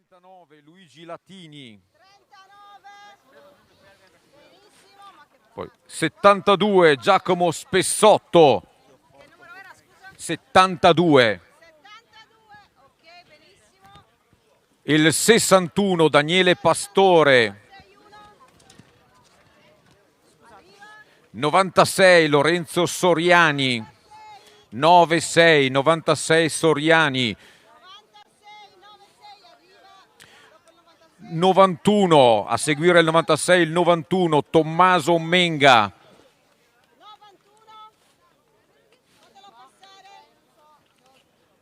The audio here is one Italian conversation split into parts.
39 Luigi Latini. 39. Benissimo, ma che 72 Giacomo Spessotto. che numero era, scusa? 72. 72, ok, benissimo. Il 61 Daniele Pastore. 61. Arriva. 96 Lorenzo Soriani. 96 96 Soriani. 96, 96 arriva. Dopo il 96. 91 a seguire il 96 il 91 Tommaso Menga. 91. Fatelo passare.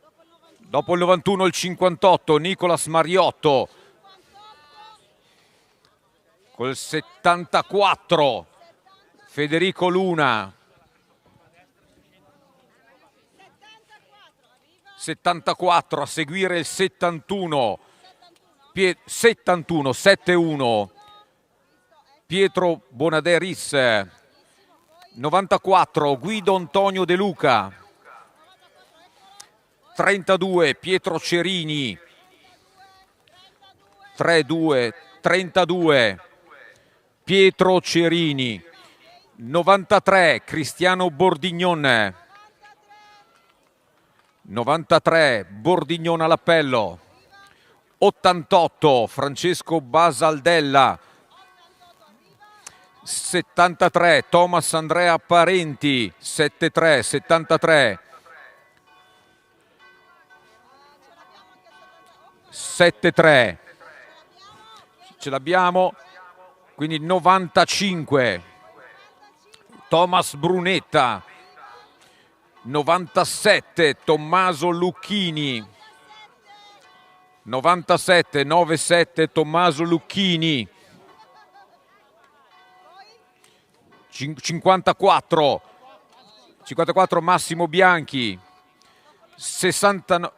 Dopo il 91. Dopo il 91 il 58 Nicolas Mariotto. 58. Col 74 Federico Luna. 74 arriva. 74 a seguire il 71 71. 71 71 Pietro Bonaderis. 94 Guido Antonio De Luca. 32 Pietro Cerini. 32 32 Pietro Cerini. 93 Cristiano Bordignon. 93 Bordignon all'appello. 88 Francesco Basaldella. 73 Thomas Andrea Parenti. 73 73 73 ce l'abbiamo, quindi 95 Thomas Brunetta. 97 Tommaso Lucchini. 97 97 Tommaso Lucchini. 54 54 Massimo Bianchi. 69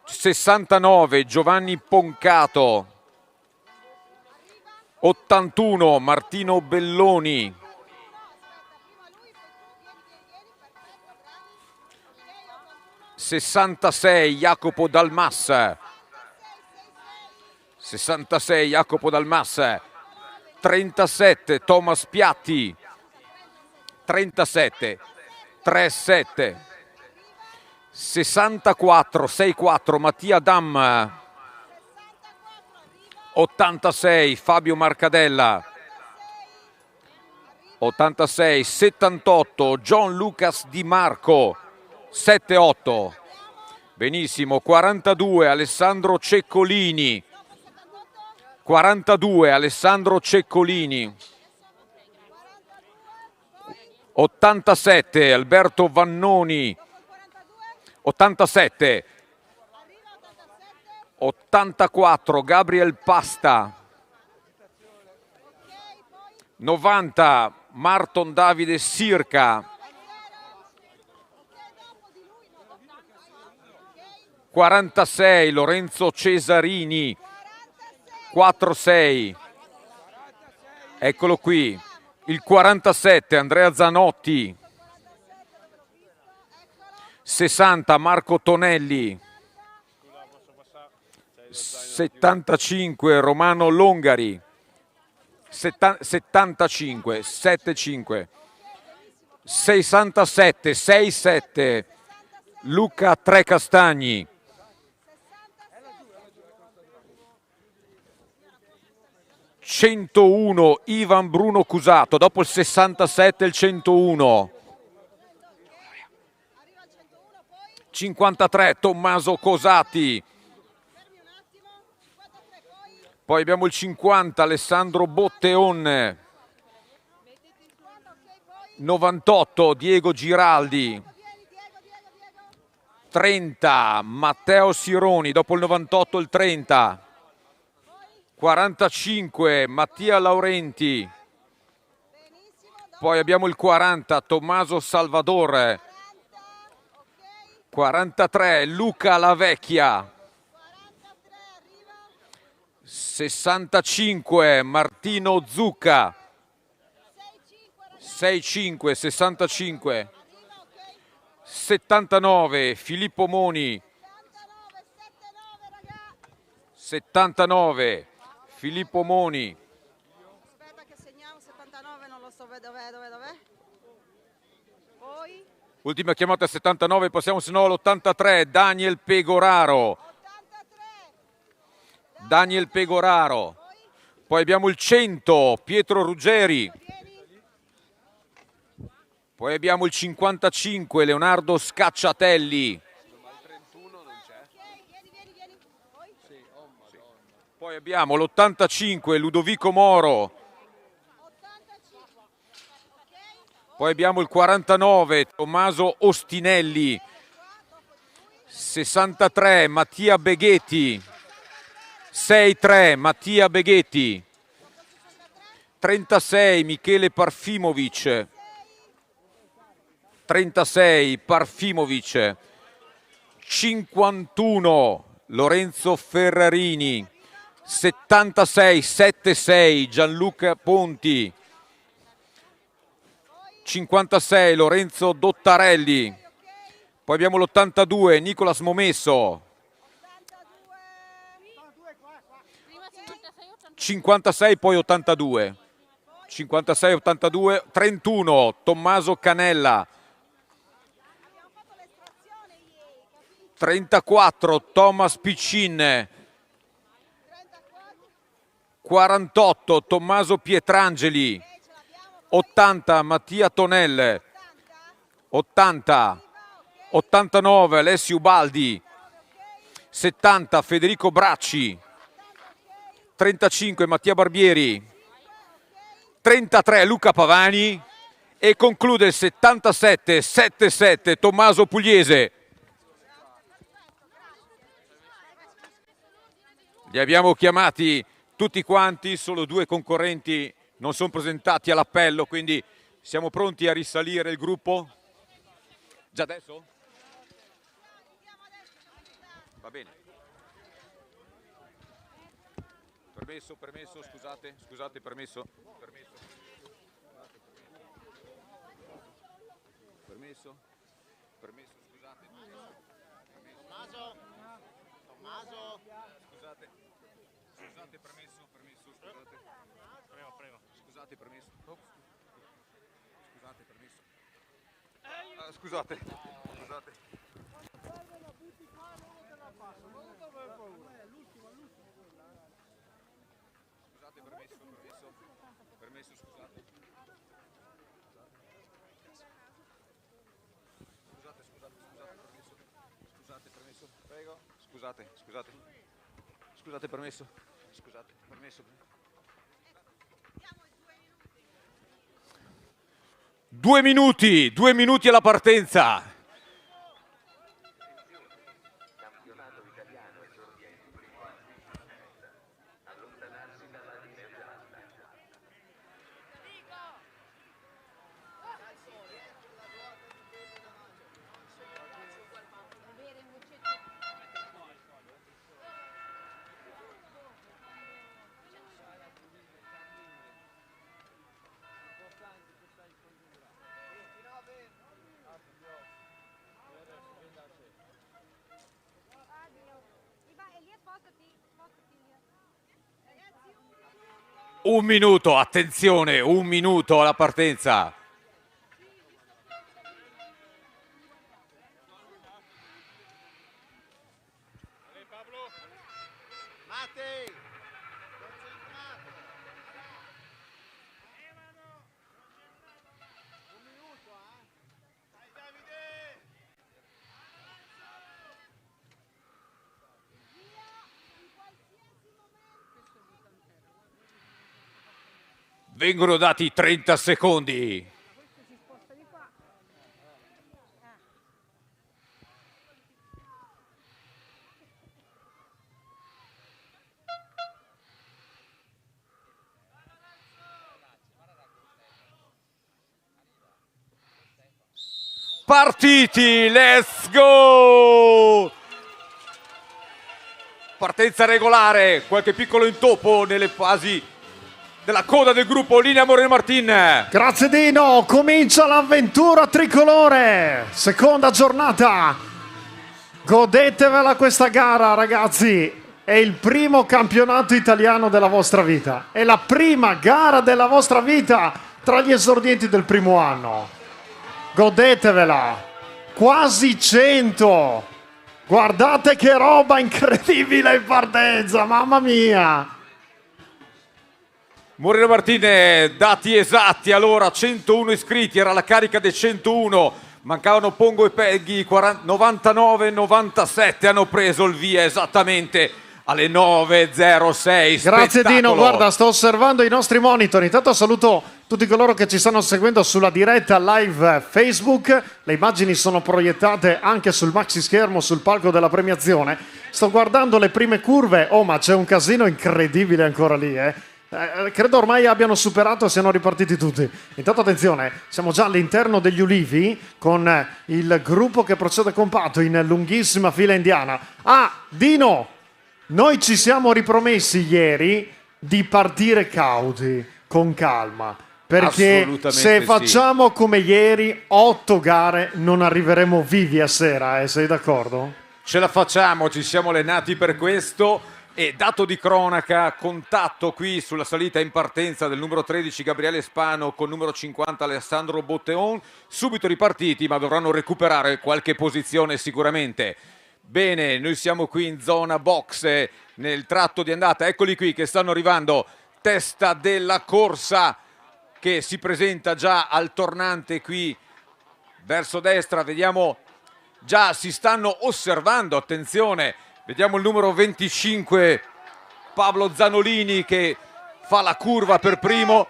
69 Giovanni Poncato. 81 Martino Belloni. 66 Jacopo Dalmas. 66 Jacopo Dalmas. 37 Thomas Piatti. 37 37 64 64 Mattia Dam. 86 Fabio Marcadella. 86 78 John Lucas Di Marco. 78 benissimo. 42 Alessandro Ceccolini. 42 Alessandro Ceccolini. 87 Alberto Vannoni. 87 84 Gabriel Pasta. 90 Marton Davide Sirca. 46 Lorenzo Cesarini. 46 eccolo qui il 47 Andrea Zanotti. 60 Marco Tonelli. 75 Romano Longari. 75 75 67 67 Luca Trecastagni. 101 Ivan Bruno Cusato. Dopo il 67 il 101. 53 Tommaso Cosati. Poi abbiamo il 50 Alessandro Botteon. 98 Diego Giraldi. 30 Matteo Sironi. Dopo il 98 il 30. 45 Mattia Laurenti. Poi abbiamo il 40 Tommaso Salvador. 43 Luca Lavecchia. 65 Martino Zucca. 65 65 79 Filippo Moni. 79 Filippo Moni. Aspetta che segniamo, 79 non lo so, dov'è? Poi Ultima chiamata 79, passiamo se no all'83 Daniel Pegoraro. 83. Daniel Pegoraro. Poi abbiamo il 100 Pietro Ruggeri. Vieni. Poi abbiamo il 55 Leonardo Scacciatelli. Ok, vieni. Poi Poi abbiamo l'85 Ludovico Moro. 85. Ok. Poi abbiamo il 49 Tommaso Ostinelli. 63 Mattia Beghetti. 63 Mattia Beghetti. 36 Michele Parfimovic. 36 Parfimovic. 51 Lorenzo Ferrarini. 76 Gianluca Ponti. 56 Lorenzo Dottarelli. Poi abbiamo l'82 Nicolas Momesso. 56 poi 82. 56-82, 31 Tommaso Canella. 34 Thomas Piccin. 48 Tommaso Pietrangeli. 80 Mattia Tonel. 80 89 Alessio Baldi. 70 Federico Bracci. 35 Mattia Barbieri. 33 Luca Pavani e conclude il 77 Tommaso Pugliese. Li abbiamo chiamati tutti quanti, solo 2 concorrenti non sono presentati all'appello, quindi siamo pronti a risalire il gruppo? Già adesso? Va bene. Permesso, scusate, permesso. Permesso, scusate. Tommaso. Scusate, permesso, scusate. Prego. Scusate, permesso. Scusate, permesso. Scusate. Scusate, permesso, scusate. Scusate, permesso. Prego. Scusate. Scusate, permesso. Scusate, permesso. 2 minuti alla partenza. Un minuto, attenzione, 1 minuto alla partenza. Matti. Vengono dati 30 secondi. Partiti, let's go! Partenza regolare, qualche piccolo intoppo nelle fasi della coda del gruppo, linea Moreno Martin. Grazie Dino, comincia l'avventura tricolore, seconda giornata, godetevela questa gara ragazzi, è il primo campionato italiano della vostra vita. È la prima gara della vostra vita tra gli esordienti del primo anno. Godetevela. Quasi 100. Guardate che roba incredibile in partenza, mamma mia. Moreno Martinez, dati esatti, allora 101 iscritti, era la carica dei 101, mancavano Pongo e Peggy, 99-97 hanno preso il via esattamente alle 9.06. Grazie Dino, guarda, sto osservando i nostri monitor. Intanto saluto tutti coloro che ci stanno seguendo sulla diretta live Facebook. Le immagini sono proiettate anche sul maxi schermo sul palco della premiazione. Sto guardando le prime curve. Oh, ma c'è un casino incredibile ancora lì, credo ormai abbiano superato e siano ripartiti tutti. Intanto attenzione, siamo già all'interno degli ulivi con il gruppo che procede compatto in lunghissima fila indiana. Ah, Dino, noi ci siamo ripromessi ieri di partire cauti, con calma, perché se facciamo come ieri 8 gare non arriveremo vivi a sera, sei d'accordo? Ce la facciamo, ci siamo allenati per questo. E dato di cronaca, contatto qui sulla salita in partenza del numero 13 Gabriele Spano con numero 50 Alessandro Botteon, subito ripartiti ma dovranno recuperare qualche posizione sicuramente. Bene, noi siamo qui in zona box nel tratto di andata, eccoli qui che stanno arrivando, testa della corsa che si presenta già al tornante qui verso destra, vediamo già si stanno osservando, attenzione. Vediamo il numero 25 Pablo Zanolini che fa la curva per primo,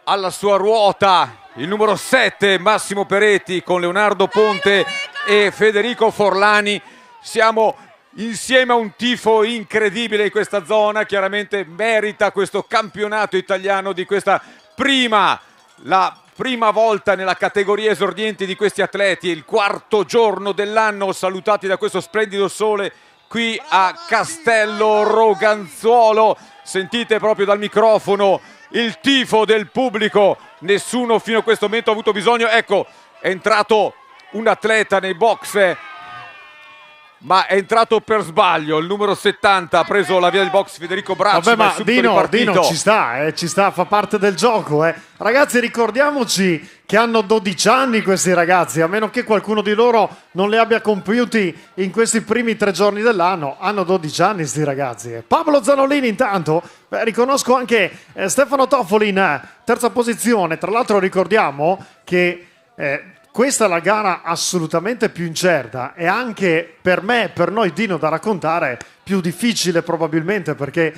alla sua ruota il numero 7 Massimo Peretti con Leonardo Ponte e Federico Forlani. Siamo insieme a un tifo incredibile in questa zona, chiaramente merita questo campionato italiano di questa la prima volta nella categoria esordienti di questi atleti, il 4° giorno dell'anno, salutati da questo splendido sole qui a Castello Roganzuolo. Sentite proprio dal microfono il tifo del pubblico, nessuno fino a questo momento ha avuto bisogno, ecco è entrato un atleta nei box ma è entrato per sbaglio, il numero 70 ha preso la via del box Federico Bracci. Vabbè, ma Dino ci sta, fa parte del gioco. Ragazzi, ricordiamoci che hanno 12 anni questi ragazzi, a meno che qualcuno di loro non li abbia compiuti in questi primi 3 giorni dell'anno. Hanno 12 anni sti ragazzi. Pablo Zanolini intanto, riconosco anche Stefano Toffoli in terza posizione. Tra l'altro ricordiamo che questa è la gara assolutamente più incerta e anche per me, per noi Dino, da raccontare più difficile probabilmente, perché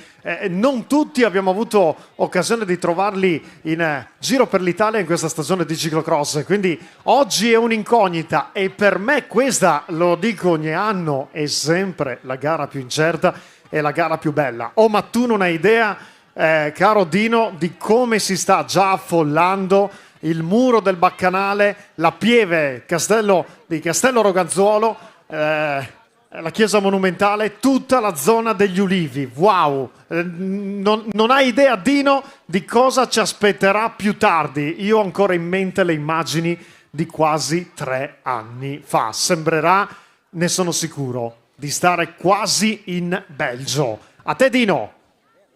non tutti abbiamo avuto occasione di trovarli in giro per l'Italia in questa stagione di ciclocross, quindi oggi è un'incognita e per me questa, lo dico ogni anno, è sempre la gara più incerta e la gara più bella. Oh, ma tu non hai idea, caro Dino, di come si sta già affollando il muro del Baccanale, la Pieve di Castello Roganzuolo, la chiesa monumentale, tutta la zona degli ulivi. Wow! Non hai idea, Dino, di cosa ci aspetterà più tardi. Io ho ancora in mente le immagini di quasi 3 anni fa. Sembrerà, ne sono sicuro, di stare quasi in Belgio. A te, Dino!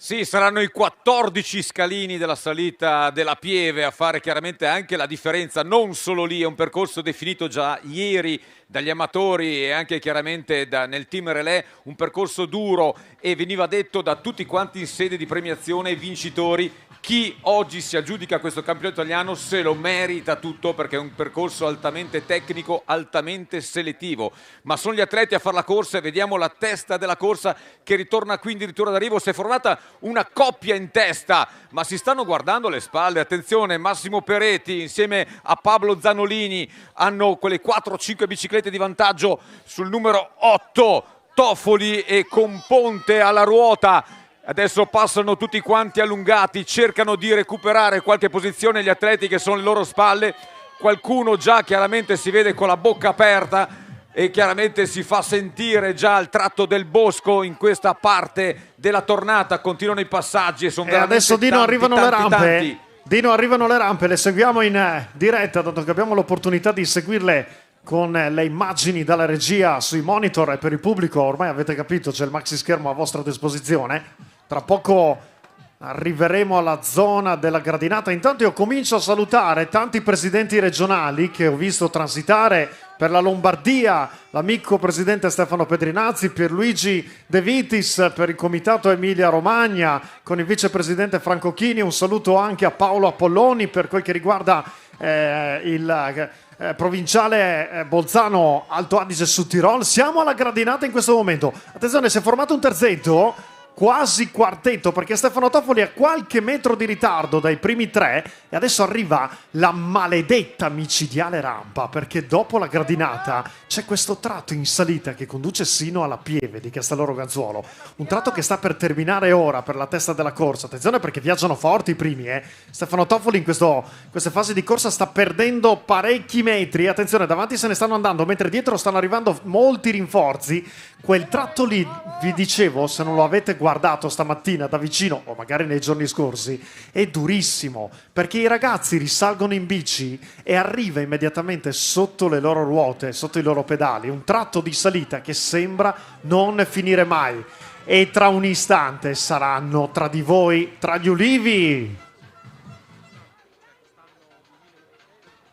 Sì, saranno i 14 scalini della salita della Pieve a fare chiaramente anche la differenza, non solo lì, è un percorso definito già ieri dagli amatori e anche chiaramente nel team relais, un percorso duro e veniva detto da tutti quanti in sede di premiazione, vincitori, chi oggi si aggiudica questo campionato italiano se lo merita tutto perché è un percorso altamente tecnico, altamente selettivo, ma sono gli atleti a fare la corsa e vediamo la testa della corsa che ritorna qui addirittura d'arrivo, si è formata una coppia in testa, ma si stanno guardando le spalle, attenzione, Massimo Peretti insieme a Pablo Zanolini hanno quelle 4-5 biciclette di vantaggio sul numero 8, Toffoli e con Ponte alla ruota. Adesso passano tutti quanti allungati, cercano di recuperare qualche posizione gli atleti che sono alle loro spalle. Qualcuno già chiaramente si vede con la bocca aperta e chiaramente si fa sentire già il tratto del bosco in questa parte della tornata. Continuano i passaggi e sono veramente adesso Dino tanti, arrivano tanti, le rampe. tanti. Dino, arrivano le rampe, le seguiamo in diretta, dato che abbiamo l'opportunità di seguirle con le immagini dalla regia sui monitor e per il pubblico ormai avete capito c'è il maxi schermo a vostra disposizione. Tra poco arriveremo alla zona della gradinata. Intanto io comincio a salutare tanti presidenti regionali che ho visto transitare per la Lombardia, l'amico presidente Stefano Pedrinazzi, Pierluigi De Vitis per il comitato Emilia Romagna, con il vicepresidente Franco Chini. Un saluto anche a Paolo Apolloni per quel che riguarda il provinciale Bolzano Alto Adige Sud Tirol. Siamo alla gradinata in questo momento. Attenzione, si è formato un terzetto, quasi quartetto, perché Stefano Toffoli ha qualche metro di ritardo dai primi tre e adesso arriva la maledetta micidiale rampa, perché dopo la gradinata c'è questo tratto in salita che conduce sino alla Pieve di Castelloro Gazzuolo, un tratto che sta per terminare ora per la testa della corsa. Attenzione perché viaggiano forti i primi, Stefano Toffoli in queste fasi di corsa sta perdendo parecchi metri. Attenzione, davanti se ne stanno andando, mentre dietro stanno arrivando molti rinforzi. Quel tratto lì, vi dicevo, se non lo avete guardato stamattina da vicino o magari nei giorni scorsi, è durissimo, perché i ragazzi risalgono in bici e arriva immediatamente sotto le loro ruote, sotto i loro pedali, un tratto di salita che sembra non finire mai. E tra un istante saranno tra di voi, tra gli ulivi.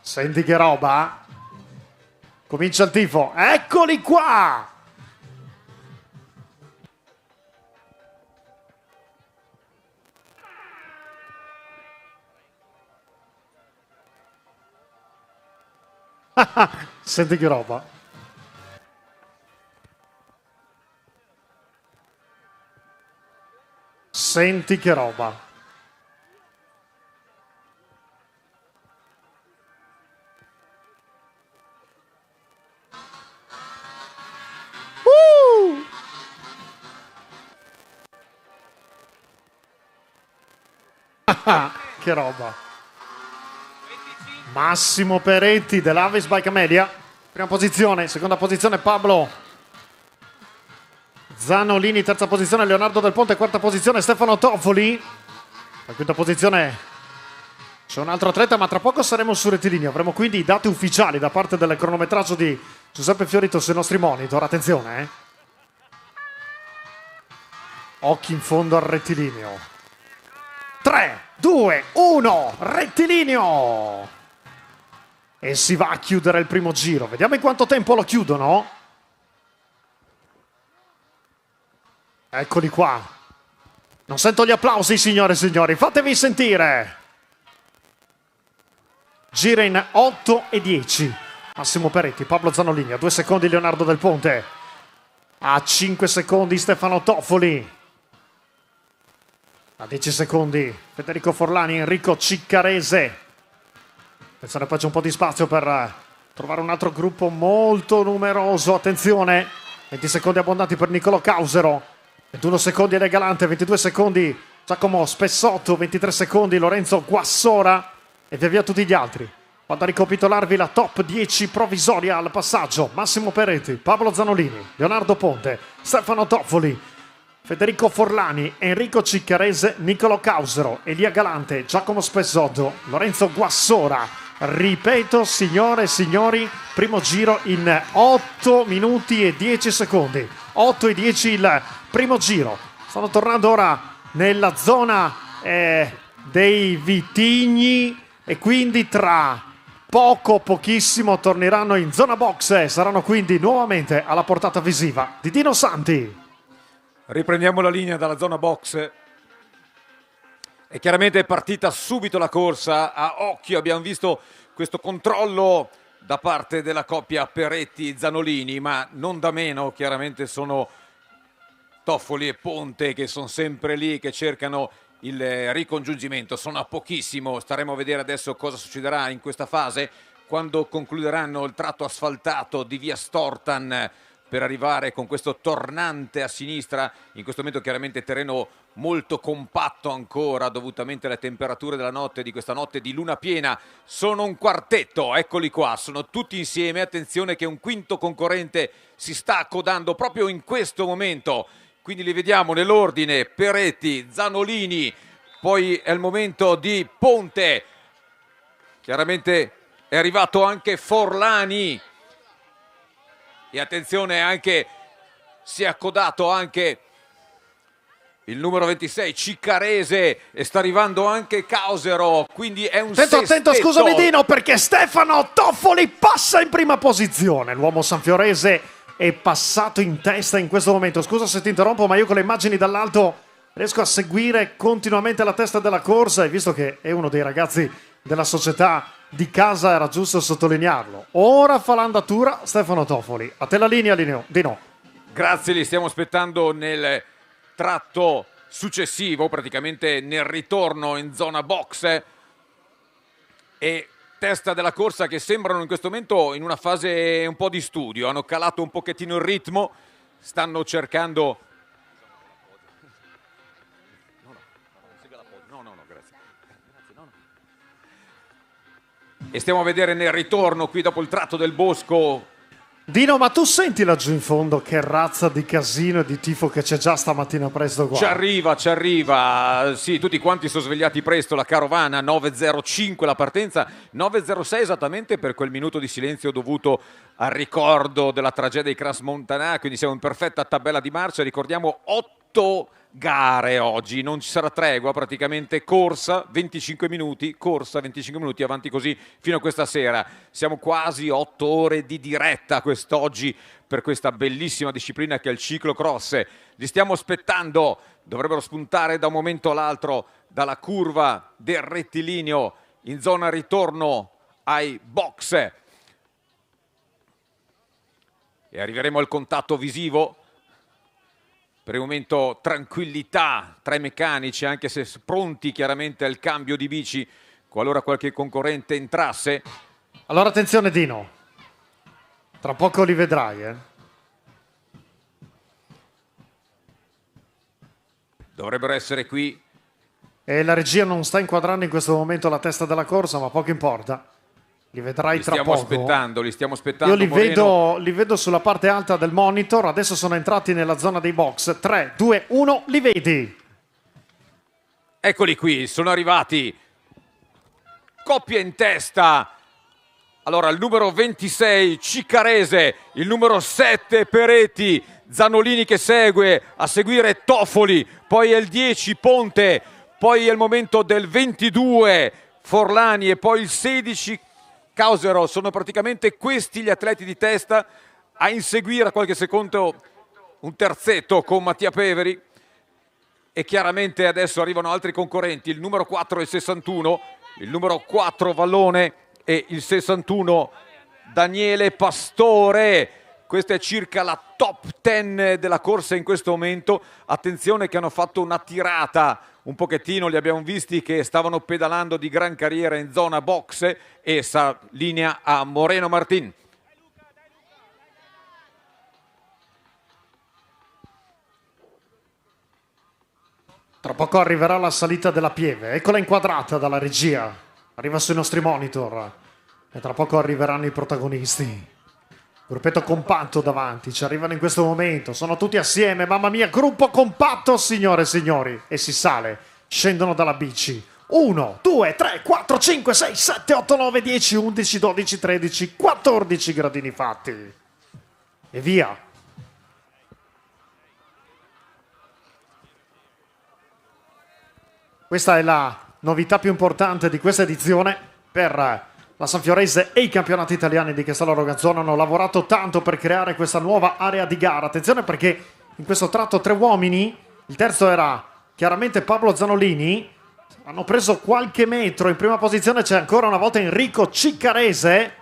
Senti che roba? Comincia il tifo. Eccoli qua! Senti che roba. Senti che roba. Che roba. Massimo Peretti dell'Avis Bike Media, prima posizione. Seconda posizione Pablo Zanolini, terza posizione Leonardo Del Ponte, quarta posizione Stefano Toffoli. La quinta posizione c'è un altro atleta, ma tra poco saremo su rettilineo. Avremo quindi i dati ufficiali da parte del cronometraggio di Giuseppe Fiorito sui nostri monitor. Attenzione, occhi in fondo al rettilineo. 3, 2, 1, rettilineo! E si va a chiudere il primo giro. Vediamo in quanto tempo lo chiudono. Eccoli qua. Non sento gli applausi, signore e signori. Fatevi sentire. Gira in 8 e 10. Massimo Peretti, Pablo Zanolini. A 2 secondi Leonardo Del Ponte. A 5 secondi Stefano Toffoli. A 10 secondi Federico Forlani, Enrico Ciccarese. Attenzione, poi c'è un po' di spazio per trovare un altro gruppo molto numeroso. Attenzione, 20 secondi abbondanti per Niccolò Causero, 21 secondi Ele Galante, 22 secondi Giacomo Spessotto, 23 secondi Lorenzo Guassora e via via tutti gli altri. Vado a ricapitolarvi la top 10 provvisoria al passaggio. Massimo Peretti, Pablo Zanolini, Leonardo Ponte, Stefano Toffoli, Federico Forlani, Enrico Ciccarese, Niccolò Causero, Elia Galante, Giacomo Spessotto, Lorenzo Guassora. Ripeto, signore e signori, primo giro in 8 minuti e 10 secondi. 8 e 10 il primo giro. Stanno tornando ora nella zona dei vitigni e quindi tra pochissimo torneranno in zona box e saranno quindi nuovamente alla portata visiva di Dino Santi. Riprendiamo la linea dalla zona box. E chiaramente è partita subito la corsa a occhio. Abbiamo visto questo controllo da parte della coppia Peretti-Zanolini, ma non da meno chiaramente sono Toffoli e Ponte che sono sempre lì, che cercano il ricongiungimento. Sono a pochissimo, staremo a vedere adesso cosa succederà in questa fase quando concluderanno il tratto asfaltato di via Stortan per arrivare con questo tornante a sinistra. In questo momento chiaramente terreno molto compatto ancora dovutamente alle temperature della notte, di questa notte di luna piena. Sono un quartetto, eccoli qua, sono tutti insieme. Attenzione che un quinto concorrente si sta accodando proprio in questo momento, quindi li vediamo nell'ordine: Peretti, Zanolini, poi è il momento di Ponte, chiaramente è arrivato anche Forlani E attenzione anche, si è accodato anche il numero 26 Ciccarese e sta arrivando anche Causero, quindi è un Attento, sestetto. scusami Dino, perché Stefano Toffoli passa in prima posizione. L'uomo sanfiorese è passato in testa in questo momento. Scusa se ti interrompo, ma io con le immagini dall'alto riesco a seguire continuamente la testa della corsa e visto che è uno dei ragazzi della società di casa era giusto sottolinearlo. Ora fa l'andatura Stefano Toffoli. A te la linea, Dino. Grazie, li stiamo aspettando nel tratto successivo, praticamente nel ritorno in zona box, e testa della corsa che sembrano in questo momento in una fase un po' di studio, hanno calato un pochettino il ritmo, stanno cercando... E stiamo a vedere nel ritorno qui dopo il tratto del bosco. Dino, ma tu senti laggiù in fondo che razza di casino e di tifo che c'è già stamattina presto qua? Ci arriva. Sì, tutti quanti sono svegliati presto, la carovana 9.05 la partenza, 9.06 esattamente per quel minuto di silenzio dovuto al ricordo della tragedia di Cras Montanà, quindi siamo in perfetta tabella di marcia, ricordiamo 8 gare oggi, non ci sarà tregua, praticamente corsa 25 minuti, avanti così fino a questa sera. Siamo quasi 8 ore di diretta quest'oggi per questa bellissima disciplina che è il ciclocross. Li stiamo aspettando, dovrebbero spuntare da un momento all'altro dalla curva del rettilineo in zona ritorno ai box e arriveremo al contatto visivo. Per il momento tranquillità tra i meccanici, anche se pronti chiaramente al cambio di bici qualora qualche concorrente entrasse. Allora attenzione Dino, tra poco li vedrai. Dovrebbero essere qui. E la regia non sta inquadrando in questo momento la testa della corsa, ma poco importa. Li vedrai tra poco. Li stiamo aspettando. Io li vedo sulla parte alta del monitor. Adesso sono entrati nella zona dei box. 3, 2, 1, li vedi. Eccoli qui, sono arrivati. Coppia in testa. Allora, il numero 26 Ciccarese, il numero 7 Peretti, Zanolini che segue, a seguire Toffoli, poi è il 10 Ponte, poi è il momento del 22 Forlani e poi il 16 Causero. Sono praticamente questi gli atleti di testa, a inseguire a qualche secondo un terzetto con Mattia Peveri e chiaramente adesso arrivano altri concorrenti, il numero 4 e il 61, il numero 4 Vallone e il 61 Daniele Pastore. Questa è circa la top 10 della corsa in questo momento. Attenzione che hanno fatto una tirata un pochettino, li abbiamo visti che stavano pedalando di gran carriera in zona box e sa linea a Moreno Martin. Tra poco arriverà la salita della Pieve, eccola inquadrata dalla regia, arriva sui nostri monitor e tra poco arriveranno i protagonisti. Gruppetto compatto davanti, ci arrivano in questo momento, sono tutti assieme, mamma mia, gruppo compatto signore e signori, e si sale, scendono dalla bici. 1, 2, 3, 4, 5, 6, 7, 8, 9, 10, 11, 12, 13, 14 gradini fatti. E via. Questa è la novità più importante di questa edizione per la Sanfiorese e i campionati italiani di Castello Rogazzone. Hanno lavorato tanto per creare questa nuova area di gara. Attenzione perché in questo tratto 3 uomini, il terzo era chiaramente Pablo Zanolini, hanno preso qualche metro. In prima posizione c'è ancora una volta Enrico Ciccarese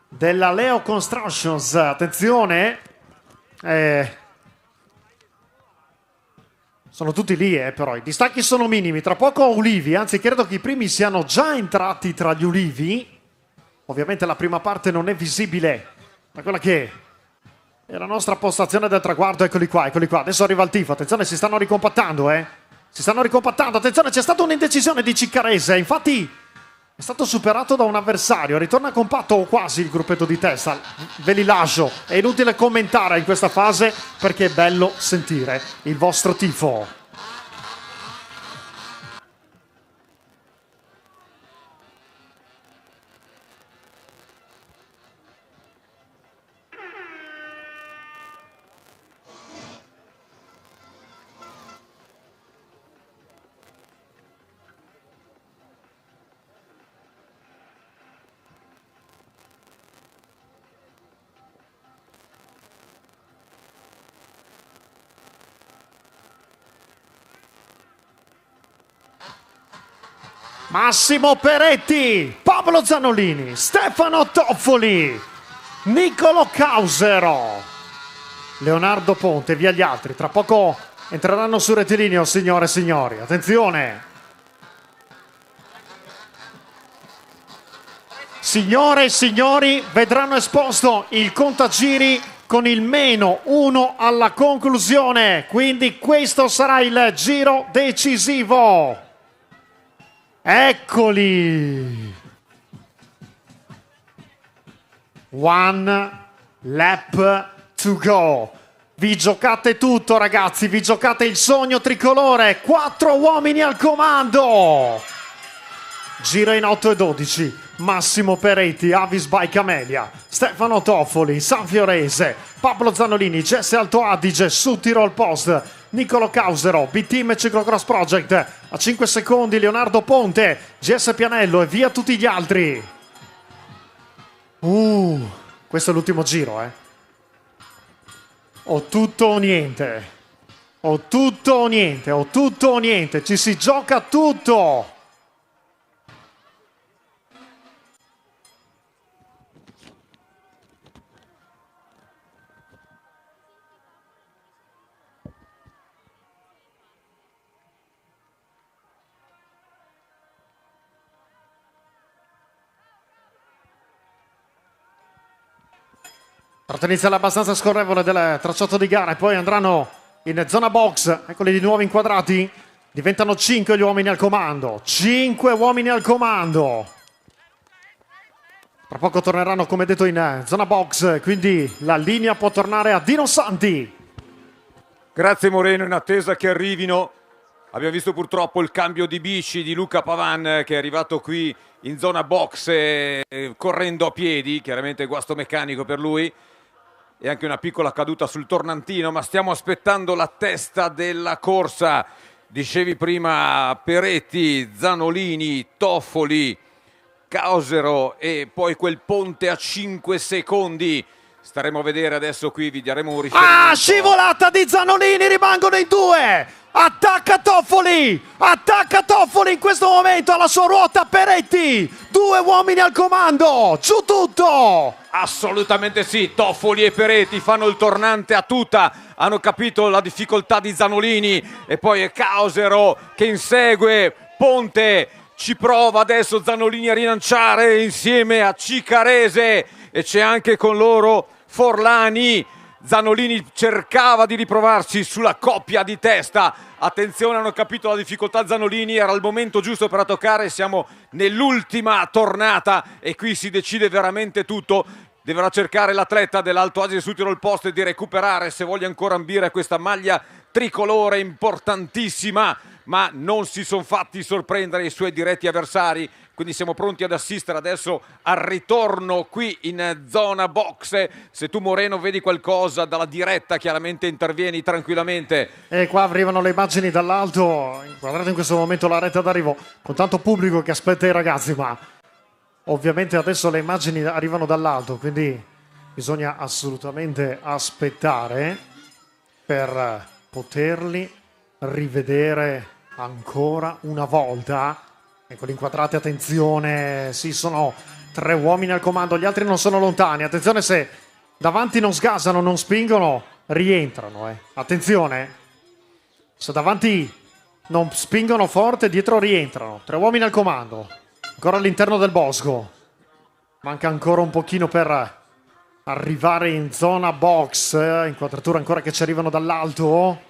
della Leo Constructions. Attenzione, sono tutti lì, però i distacchi sono minimi. Tra poco ulivi, anzi credo che i primi siano già entrati tra gli ulivi. Ovviamente la prima parte non è visibile da quella che è la nostra postazione del traguardo. Eccoli qua, eccoli qua. Adesso arriva il tifo, attenzione, si stanno ricompattando, si stanno ricompattando. Attenzione, c'è stata un'indecisione di Ciccarese, infatti è stato superato da un avversario. Ritorna compatto o quasi il gruppetto di testa. Ve li lascio. È inutile commentare in questa fase perché è bello sentire il vostro tifo. Massimo Peretti, Pablo Zanolini, Stefano Toffoli, Niccolò Causero, Leonardo Ponte, via gli altri. Tra poco entreranno su rettilineo, signore e signori. Attenzione. Signore e signori, vedranno esposto il contagiri con il -1 alla conclusione. Quindi questo sarà il giro decisivo. Eccoli. One lap to go. Vi giocate tutto, ragazzi, vi giocate il sogno tricolore. 4 uomini al comando. Giro in 8:12. Massimo Peretti, Avis by Camelia, Stefano Toffoli, Sanfiorese, Pablo Zanolini, Jesse Alto Adige, su Tirol Post, Niccolò Causero, B-Team Ciclocross Project, a 5 secondi Leonardo Ponte, GS Pianello e via tutti gli altri. Questo è l'ultimo giro, O tutto o niente. O tutto o niente, o tutto o niente, ci si gioca tutto. Iniziale abbastanza scorrevole del tracciato di gara e poi andranno in zona box. Eccoli di nuovo inquadrati. Diventano 5 gli uomini al comando. 5 uomini al comando. Tra poco torneranno, come detto, in zona box. Quindi la linea può tornare a Dino Santi. Grazie Moreno, in attesa che arrivino. Abbiamo visto purtroppo il cambio di bici di Luca Pavan, che è arrivato qui in zona box correndo a piedi. Chiaramente guasto meccanico per lui. E anche una piccola caduta sul tornantino, ma stiamo aspettando la testa della corsa. Dicevi prima Peretti, Zanolini, Toffoli, Causero e poi quel ponte a 5 secondi. Staremo a vedere adesso qui, vi daremo un riferimento. Scivolata di Zanolini, rimangono in 2. Attacca Toffoli in questo momento alla sua ruota Peretti. 2 uomini al comando, giù tutto. Assolutamente sì, Toffoli e Peretti fanno il tornante a tuta, hanno capito la difficoltà di Zanolini e poi è Causero che insegue, Ponte ci prova adesso Zanolini a rilanciare insieme a Cicarese e c'è anche con loro Forlani. Zanolini cercava di riprovarsi sulla coppia di testa. Attenzione, hanno capito la difficoltà Zanolini, era il momento giusto per toccare, siamo nell'ultima tornata e qui si decide veramente tutto. Deverà cercare l'atleta dell'Alto Adige su Tirol Post di recuperare se voglia ancora ambire a questa maglia tricolore importantissima, ma non si sono fatti sorprendere i suoi diretti avversari. Quindi siamo pronti ad assistere adesso al ritorno qui in zona box. Se tu Moreno vedi qualcosa dalla diretta chiaramente intervieni tranquillamente. E qua arrivano le immagini dall'alto, guardate in questo momento la retta d'arrivo con tanto pubblico che aspetta i ragazzi, ma ovviamente adesso le immagini arrivano dall'alto, quindi bisogna assolutamente aspettare per poterli rivedere ancora una volta. Eccoli inquadrati, attenzione, sì, sono 3 uomini al comando, gli altri non sono lontani, attenzione se davanti non sgasano, non spingono, rientrano, attenzione, se davanti non spingono forte, dietro rientrano, 3 uomini al comando, ancora all'interno del bosco, manca ancora un pochino per arrivare in zona box, inquadratura ancora che ci arrivano dall'alto.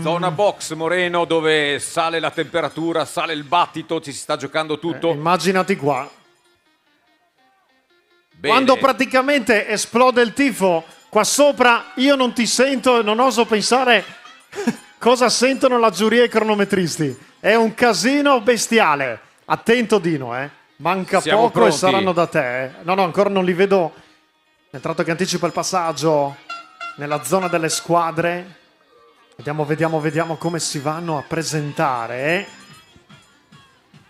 Zona box Moreno dove sale la temperatura, sale il battito, ci si sta giocando tutto. Immaginati qua. Bene. Quando praticamente esplode il tifo qua sopra, io non ti sento e non oso pensare cosa sentono la giuria e i cronometristi. È un casino bestiale. Attento Dino, manca Siamo poco pronti. e saranno da te. No, ancora non li vedo. Nel tratto che anticipa il passaggio nella zona delle squadre. Vediamo come si vanno a presentare.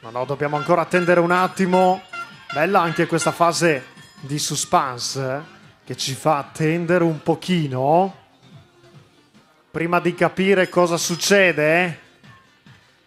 No, dobbiamo ancora attendere un attimo. Bella anche questa fase di suspense che ci fa attendere un pochino prima di capire cosa succede.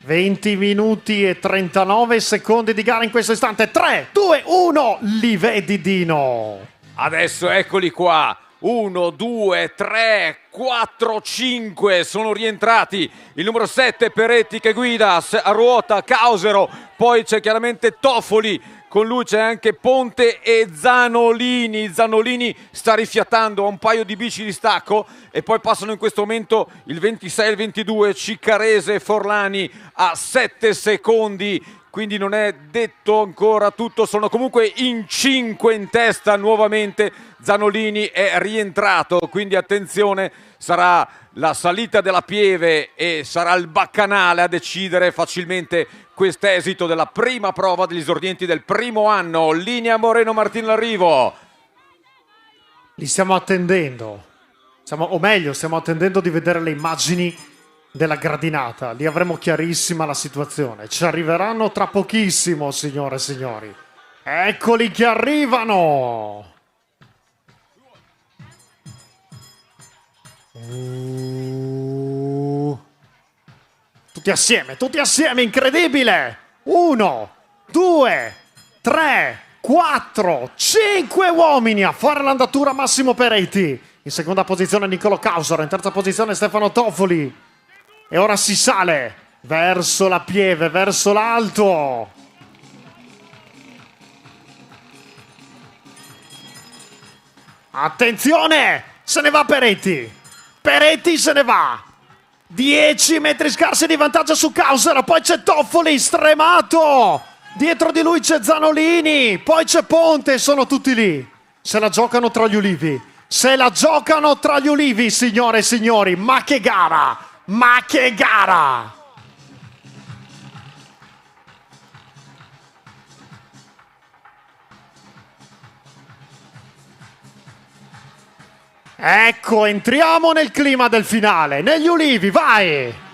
20 minuti e 39 secondi di gara in questo istante. 3, 2, 1, li vedi Dino. Adesso eccoli qua. 1, 2, 3, 4, 5 sono rientrati. Il numero 7 Peretti che guida a ruota, Causero, poi c'è chiaramente Toffoli, con lui c'è anche Ponte e Zanolini. Zanolini sta rifiatando, ha un paio di bici di stacco, e poi passano in questo momento il 26 e il 22 Ciccarese e Forlani a 7 secondi. Quindi non è detto ancora tutto, sono comunque in 5 in testa nuovamente. Zanolini è rientrato, quindi attenzione, sarà la salita della Pieve e sarà il Baccanale a decidere facilmente quest'esito della prima prova degli esordienti del primo anno. Linea Moreno Martino Larrivo. Li stiamo attendendo, o meglio, stiamo attendendo di vedere le immagini della gradinata, lì avremo chiarissima la situazione. Ci arriveranno tra pochissimo, signore e signori. Eccoli che arrivano! Tutti assieme, incredibile! 1, 2, 3, 4, 5 uomini a fare l'andatura. Massimo Peretti. In seconda posizione Niccolò Causaro, in terza posizione Stefano Toffoli. E ora si sale verso la Pieve, verso l'alto. Attenzione! Se ne va Peretti. Peretti se ne va. 10 metri scarsi di vantaggio su Causaro. Poi c'è Toffoli, stremato. Dietro di lui c'è Zanolini. Poi c'è Ponte, sono tutti lì. Se la giocano tra gli ulivi. Se la giocano tra gli ulivi, signore e signori. Ma che gara! Ma che gara! Ecco, entriamo nel clima del finale. Negli ulivi, vai!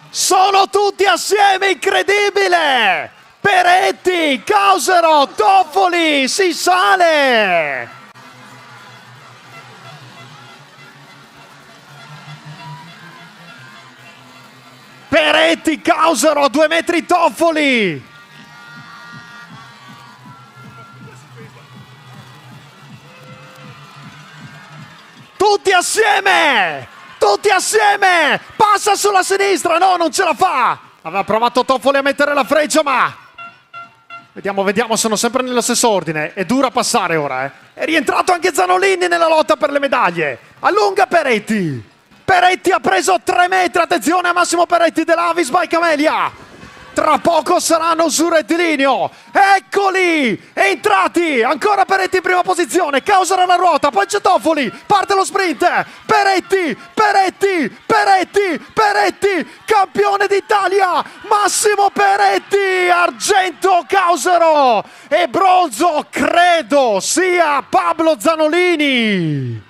Sono tutti assieme, incredibile! Peretti, Causaro, Toffoli, si sale! Peretti, Causaro, a 2 metri Toffoli! Tutti assieme! Tutti assieme! Passa sulla sinistra! No, non ce la fa! Aveva provato Toffoli a mettere la freccia, ma... Vediamo, sono sempre nello stesso ordine. È dura passare ora, eh. È rientrato anche Zanolini nella lotta per le medaglie. Allunga Peretti. Peretti ha preso 3 metri. Attenzione a Massimo Peretti dell'Avis by Camelia. Tra poco saranno sul rettilineo. Eccoli! Entrati! Ancora Peretti in prima posizione. Causaro alla ruota. Poi c'è Toffoli. Parte lo sprint. Peretti! Campione d'Italia! Massimo Peretti! Argento Causaro! E bronzo credo sia Pablo Zanolini!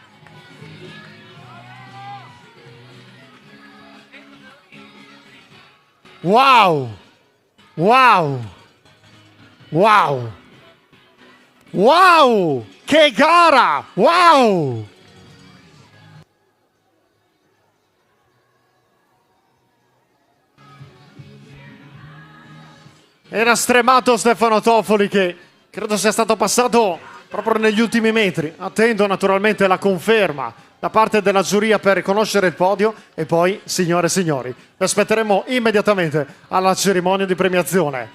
Wow! Che gara! Wow! Era stremato Stefano Toffoli, che credo sia stato passato proprio negli ultimi metri. Attendo naturalmente la conferma da parte della giuria per riconoscere il podio, e poi, signore e signori, vi aspetteremo immediatamente alla cerimonia di premiazione.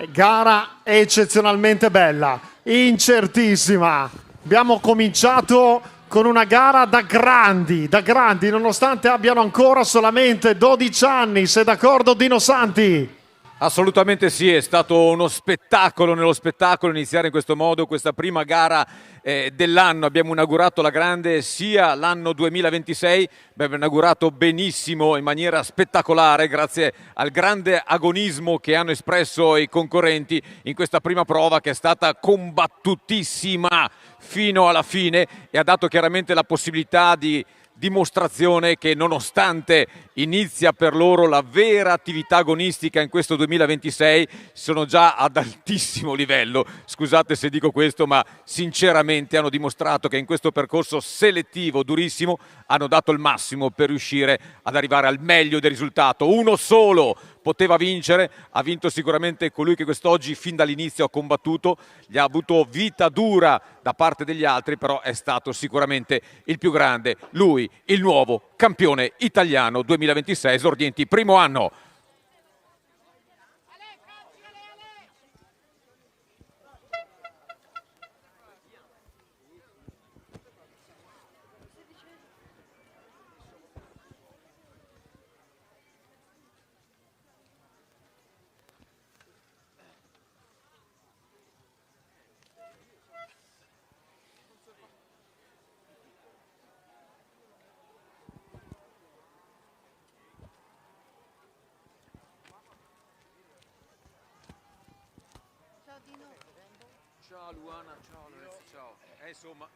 Gara eccezionalmente bella, incertissima. Abbiamo cominciato con una gara da grandi, nonostante abbiano ancora solamente 12 anni. Sei d'accordo, Dino Santi? Assolutamente sì, è stato uno spettacolo nello spettacolo iniziare in questo modo questa prima gara dell'anno. Abbiamo inaugurato la grande sia l'anno 2026, abbiamo inaugurato benissimo in maniera spettacolare grazie al grande agonismo che hanno espresso i concorrenti in questa prima prova che è stata combattutissima fino alla fine e ha dato chiaramente la possibilità di dimostrazione che nonostante inizia per loro la vera attività agonistica in questo 2026 sono già ad altissimo livello, scusate se dico questo, ma sinceramente hanno dimostrato che in questo percorso selettivo durissimo hanno dato il massimo per riuscire ad arrivare al meglio del risultato. Uno solo poteva vincere, ha vinto sicuramente colui che quest'oggi fin dall'inizio ha combattuto, gli ha avuto vita dura da parte degli altri, però è stato sicuramente il più grande, lui, il nuovo campione italiano 2026, esordienti primo anno. Ciao Dino. Ciao Luana, ciao Lorenzo, ciao. Insomma,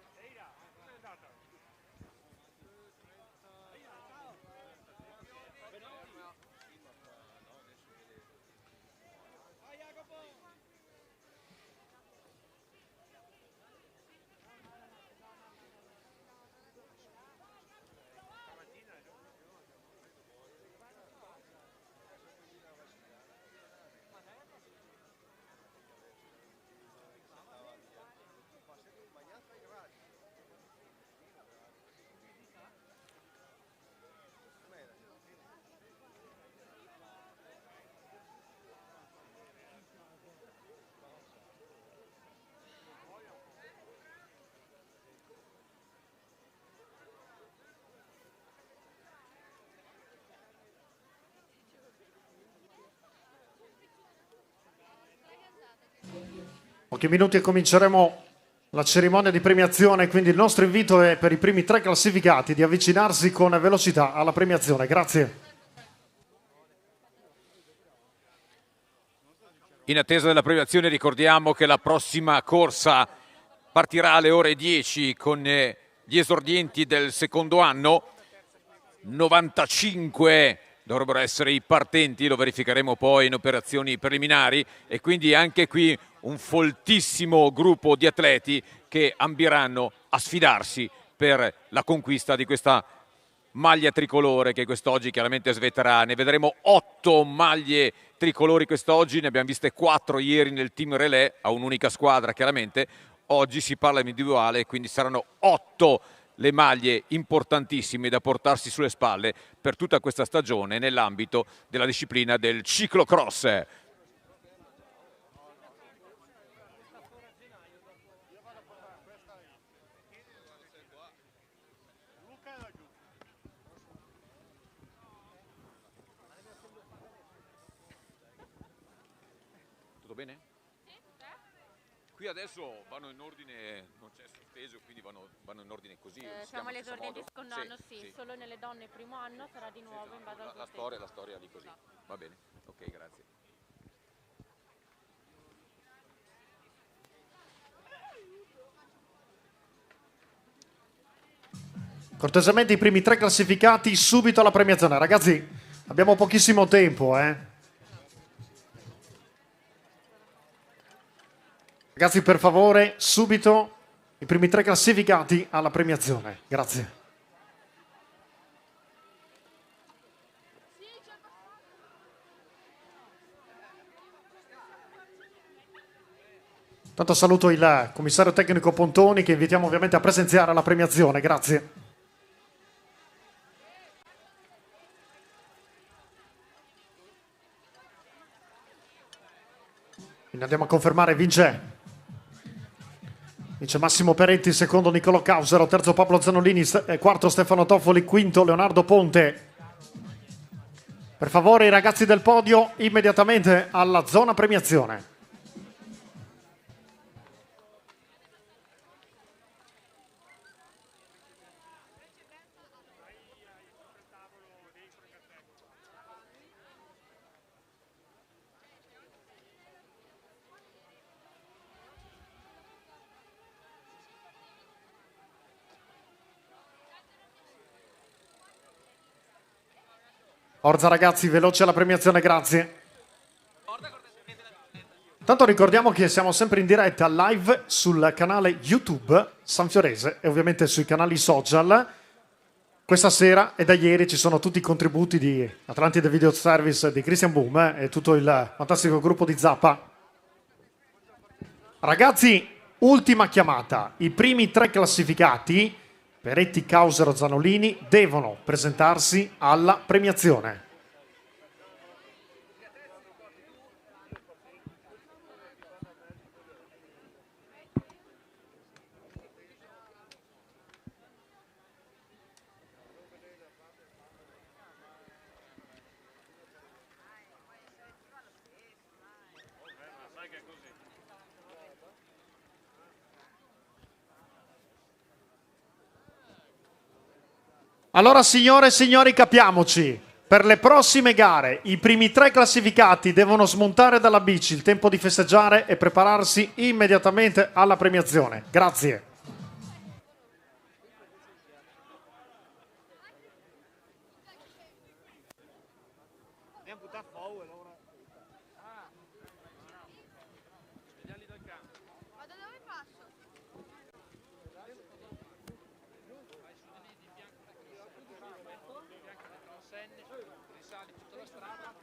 Pochi minuti e cominceremo la cerimonia di premiazione, quindi il nostro invito è per i primi 3 classificati di avvicinarsi con velocità alla premiazione. Grazie. in attesa della premiazione ricordiamo che la prossima corsa partirà alle ore 10 con gli esordienti del secondo anno. 95 dovrebbero essere i partenti, lo verificheremo poi in operazioni preliminari, e quindi anche qui un foltissimo gruppo di atleti che ambiranno a sfidarsi per la conquista di questa maglia tricolore che quest'oggi chiaramente svetterà. Ne vedremo 8 maglie tricolori quest'oggi, ne abbiamo viste 4 ieri nel team relay a un'unica squadra chiaramente. Oggi si parla individuale, quindi saranno 8 le maglie importantissime da portarsi sulle spalle per tutta questa stagione nell'ambito della disciplina del ciclocross. Tutto bene? Qui adesso vanno in ordine, non c'è sospeso, quindi vanno in ordine così. Siamo alle esordienti modo? secondo anno, sì. Solo nelle donne primo anno sarà di nuovo in base al sorteggio. La storia lì così. Va bene, ok, grazie. Cortesemente i primi 3 classificati subito alla premiazione. Ragazzi, abbiamo pochissimo tempo, Ragazzi, per favore, subito i primi 3 classificati alla premiazione. Grazie. Tanto saluto il commissario tecnico Pontoni, che invitiamo ovviamente a presenziare alla premiazione. Grazie. Quindi andiamo a confermare, vince Massimo Peretti, secondo Niccolò Causero, terzo Pablo Zanolini, quarto Stefano Toffoli, quinto Leonardo Ponte. Per favore i ragazzi del podio immediatamente alla zona premiazione. Forza ragazzi, veloce alla premiazione, grazie. Tanto ricordiamo che siamo sempre in diretta live sul canale YouTube Sanfiorese e ovviamente sui canali social. Questa sera e da ieri ci sono tutti i contributi di Atlantide Video Service di Christian Boom e tutto il fantastico gruppo di Zappa. Ragazzi, ultima chiamata. I primi 3 classificati, Peretti, Causero, Zanolini, devono presentarsi alla premiazione. Allora signore e signori, capiamoci. Per le prossime gare i primi 3 classificati devono smontare dalla bici, il tempo di festeggiare e prepararsi immediatamente alla premiazione. Grazie. Andiamo a buttare fuori, allora. Ma da dove passo? Risali tutta la strada.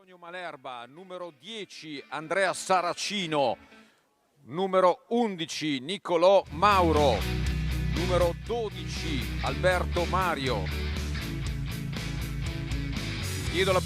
Antonio Malerba, numero 10 Andrea Saracino, numero 11 Nicolò Mauro, numero 12 Alberto Mario. Chiedo la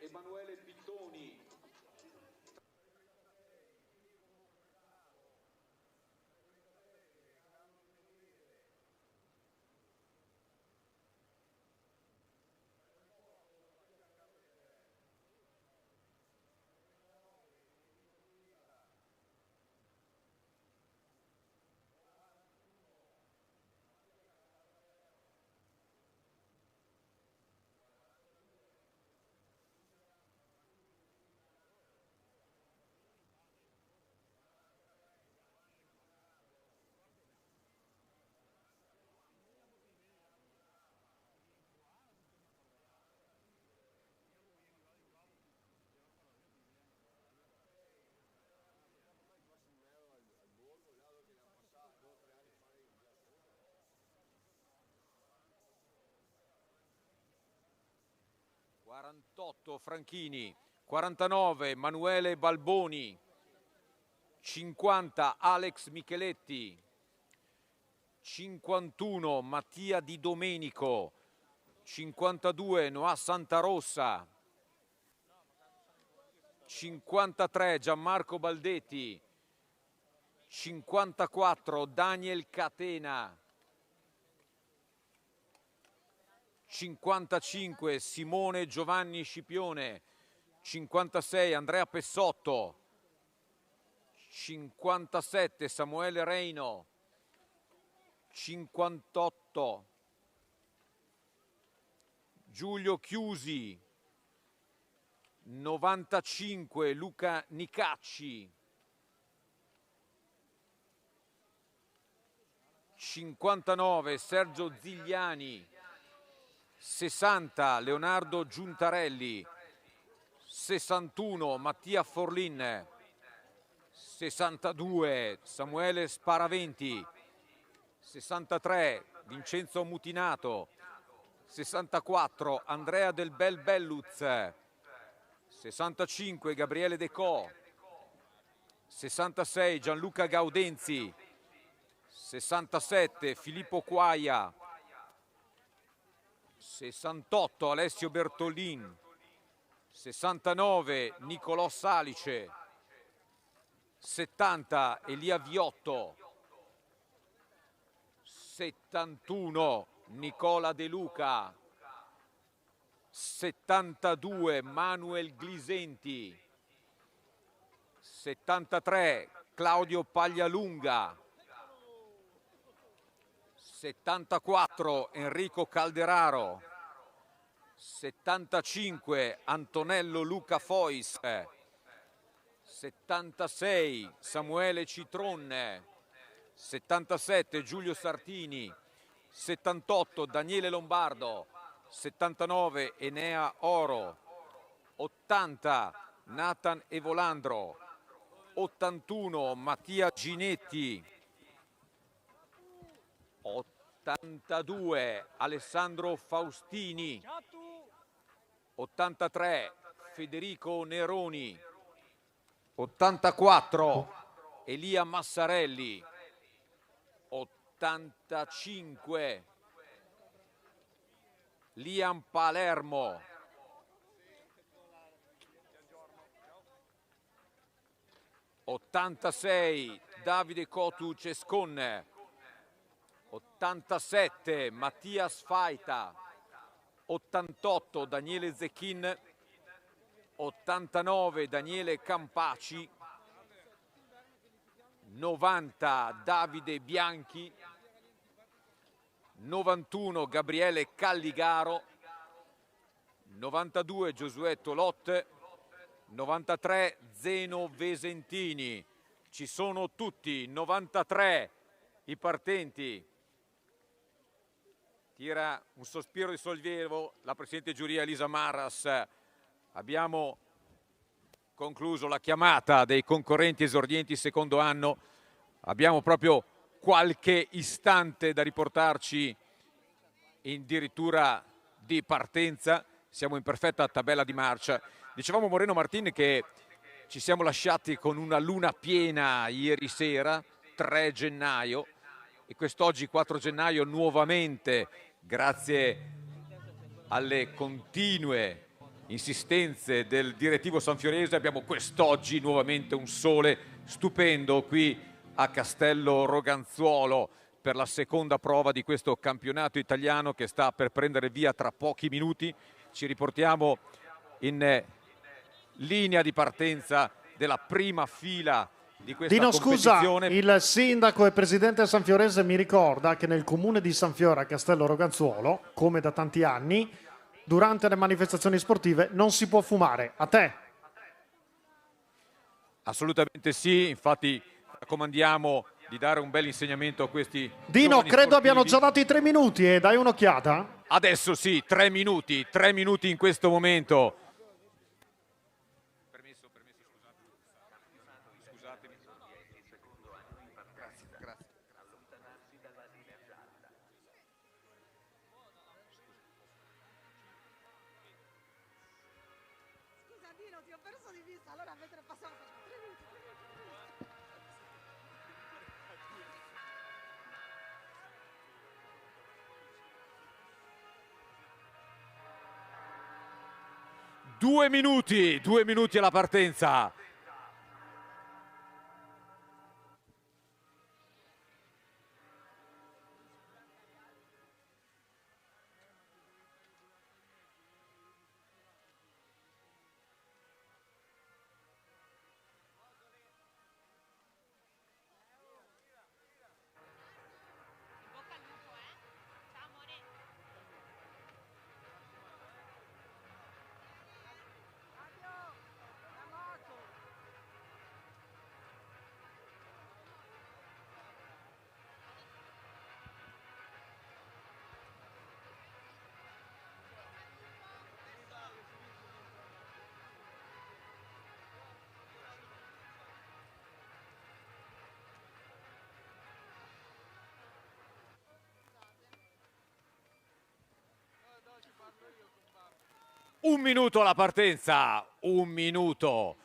Emanuele Pittoni. (48) Franchini, 49 Emanuele Balboni, 50 Alex Micheletti, 51 Mattia Di Domenico, 52 Noah Santarossa, 53 Gianmarco Baldetti, 54 Daniel Catena, 55 Simone Giovanni Scipione, 56 Andrea Pessotto, 57 Samuele Reino, 58 Giulio Chiusi, 95 Luca Nicacci, 59 Sergio Zigliani, 60 Leonardo Giuntarelli, 61 Mattia Forlin, 62 Samuele Sparaventi, 63 Vincenzo Mutinato, 64 Andrea Del Bel Belluz, 65 Gabriele Decò, 66 Gianluca Gaudenzi, 67 Filippo Quaia, 68 Alessio Bertolin, 69 Nicolò Salice, 70 Elia Viotto, 71 Nicola De Luca, 72 Manuel Glisenti, 73 Claudio Paglialunga, 74 Enrico Calderaro, 75 Antonello Luca Fois, 76 Samuele Citronne, 77 Giulio Sartini, 78 Daniele Lombardo, 79 Enea Oro, 80 Nathan Evolandro, 81 Mattia Ginetti, 82 Alessandro Faustini, 83 Federico Neroni, 84 Elia Massarelli, 85 Liam Palermo, 86 Davide Cotu Cesconne, 87 Mattias Faita, 88 Daniele Zecchin, 89 Daniele Campaci, 90 Davide Bianchi, 91 Gabriele Calligaro, 92 Giosuè Tolot, 93 Zeno Vesentini. Ci sono tutti, 93 i partenti. Tira un sospiro di sollievo la presidente giuria Elisa Marras. Abbiamo concluso la chiamata dei concorrenti esordienti secondo anno. Abbiamo proprio qualche istante da riportarci addirittura di partenza. Siamo in perfetta tabella di marcia. Dicevamo Moreno Martin che ci siamo lasciati con una luna piena ieri sera, 3 gennaio, e quest'oggi 4 gennaio nuovamente, grazie alle continue insistenze del direttivo sanfiorese, abbiamo quest'oggi nuovamente un sole stupendo qui a Castello Roganzuolo per la seconda prova di questo campionato italiano che sta per prendere via tra pochi minuti. Ci riportiamo in linea di partenza della prima fila di questa competizione. Scusa, il sindaco e presidente sanfiorese mi ricorda che nel comune di Sanfiora a Castello Roganzuolo, come da tanti anni, durante le manifestazioni sportive non si può fumare. A te? Assolutamente sì, infatti raccomandiamo di dare un bel insegnamento a questi Dino, giovani credo sportivi. abbiano già dato i 3 minuti e dai un'occhiata? Adesso sì, 3 minuti in questo momento. Scusatemi. Grazie. Scusa Dino, ti ho perso di vista, allora mentre passavo 3 minuti. 2 minuti alla partenza. Bocca al lupo, Ciao amore. Un minuto alla partenza, 1 minuto.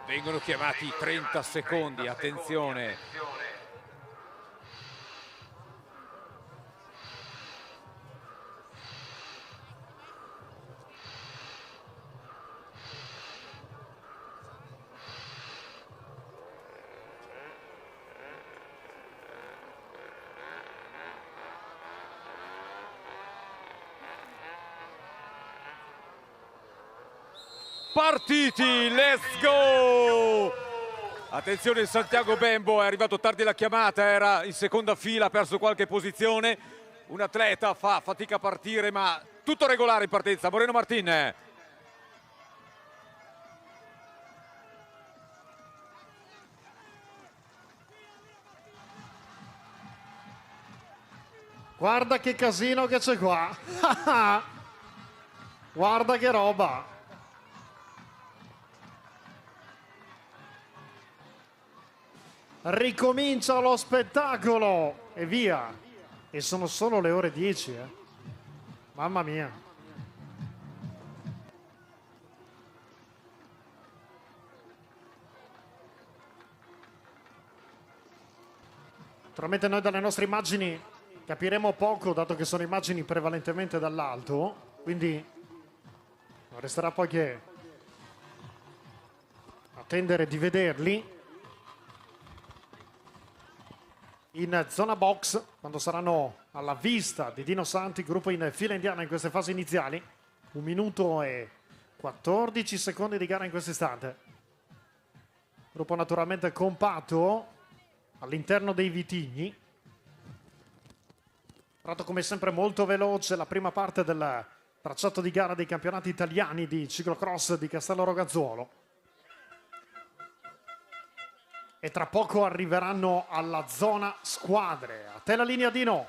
Vengono chiamati 30 secondi, attenzione. Partiti, let's go! Attenzione, Santiago Bembo è arrivato tardi alla chiamata, era in seconda fila, ha perso qualche posizione. Un atleta fa fatica a partire, ma tutto regolare in partenza. Moreno Martin. Guarda che casino che c'è qua. Guarda che roba. Ricomincia lo spettacolo e via. E sono solo le ore 10, Mamma mia. Naturalmente noi dalle nostre immagini capiremo poco, dato che sono immagini prevalentemente dall'alto, quindi non resterà poi che attendere di vederli in zona box quando saranno alla vista di Dino Santi, gruppo in fila indiana in queste fasi iniziali. 1 minuto e 14 secondi di gara in questo istante. Gruppo naturalmente compatto all'interno dei vitigni. Prato come sempre molto veloce, la prima parte del tracciato di gara dei campionati italiani di ciclocross di Castello Rogazzuolo. E tra poco arriveranno alla zona squadre. A te la linea, Dino.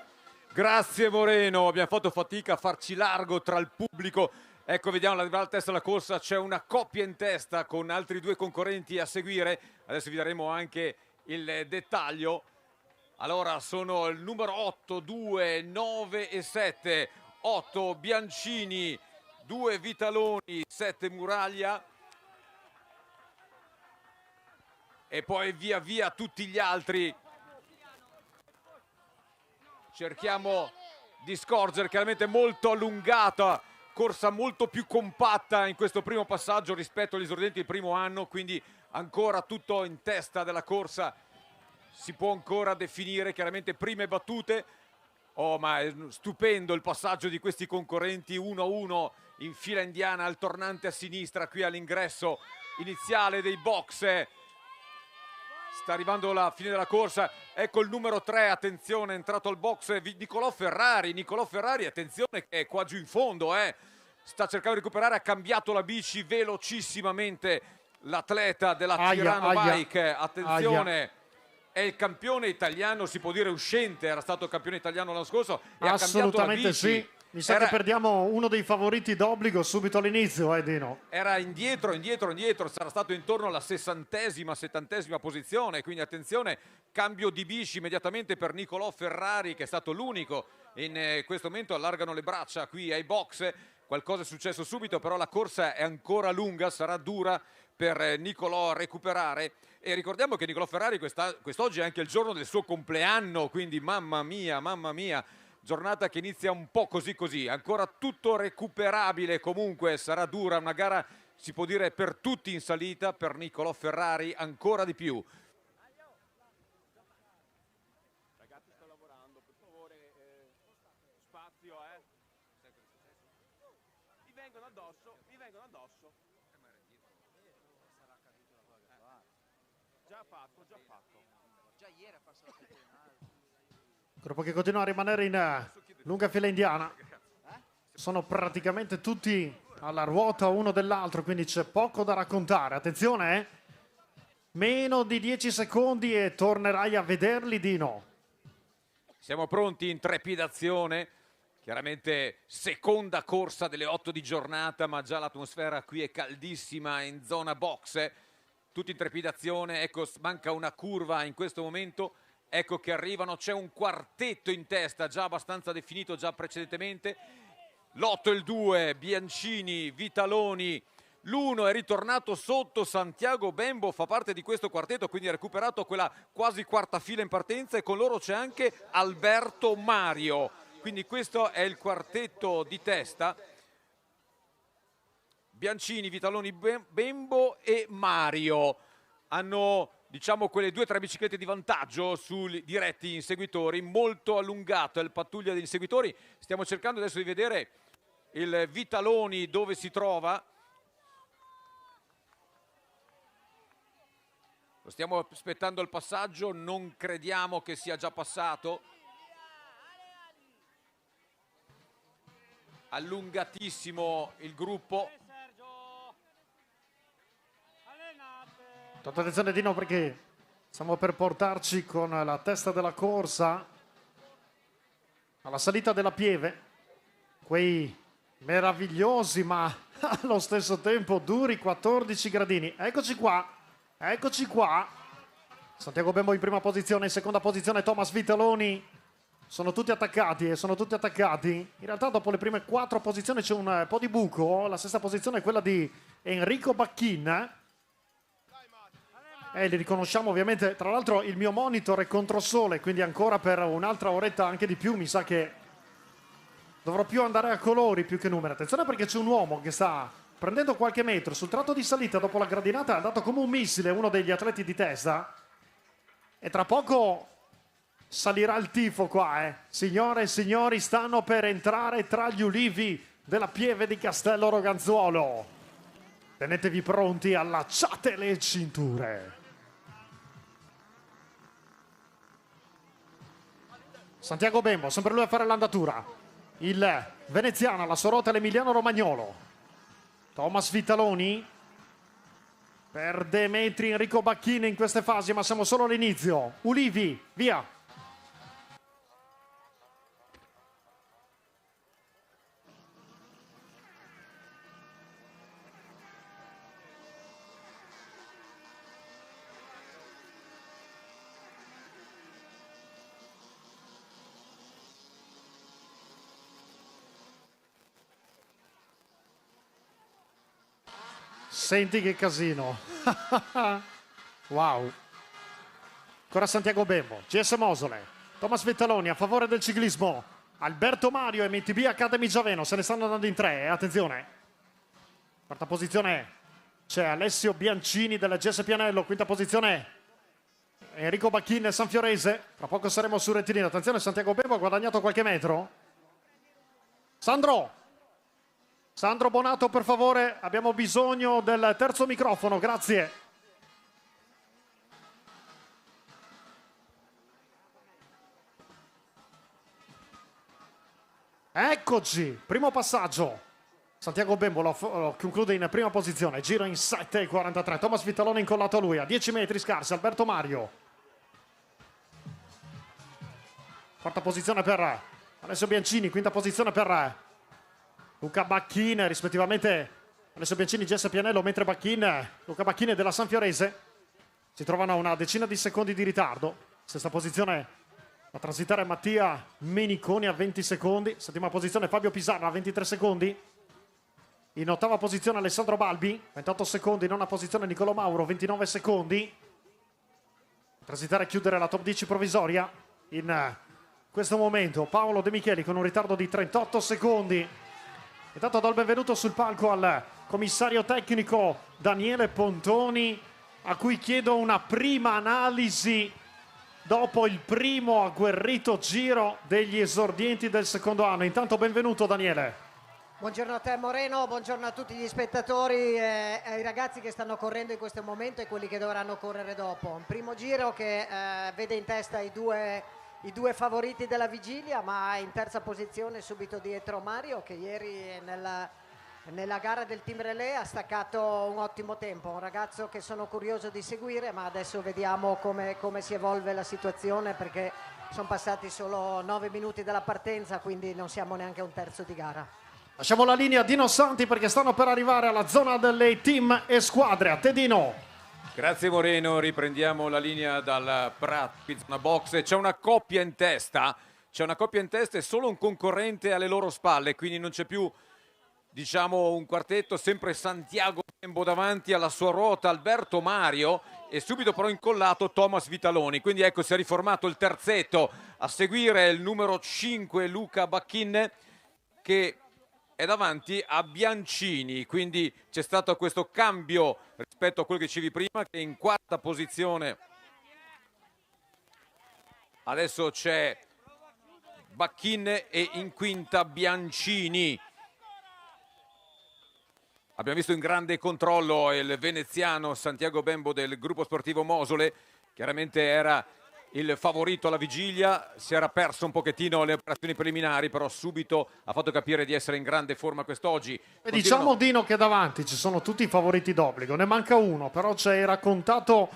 Grazie Moreno, abbiamo fatto fatica a farci largo tra il pubblico. Ecco, vediamo alla testa della corsa, c'è una coppia in testa con altri 2 concorrenti a seguire. Adesso vi daremo anche il dettaglio. Allora sono il numero 8, 2, 9 e 7. 8 Biancini, 2 Vitaloni, 7 Muraglia. E poi via via tutti gli altri. Cerchiamo di scorgere, chiaramente molto allungata, corsa molto più compatta in questo primo passaggio rispetto agli esordienti del primo anno, quindi ancora tutto in testa della corsa. Si può ancora definire chiaramente prime battute. Oh, ma è stupendo il passaggio di questi concorrenti 1-1 in fila indiana, al tornante a sinistra qui all'ingresso iniziale dei box. Sta arrivando la fine della corsa, ecco il numero 3, attenzione, è entrato al box Nicolò Ferrari, attenzione che è qua giù in fondo, sta cercando di recuperare, ha cambiato la bici velocissimamente l'atleta della Tirano Bike, attenzione, è il campione italiano, si può dire uscente, era stato campione italiano l'anno scorso e ha cambiato la bici. Sì. Mi sa che perdiamo uno dei favoriti d'obbligo subito all'inizio, Dino. Era indietro, sarà stato intorno alla 60ª, 70ª posizione, quindi attenzione, cambio di bici immediatamente per Nicolò Ferrari, che è stato l'unico in questo momento, allargano le braccia qui ai box, qualcosa è successo subito, però la corsa è ancora lunga, sarà dura per Nicolò recuperare. E ricordiamo che Nicolò Ferrari quest'oggi è anche il giorno del suo compleanno, quindi mamma mia, giornata che inizia un po' così, ancora tutto recuperabile, comunque sarà dura, una gara si può dire per tutti in salita, per Nicolò Ferrari ancora di più. Ragazzi, sto lavorando, per favore, spazio, Mi vengono addosso. Già fatto. Già ieri ha passato il Gruppo che continua a rimanere in lunga fila indiana. Sono praticamente tutti alla ruota uno dell'altro, quindi c'è poco da raccontare. Attenzione, meno di 10 secondi e tornerai a vederli, Dino. Siamo pronti in trepidazione, chiaramente seconda corsa delle 8 di giornata, ma già l'atmosfera qui è caldissima in zona box. Tutti in trepidazione, ecco, manca una curva in questo momento. Ecco che arrivano, c'è un quartetto in testa già abbastanza definito già precedentemente. L'8 e il 2, Biancini, Vitaloni, L'1 è ritornato sotto, Santiago Bembo fa parte di questo quartetto, quindi ha recuperato quella quasi quarta fila in partenza, e con loro c'è anche Alberto Mario. Quindi questo è il quartetto di testa. Biancini, Vitaloni, Bembo e Mario hanno, diciamo, quelle 2 o 3 biciclette di vantaggio sui diretti inseguitori. Molto allungato è il pattuglia degli inseguitori. Stiamo cercando adesso di vedere il Vitaloni dove si trova. Lo stiamo aspettando il passaggio, non crediamo che sia già passato. Allungatissimo il gruppo. Tanta attenzione Dino, perché stiamo per portarci con la testa della corsa alla salita della Pieve. Quei meravigliosi ma allo stesso tempo duri 14 gradini. Eccoci qua, eccoci qua. Santiago Bembo in prima posizione, in seconda posizione Thomas Vitaloni. Sono tutti attaccati e sono tutti attaccati. In realtà dopo le prime 4 posizioni c'è un po' di buco. La sesta posizione è quella di Enrico Bacchin. Li riconosciamo ovviamente. Tra l'altro il mio monitor è controsole, quindi ancora per un'altra oretta, anche di più, mi sa che dovrò più andare a colori più che numeri. Attenzione, perché c'è un uomo che sta prendendo qualche metro sul tratto di salita dopo la gradinata. È andato come un missile, uno degli atleti di testa, e tra poco salirà il tifo qua, Signore e signori, stanno per entrare tra gli ulivi della Pieve di Castello Roganzuolo. Tenetevi pronti, allacciate le cinture. Santiago Bembo, sempre lui a fare l'andatura. Il veneziano, alla sua ruota l'Emiliano Romagnolo. Thomas Vitaloni. Perde metri Enrico Bacchin in queste fasi, ma siamo solo all'inizio. Ulivi, via. Senti che casino. Wow. Ancora Santiago Bembo, GS Mosole, Thomas Vitaloni a favore del ciclismo. Alberto Mario e MTB Academy Giaveno se ne stanno andando in 3. Attenzione. Quarta posizione c'è Alessio Biancini della GS Pianello. Quinta posizione Enrico Bacchin e Sanfiorese. Tra poco saremo su rettilineo. Attenzione, Santiago Bembo ha guadagnato qualche metro. Sandro Bonato, per favore, abbiamo bisogno del terzo microfono, grazie. Eccoci, primo passaggio. Santiago Bembo lo conclude in prima posizione, giro in 7,43. Thomas Vitalone incollato a lui, a 10 metri scarsi, Alberto Mario. Quarta posizione per Alessio Biancini, quinta posizione per Luca Bacchin, rispettivamente Alessio Biancini, GS Pianello, mentre Luca Bacchin della Sanfiorese si trovano a una decina di secondi di ritardo. Sesta posizione a transitare Mattia Meniconi a 20 secondi. Settima posizione Fabio Pisarra a 23 secondi. In ottava posizione Alessandro Balbi, 28 secondi. Nona posizione Nicolò Mauro, 29 secondi. Transitare e chiudere la top 10 provvisoria. In questo momento Paolo De Micheli con un ritardo di 38 secondi. Intanto do il benvenuto sul palco al commissario tecnico Daniele Pontoni, a cui chiedo una prima analisi dopo il primo agguerrito giro degli esordienti del secondo anno. Intanto benvenuto Daniele. Buongiorno a te Moreno, buongiorno a tutti gli spettatori e ai ragazzi che stanno correndo in questo momento e quelli che dovranno correre dopo. Un primo giro che vede in testa i due favoriti della vigilia, ma in terza posizione subito dietro Mario, che ieri nella gara del Team Relais ha staccato un ottimo tempo. Un ragazzo che sono curioso di seguire, ma adesso vediamo come si evolve la situazione, perché sono passati solo 9 minuti dalla partenza, quindi non siamo neanche a un terzo di gara. Lasciamo la linea a Dino Santi perché stanno per arrivare alla zona delle team e squadre. A te Dino. Grazie Moreno, riprendiamo la linea dal Pizza Box. C'è una coppia in testa e solo un concorrente alle loro spalle, quindi non c'è più diciamo un quartetto, sempre Santiago Bembo davanti alla sua ruota Alberto Mario e subito però incollato Thomas Vitaloni, quindi ecco si è riformato il terzetto, a seguire il numero 5 Luca Bacchin che è davanti a Biancini, quindi c'è stato questo cambio rispetto a quello che dicevi prima, che in quarta posizione adesso c'è Bacchin e in quinta Biancini. Abbiamo visto in grande controllo il veneziano Santiago Bembo del gruppo sportivo Mosole, chiaramente era il favorito alla vigilia, si era perso un pochettino le operazioni preliminari, però subito ha fatto capire di essere in grande forma quest'oggi. E diciamo Dino che davanti ci sono tutti i favoriti d'obbligo, ne manca uno, però ci hai raccontato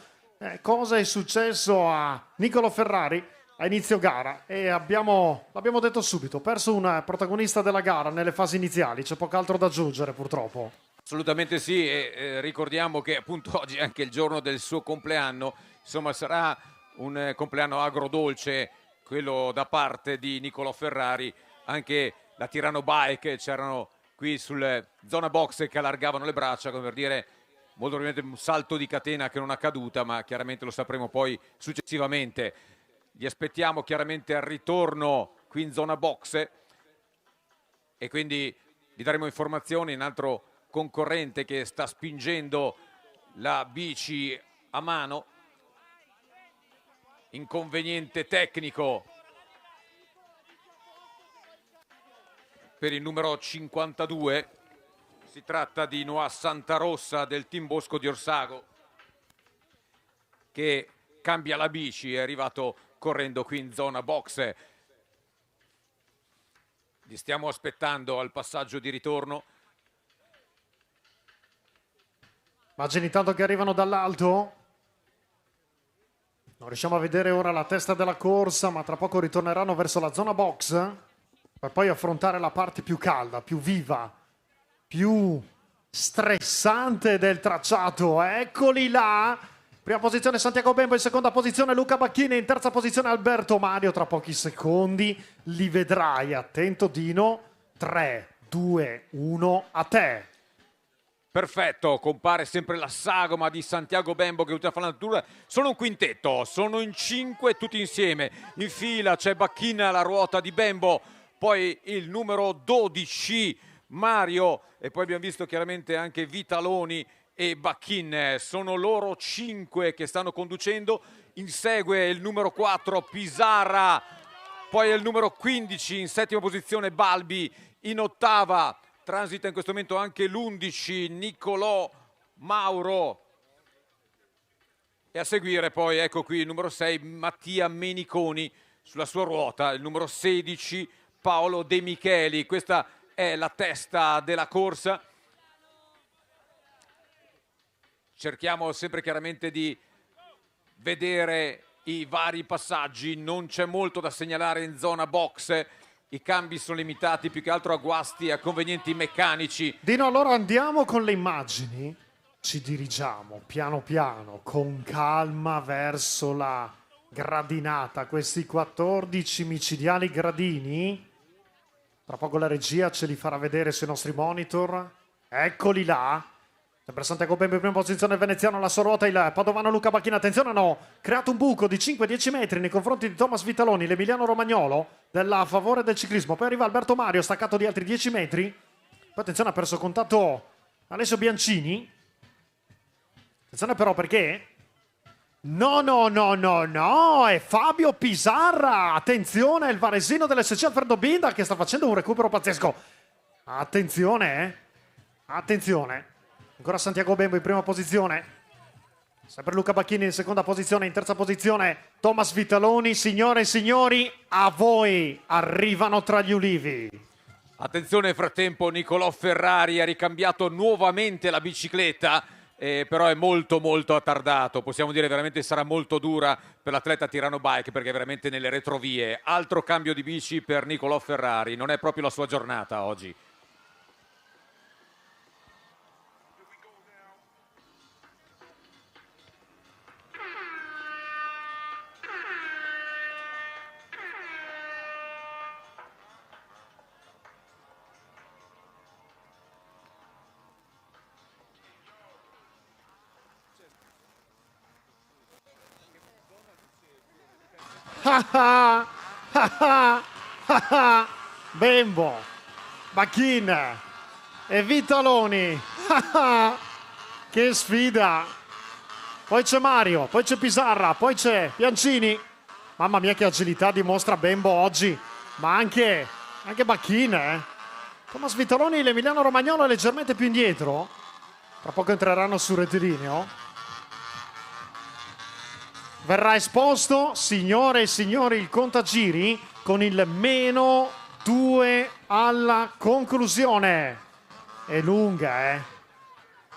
cosa è successo a Nicolo Ferrari a inizio gara e l'abbiamo detto subito, perso un protagonista della gara nelle fasi iniziali, c'è poco altro da aggiungere purtroppo. Assolutamente sì, e ricordiamo che appunto oggi è anche il giorno del suo compleanno, insomma sarà un compleanno agrodolce quello da parte di Niccolò Ferrari, anche la Tirano Bike c'erano qui sul zona box che allargavano le braccia come per dire molto probabilmente un salto di catena che non è caduta, ma chiaramente lo sapremo poi successivamente. Li aspettiamo chiaramente al ritorno qui in zona box e quindi vi daremo informazioni. Un altro concorrente che sta spingendo la bici a mano, inconveniente tecnico per il numero 52, si tratta di Noah Santarossa del team Bosco di Orsago che cambia la bici, è arrivato correndo qui in zona box. Li stiamo aspettando al passaggio di ritorno. Immagini intanto che arrivano dall'alto. Non riusciamo a vedere ora la testa della corsa, ma tra poco ritorneranno verso la zona box per poi affrontare la parte più calda, più viva, più stressante del tracciato. Eccoli là! Prima posizione Santiago Bembo, in seconda posizione Luca Bacchin, in terza posizione Alberto Mario. Tra pochi secondi li vedrai. Attento Dino. 3, 2, 1, a te. Perfetto, compare sempre la sagoma di Santiago Bembo che ultima fanatura. Sono un quintetto, sono in 5 tutti insieme. In fila c'è Bacchin alla ruota di Bembo, poi il numero 12 Mario e poi abbiamo visto chiaramente anche Vitaloni e Bacchin. Sono loro 5 che stanno conducendo. Insegue il numero 4 Pisarra, poi il numero 15 in settima posizione Balbi, in ottava transita in questo momento anche l'11 Niccolò Mauro e a seguire poi ecco qui il numero 6 Mattia Meniconi sulla sua ruota, il numero 16 Paolo De Micheli. Questa è la testa della corsa. Cerchiamo sempre chiaramente di vedere i vari passaggi, non c'è molto da segnalare in zona box. I cambi sono limitati più che altro a guasti e a convenienti meccanici. Dino, allora andiamo con le immagini. Ci dirigiamo piano piano, con calma, verso la gradinata. Questi 14 micidiali gradini. Tra poco la regia ce li farà vedere sui nostri monitor. Eccoli là. Sempre Santiago Bembo in prima posizione, il veneziano alla sua ruota, il padovano Luca Bacchin. Attenzione, hanno creato un buco di 5-10 metri nei confronti di Thomas Vitaloni, l'emiliano romagnolo, a favore del ciclismo. Poi arriva Alberto Mario, staccato di altri 10 metri. Poi attenzione, ha perso contatto Alessio Biancini. Attenzione però perché... No, è Fabio Pisarra. Attenzione, il varesino dell'SC Alfredo Binda che sta facendo un recupero pazzesco. Attenzione. Ancora Santiago Bembo in prima posizione. Sempre Luca Bacchin in seconda posizione. In terza posizione Thomas Vitaloni. Signore e signori, a voi arrivano tra gli ulivi. Attenzione, nel frattempo Niccolò Ferrari ha ricambiato nuovamente la bicicletta, però è molto attardato. Possiamo dire veramente sarà molto dura per l'atleta Tirano Bike perché è veramente nelle retrovie. Altro cambio di bici per Niccolò Ferrari. Non è proprio la sua giornata oggi. Bembo, Bacchin e Vitaloni. Che sfida. Poi c'è Mario, poi c'è Pisarra, poi c'è Biancini. Mamma mia che agilità dimostra Bembo oggi, ma anche Bacchin. Thomas Vitaloni e l'Emiliano Romagnolo leggermente più indietro. Tra poco entreranno sul rettilineo. Verrà esposto, signore e signori, il contagiri con il -2 alla conclusione. È lunga,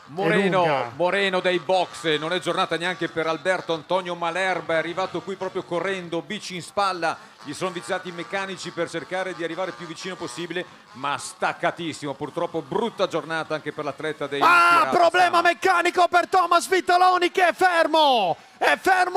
Moreno dei box, non è giornata neanche per Alberto Antonio Malerba, è arrivato qui proprio correndo, bici in spalla, gli sono viziati i meccanici per cercare di arrivare più vicino possibile, ma staccatissimo, purtroppo brutta giornata anche per l'atleta dei problema meccanico per Thomas Vitaloni che è fermo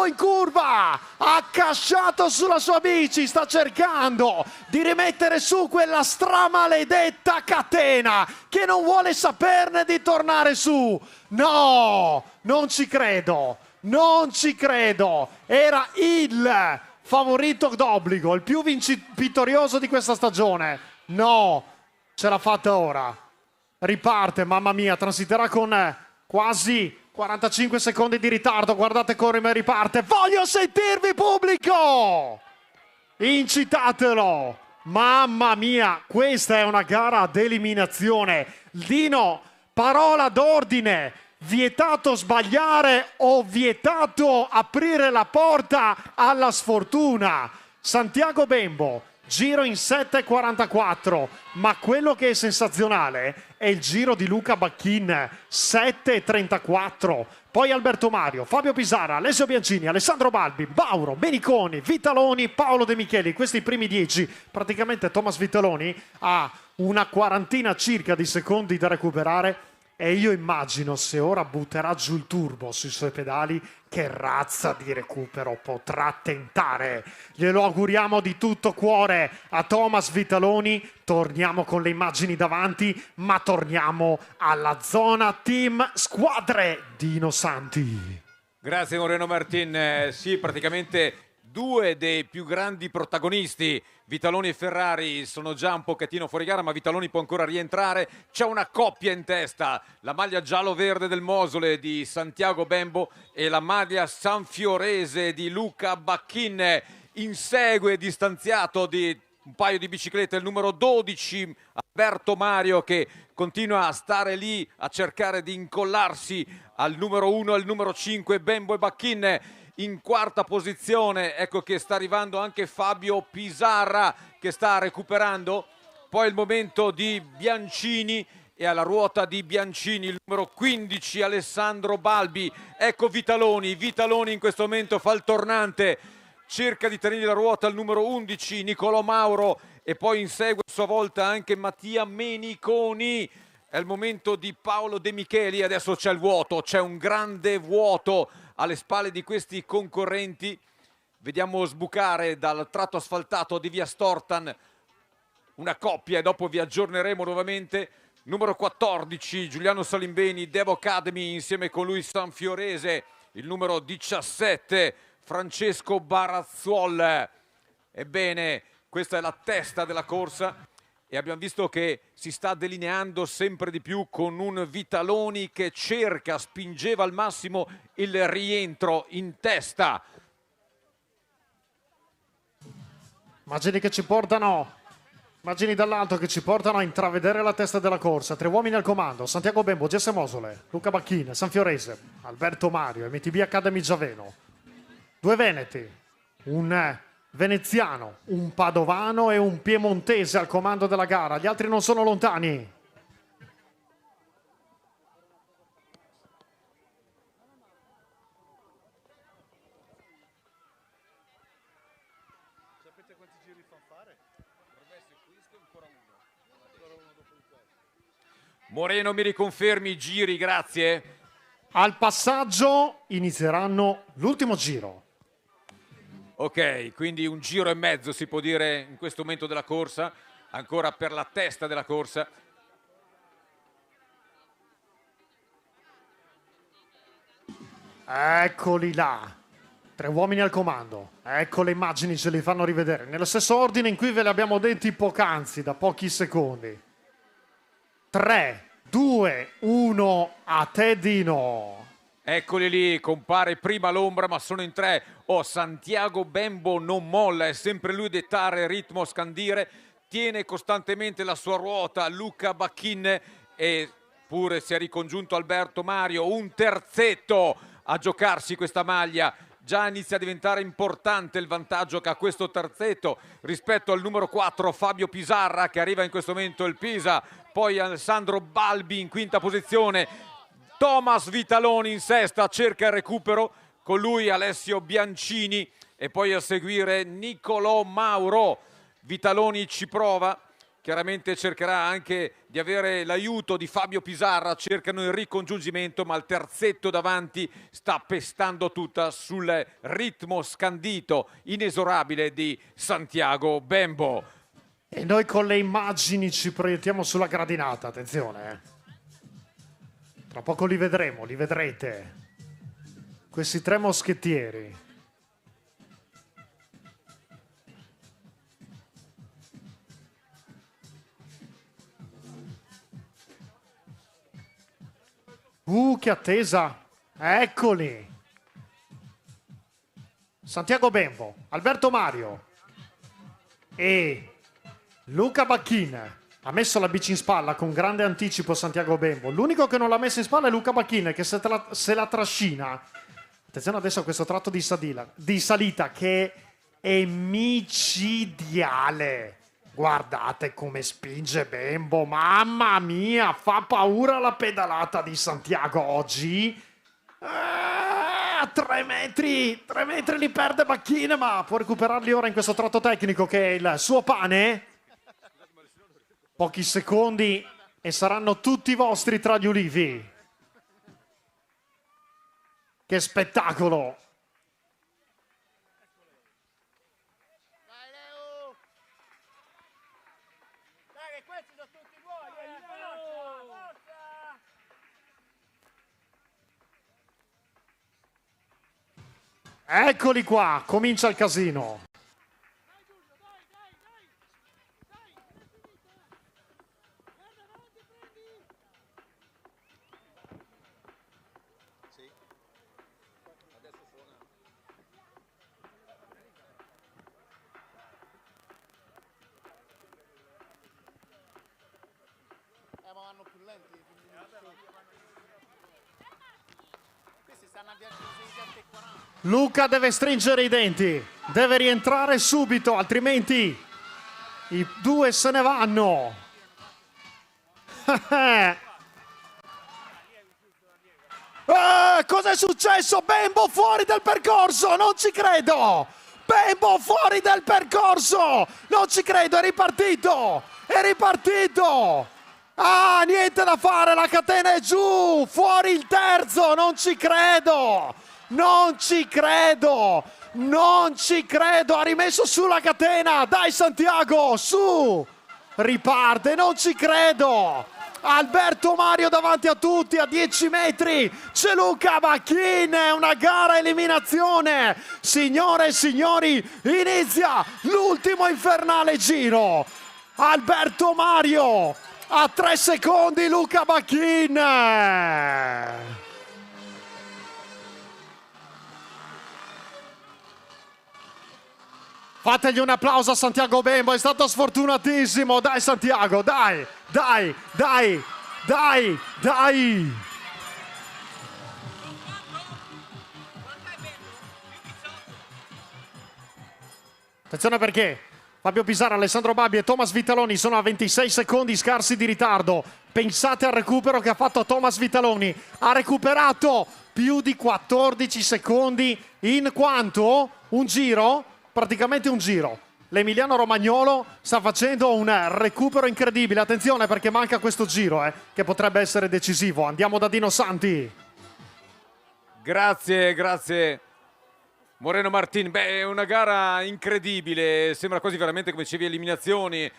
in curva, ha casciato sulla sua bici, sta cercando di rimettere su quella stramaledetta catena che non vuole saperne di tornare su. No, non ci credo, era il favorito d'obbligo, il più vittorioso di questa stagione. No, ce l'ha fatta ora, riparte, mamma mia, transiterà con quasi 45 secondi di ritardo, guardate come riparte. Voglio sentirvi pubblico, incitatelo. Mamma mia, questa è una gara ad eliminazione. Dino, parola d'ordine: vietato sbagliare o vietato aprire la porta alla sfortuna. Santiago Bembo, giro in 7,44, ma quello che è sensazionale è il giro di Luca Bacchin, 7,34. Poi Alberto Mario, Fabio Pisarra, Alessio Biancini, Alessandro Balbi, Bauro, Beniconi, Vitaloni, Paolo De Micheli. Questi primi 10, praticamente Thomas Vitaloni ha una quarantina circa di secondi da recuperare. E io immagino, se ora butterà giù il turbo sui suoi pedali, che razza di recupero potrà tentare. Glielo auguriamo di tutto cuore a Thomas Vitaloni. Torniamo con le immagini davanti, ma torniamo alla zona team squadre. Dino Santi. Grazie Moreno Martin, sì, praticamente due dei più grandi protagonisti, Vitaloni e Ferrari, sono già un pochettino fuori gara, ma Vitaloni può ancora rientrare. C'è una coppia in testa, la maglia giallo-verde del Mosole di Santiago Bembo e la maglia sanfiorese di Luca Bacchin. Insegue distanziato di un paio di biciclette il numero 12 Alberto Mario, che continua a stare lì a cercare di incollarsi al numero 1 e al numero 5 Bembo e Bacchin. In quarta posizione, ecco che sta arrivando anche Fabio Pisarra che sta recuperando. Poi il momento di Biancini e alla ruota di Biancini il numero 15 Alessandro Balbi. Ecco Vitaloni in questo momento fa il tornante, cerca di tenere la ruota al numero 11 Nicolò Mauro e poi insegue a sua volta anche Mattia Meniconi. È il momento di Paolo De Micheli, adesso c'è il vuoto, c'è un grande vuoto alle spalle di questi concorrenti. Vediamo sbucare dal tratto asfaltato di via Stortan una coppia e dopo vi aggiorneremo nuovamente. Numero 14 Giuliano Salimbeni, Devo Academy, insieme con lui Sanfiorese. Il numero 17 Francesco Barazzuol. Ebbene, questa è la testa della corsa e abbiamo visto che si sta delineando sempre di più con un Vitaloni che spingeva al massimo il rientro in testa. Immagini che ci portano, immagini dall'alto che ci portano a intravedere la testa della corsa. 3 uomini al comando: Santiago Bembo, GS Mosole, Luca Bacchin, Sanfiorese, Alberto Mario, MTB Academy Giaveno. 2 veneti, un veneziano, un padovano e un piemontese al comando della gara. Gli altri non sono lontani. Sapete quanti giri fa fare? Dovrebbe essere questo e ancora uno dopo il questo. Moreno, mi riconfermi i giri, grazie. Al passaggio inizieranno l'ultimo giro. Ok, quindi un giro e mezzo si può dire in questo momento della corsa, ancora per la testa della corsa. Eccoli là. 3 uomini al comando. Ecco le immagini, ce li fanno rivedere. Nello stesso ordine in cui ve le abbiamo detti poc'anzi, da pochi secondi. 3, 2, 1, a te Dino. Eccoli lì, compare prima l'ombra, ma sono in 3. Santiago Bembo non molla, è sempre lui dettare il ritmo, scandire, tiene costantemente la sua ruota. Luca Bacchin, e pure si è ricongiunto Alberto Mario, un terzetto a giocarsi questa maglia. Già inizia a diventare importante il vantaggio che ha questo terzetto rispetto al numero 4 Fabio Pisarra, che arriva in questo momento il Pisa, poi Alessandro Balbi in quinta posizione, Thomas Vitaloni in sesta, cerca il recupero, con lui Alessio Biancini e poi a seguire Nicolò Mauro. Vitaloni ci prova, chiaramente cercherà anche di avere l'aiuto di Fabio Pisarra, cercano il ricongiungimento, ma il terzetto davanti sta pestando tutta sul ritmo scandito, inesorabile di Santiago Bembo. E noi con le immagini ci proiettiamo sulla gradinata, attenzione. Tra poco li vedremo, li vedrete. Questi 3 moschettieri. Che attesa! Eccoli! Santiago Bembo, Alberto Mario e Luca Bacchin. Ha messo la bici in spalla con grande anticipo Santiago Bembo. L'unico che non l'ha messa in spalla è Luca Bacchin, che se la trascina. Attenzione adesso a questo tratto di salita che è micidiale. Guardate come spinge Bembo, mamma mia, fa paura la pedalata di Santiago oggi. 3 metri li perde Bacchin, ma può recuperarli ora in questo tratto tecnico che è il suo pane. Pochi secondi e saranno tutti vostri tra gli ulivi. Che spettacolo! Vai Leo! Dai che questi sono tutti buoni! Forza! Eccoli qua, comincia il casino. Ma vanno più lenti, quindi questi stanno a viaggiare sui 7,40. Luca deve stringere i denti, deve rientrare subito, altrimenti i 2 se ne vanno. Cosa è successo? Bembo fuori dal percorso, non ci credo! Bembo fuori dal percorso, non ci credo, è ripartito! È ripartito! Ah, niente da fare, la catena è giù, fuori il terzo, non ci credo, non ci credo, non ci credo, ha rimesso su la catena, dai Santiago, su, riparte, non ci credo, Alberto Mario davanti a tutti, a 10 metri, c'è Luca Bacchin, è una gara eliminazione, signore e signori, inizia l'ultimo infernale giro, Alberto Mario, a 3 secondi Luca Bacchin. Fategli un applauso a Santiago Bembo, è stato sfortunatissimo. Dai Santiago, dai, dai, dai, dai, dai. Attenzione perché Fabio Pisarra, Alessandro Babbi e Thomas Vitaloni sono a 26 secondi scarsi di ritardo. Pensate al recupero che ha fatto Thomas Vitaloni. Ha recuperato più di 14 secondi in quanto? Un giro? Praticamente un giro. L'Emiliano Romagnolo sta facendo un recupero incredibile. Attenzione perché manca questo giro che potrebbe essere decisivo. Andiamo da Dino Santi. Grazie, grazie. Moreno Martin, è una gara incredibile, sembra quasi veramente come dicevi eliminazioni.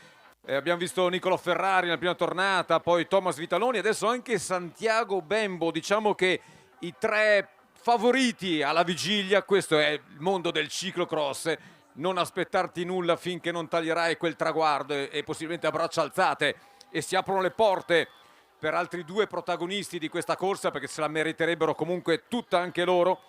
Abbiamo visto Nicolò Ferrari nella prima tornata, poi Thomas Vitaloni, adesso anche Santiago Bembo. Diciamo che i 3 favoriti alla vigilia. Questo è il mondo del ciclocross. Non aspettarti nulla finché non taglierai quel traguardo e possibilmente a braccia alzate, e si aprono le porte per altri due protagonisti di questa corsa, perché se la meriterebbero comunque tutta anche loro.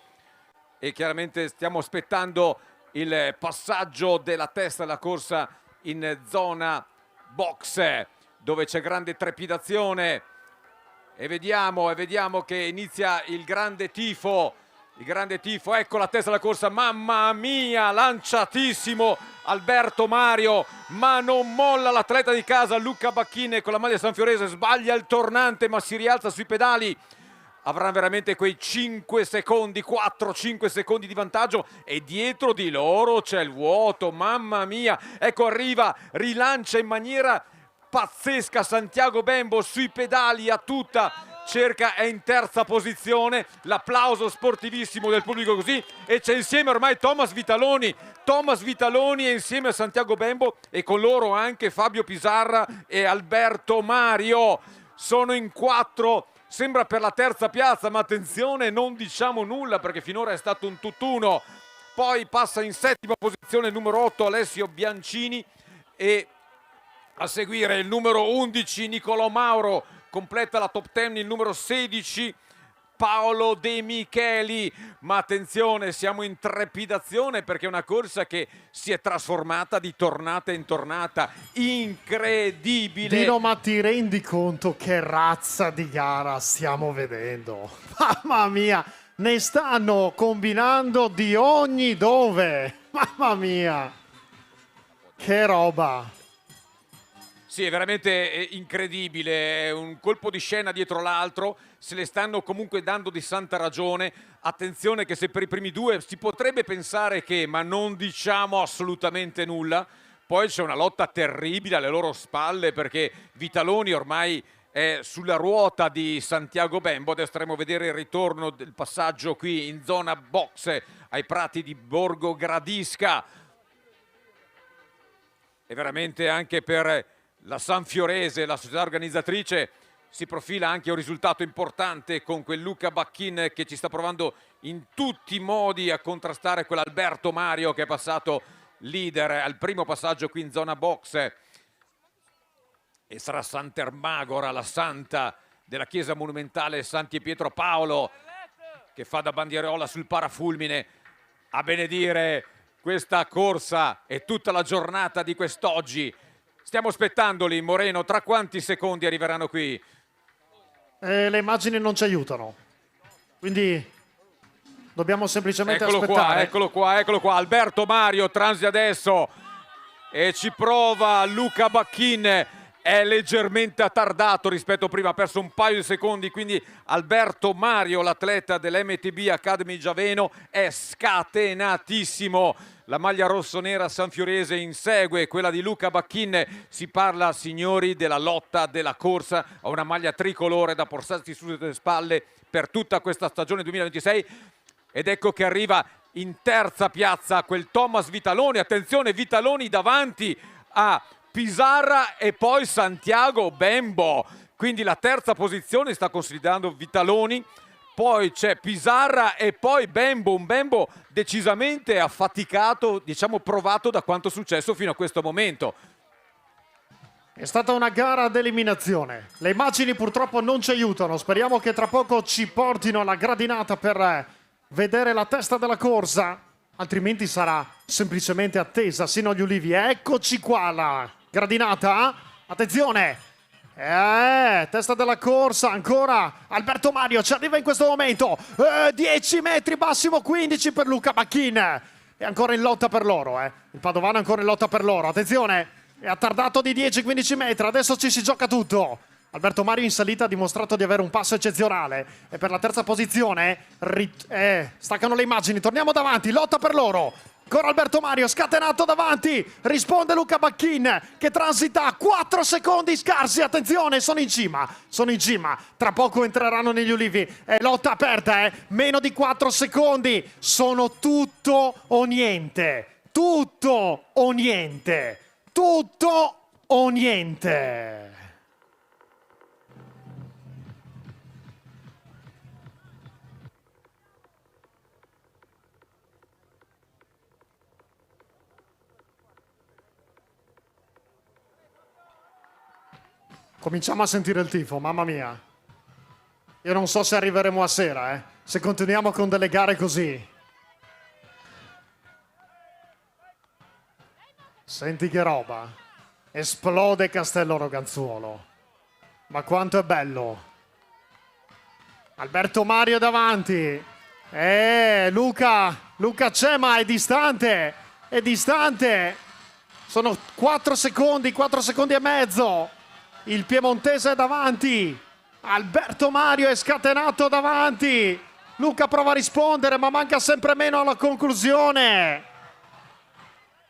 E chiaramente stiamo aspettando il passaggio della testa della corsa in zona box, dove c'è grande trepidazione, e vediamo che inizia il grande tifo. Ecco la testa della corsa, mamma mia, lanciatissimo Alberto Mario, ma non molla l'atleta di casa Luca Bacchin con la maglia sanfiorese, sbaglia il tornante ma si rialza sui pedali. Avrà veramente quei 5 secondi, 4-5 secondi di vantaggio, e dietro di loro c'è il vuoto, mamma mia. Ecco, arriva, rilancia in maniera pazzesca Santiago Bembo sui pedali a tutta, è in terza posizione, l'applauso sportivissimo del pubblico così, e c'è insieme ormai Thomas Vitaloni è insieme a Santiago Bembo, e con loro anche Fabio Pisarra e Alberto Mario. Sono in 4, sembra per la terza piazza, ma attenzione, non diciamo nulla perché finora è stato un tutt'uno. Poi passa in settima posizione il numero 8 Alessio Biancini, e a seguire il numero 11 Nicolò Mauro, completa la top 10 il numero 16 Paolo De Micheli. Ma attenzione, siamo in trepidazione perché è una corsa che si è trasformata di tornata in tornata, incredibile. Dino, ma ti rendi conto che razza di gara stiamo vedendo? Mamma mia, ne stanno combinando di ogni dove, mamma mia, che roba. Sì, è veramente incredibile, è un colpo di scena dietro l'altro, se le stanno comunque dando di santa ragione. Attenzione che se per i primi due si potrebbe pensare che, ma non diciamo assolutamente nulla, poi c'è una lotta terribile alle loro spalle, perché Vitaloni ormai è sulla ruota di Santiago Bembo. Adesso staremo a vedere il ritorno del passaggio qui in zona box ai prati di Borgo Gradisca. E veramente anche per la Sanfiorese, la società organizzatrice, si profila anche un risultato importante con quel Luca Bacchin che ci sta provando in tutti i modi a contrastare quell'Alberto Mario che è passato leader al primo passaggio qui in zona box. E sarà Sant'Ermagora, la santa della chiesa monumentale Santi Pietro Paolo, che fa da bandierola sul parafulmine a benedire questa corsa e tutta la giornata di quest'oggi. Stiamo aspettandoli, Moreno, tra quanti secondi arriveranno qui? Le immagini non ci aiutano, quindi dobbiamo semplicemente aspettare. Eccolo qua, Alberto Mario transita adesso e ci prova Luca Bacchin, è leggermente attardato rispetto a prima, ha perso un paio di secondi, quindi Alberto Mario, l'atleta dell'MTB Academy Giaveno, è scatenatissimo. La maglia rossonera sanfiorese insegue quella di Luca Bacchin. Si parla, signori, della lotta, della corsa a una maglia tricolore da portarsi sulle spalle per tutta questa stagione 2026. Ed ecco che arriva in terza piazza quel Thomas Vitaloni. Attenzione, Vitaloni davanti a Pisarra e poi Santiago Bembo. Quindi la terza posizione sta consolidando Vitaloni. Poi c'è Pisarra e poi Bembo, un Bembo decisamente affaticato, diciamo provato da quanto è successo fino a questo momento. È stata una gara ad eliminazione. Le immagini purtroppo non ci aiutano. Speriamo che tra poco ci portino alla gradinata per vedere la testa della corsa. Altrimenti sarà semplicemente attesa sino agli ulivi. Eccoci qua la gradinata. Attenzione! Testa della corsa, ancora Alberto Mario ci arriva in questo momento, 10 metri, massimo 15 per Luca Bacchin, è ancora in lotta per loro, il padovano è ancora in lotta per loro, attenzione, è attardato di 10-15 metri, adesso ci si gioca tutto. Alberto Mario in salita ha dimostrato di avere un passo eccezionale e per la terza posizione staccano le immagini, torniamo davanti, lotta per loro. Ancora Alberto Mario, scatenato davanti, risponde Luca Bacchin che transita 4 secondi scarsi, attenzione, sono in cima, tra poco entreranno negli ulivi, è lotta aperta, meno di 4 secondi, sono tutto o niente, tutto o niente, tutto o niente. Cominciamo a sentire il tifo, mamma mia. Io non so se arriveremo a sera, se continuiamo con delle gare così. Senti che roba. Esplode Castello Roganzuolo. Ma quanto è bello. Alberto Mario davanti. Luca c'è, ma è distante. È distante. Sono 4 secondi e mezzo. Il piemontese è davanti. Alberto Mario è scatenato davanti. Luca prova a rispondere, ma manca sempre meno alla conclusione.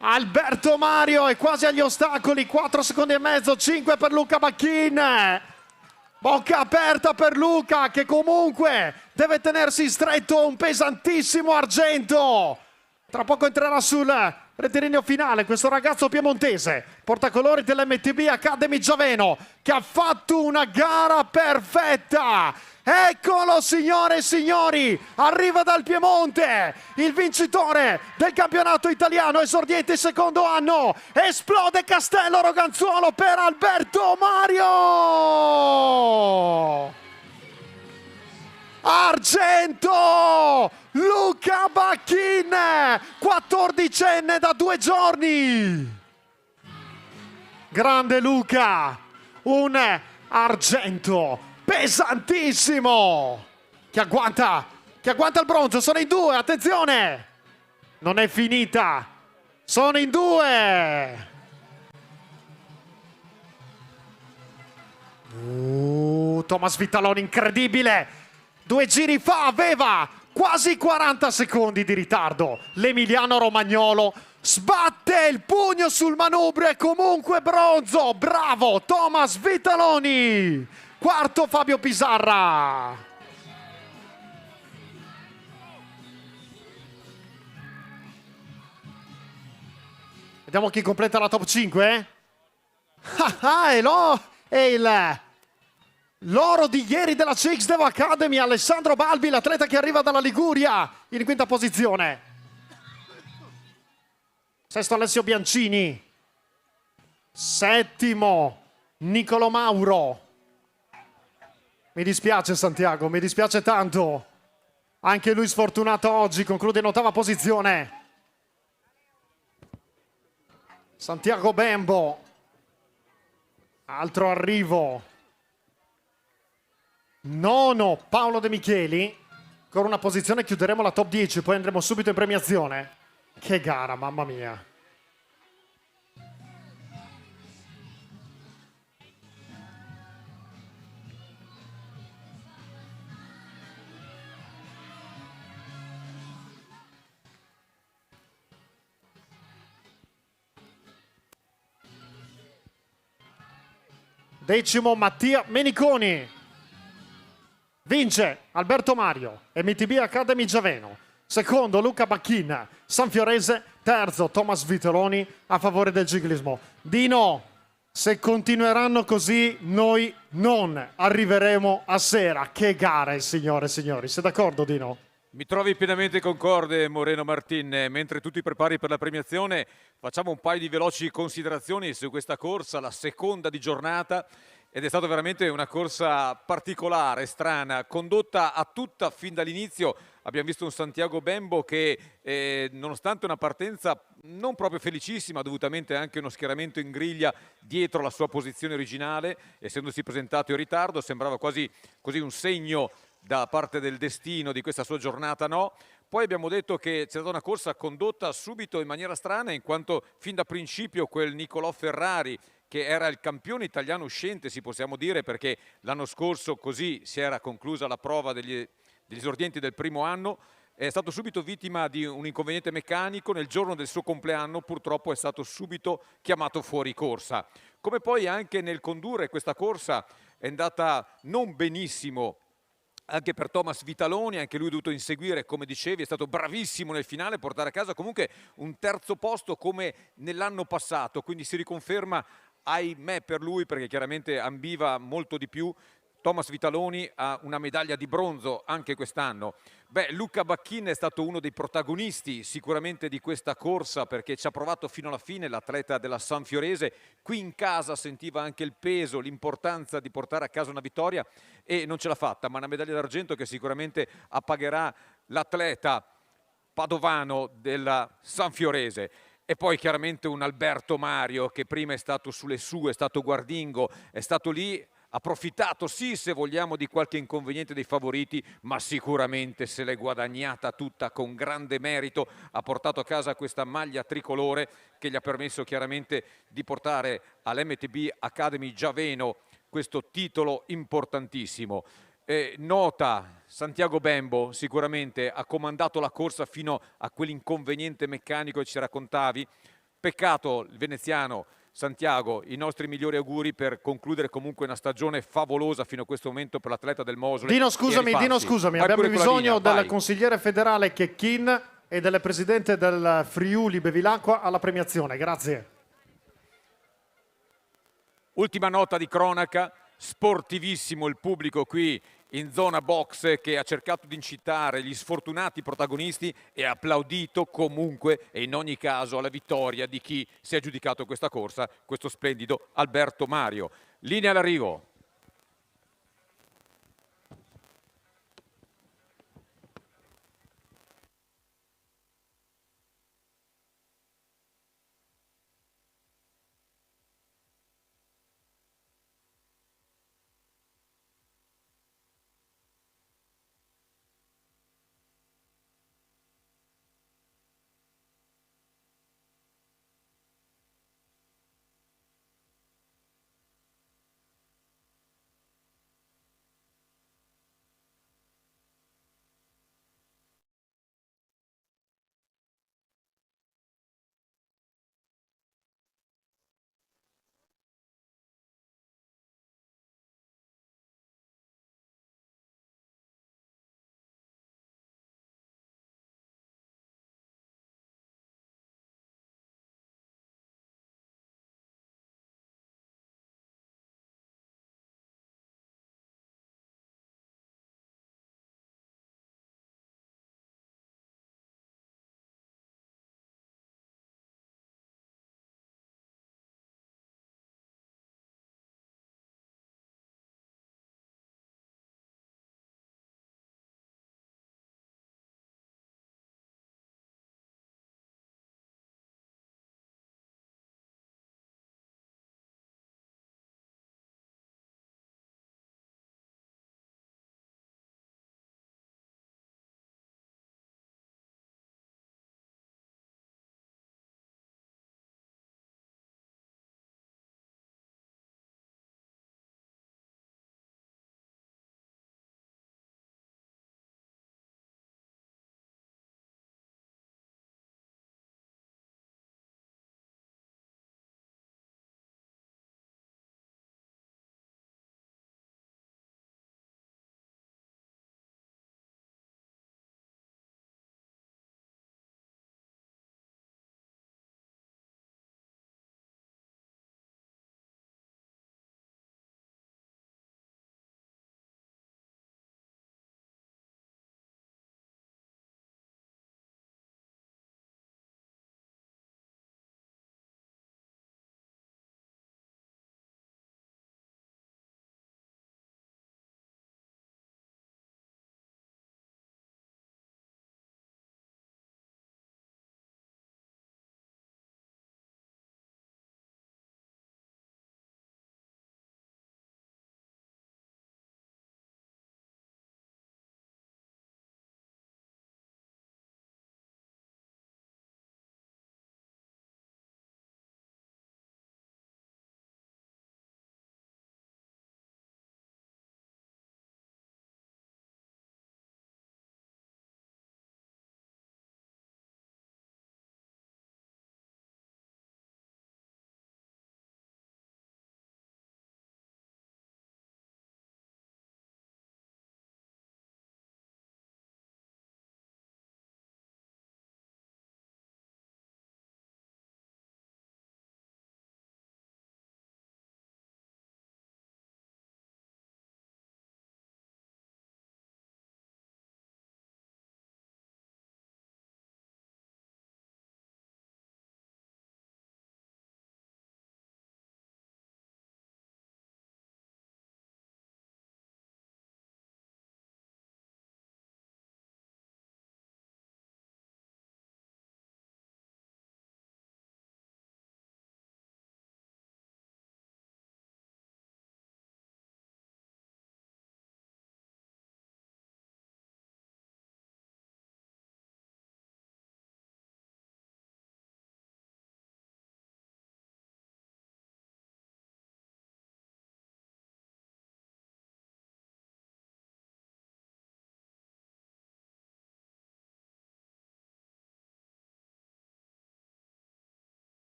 Alberto Mario è quasi agli ostacoli. 4 secondi e mezzo, 5 per Luca Bacchin. Bocca aperta per Luca, che comunque deve tenersi stretto un pesantissimo argento. Tra poco entrerà sul rettilineo finale questo ragazzo piemontese, portacolori dell'MTB Academy Giaveno, che ha fatto una gara perfetta. Eccolo, signore e signori, arriva dal Piemonte, il vincitore del campionato italiano, esordiente secondo anno. Esplode Castello Roganzuolo per Alberto Mario. Argento! Luca Bacchin, 14enne da 2 giorni. Grande Luca, un argento pesantissimo che agguanta il bronzo. Sono in 2, attenzione, non è finita, sono in 2. Thomas Vitaloni, incredibile. 2 giri fa aveva quasi 40 secondi di ritardo. L'emiliano romagnolo sbatte il pugno sul manubrio e comunque bronzo. Bravo Thomas Vitaloni. Quarto Fabio Pisarra. Vediamo chi completa la top 5. L'oro di ieri della CX Devo Academy, Alessandro Balbi, l'atleta che arriva dalla Liguria, in quinta posizione. Sesto Alessio Biancini. Settimo Nicolo Mauro. Mi dispiace Santiago, mi dispiace tanto. Anche lui sfortunato oggi, conclude in 8ª posizione. Santiago Bembo. Altro arrivo. Nono Paolo De Micheli. Con una posizione chiuderemo la top 10, poi andremo subito in premiazione. Che gara, mamma mia. Decimo Mattia Meniconi. Vince Alberto Mario, MTB Academy Giaveno. Secondo Luca Bacchin, Sanfiorese. Terzo Thomas Vitaloni a favore del ciclismo. Dino, se continueranno così noi non arriveremo a sera. Che gare, signore e signori. Sei d'accordo, Dino? Mi trovi pienamente concorde, Moreno Martin. Mentre tu ti prepari per la premiazione, facciamo un paio di veloci considerazioni su questa corsa, la seconda di giornata. Ed è stata veramente una corsa particolare, strana, condotta a tutta fin dall'inizio. Abbiamo visto un Santiago Bembo che, nonostante una partenza non proprio felicissima, dovutamente anche uno schieramento in griglia dietro la sua posizione originale, essendosi presentato in ritardo, sembrava quasi così un segno da parte del destino di questa sua giornata, no? Poi abbiamo detto che c'è stata una corsa condotta subito in maniera strana, in quanto fin da principio quel Nicolò Ferrari, che era il campione italiano uscente, si possiamo dire, perché l'anno scorso così si era conclusa la prova degli esordienti del primo anno, è stato subito vittima di un inconveniente meccanico. Nel giorno del suo compleanno purtroppo è stato subito chiamato fuori corsa. Come poi anche nel condurre questa corsa è andata non benissimo anche per Thomas Vitaloni, anche lui ha dovuto inseguire, come dicevi, è stato bravissimo nel finale, portare a casa comunque un terzo posto come nell'anno passato, quindi si riconferma, ahimè per lui, perché chiaramente ambiva molto di più. Thomas Vitaloni ha una medaglia di bronzo anche quest'anno. Beh, Luca Bacchin è stato uno dei protagonisti sicuramente di questa corsa, perché ci ha provato fino alla fine, l'atleta della Sanfiorese. Qui in casa sentiva anche il peso, l'importanza di portare a casa una vittoria e non ce l'ha fatta, ma una medaglia d'argento che sicuramente appagherà l'atleta padovano della Sanfiorese. E poi chiaramente un Alberto Mario che prima è stato sulle sue, è stato guardingo, è stato lì, approfittato sì se vogliamo di qualche inconveniente dei favoriti, ma sicuramente se l'è guadagnata tutta con grande merito, ha portato a casa questa maglia tricolore che gli ha permesso chiaramente di portare all'MTB Academy Giaveno questo titolo importantissimo. Nota Santiago Bembo, sicuramente ha comandato la corsa fino a quell'inconveniente meccanico che ci raccontavi. Peccato il veneziano Santiago, i nostri migliori auguri per concludere comunque una stagione favolosa fino a questo momento per l'atleta del Mosole. Dino, scusami, Vai abbiamo pure con la bisogno linea, del vai. consigliere federale Checchin e del presidente del Friuli Bevilacqua alla premiazione. Grazie. Ultima nota di cronaca, sportivissimo il pubblico qui in zona box che ha cercato di incitare gli sfortunati protagonisti e ha applaudito comunque e in ogni caso alla vittoria di chi si è aggiudicato questa corsa, questo splendido Alberto Mario. Linea all'arrivo.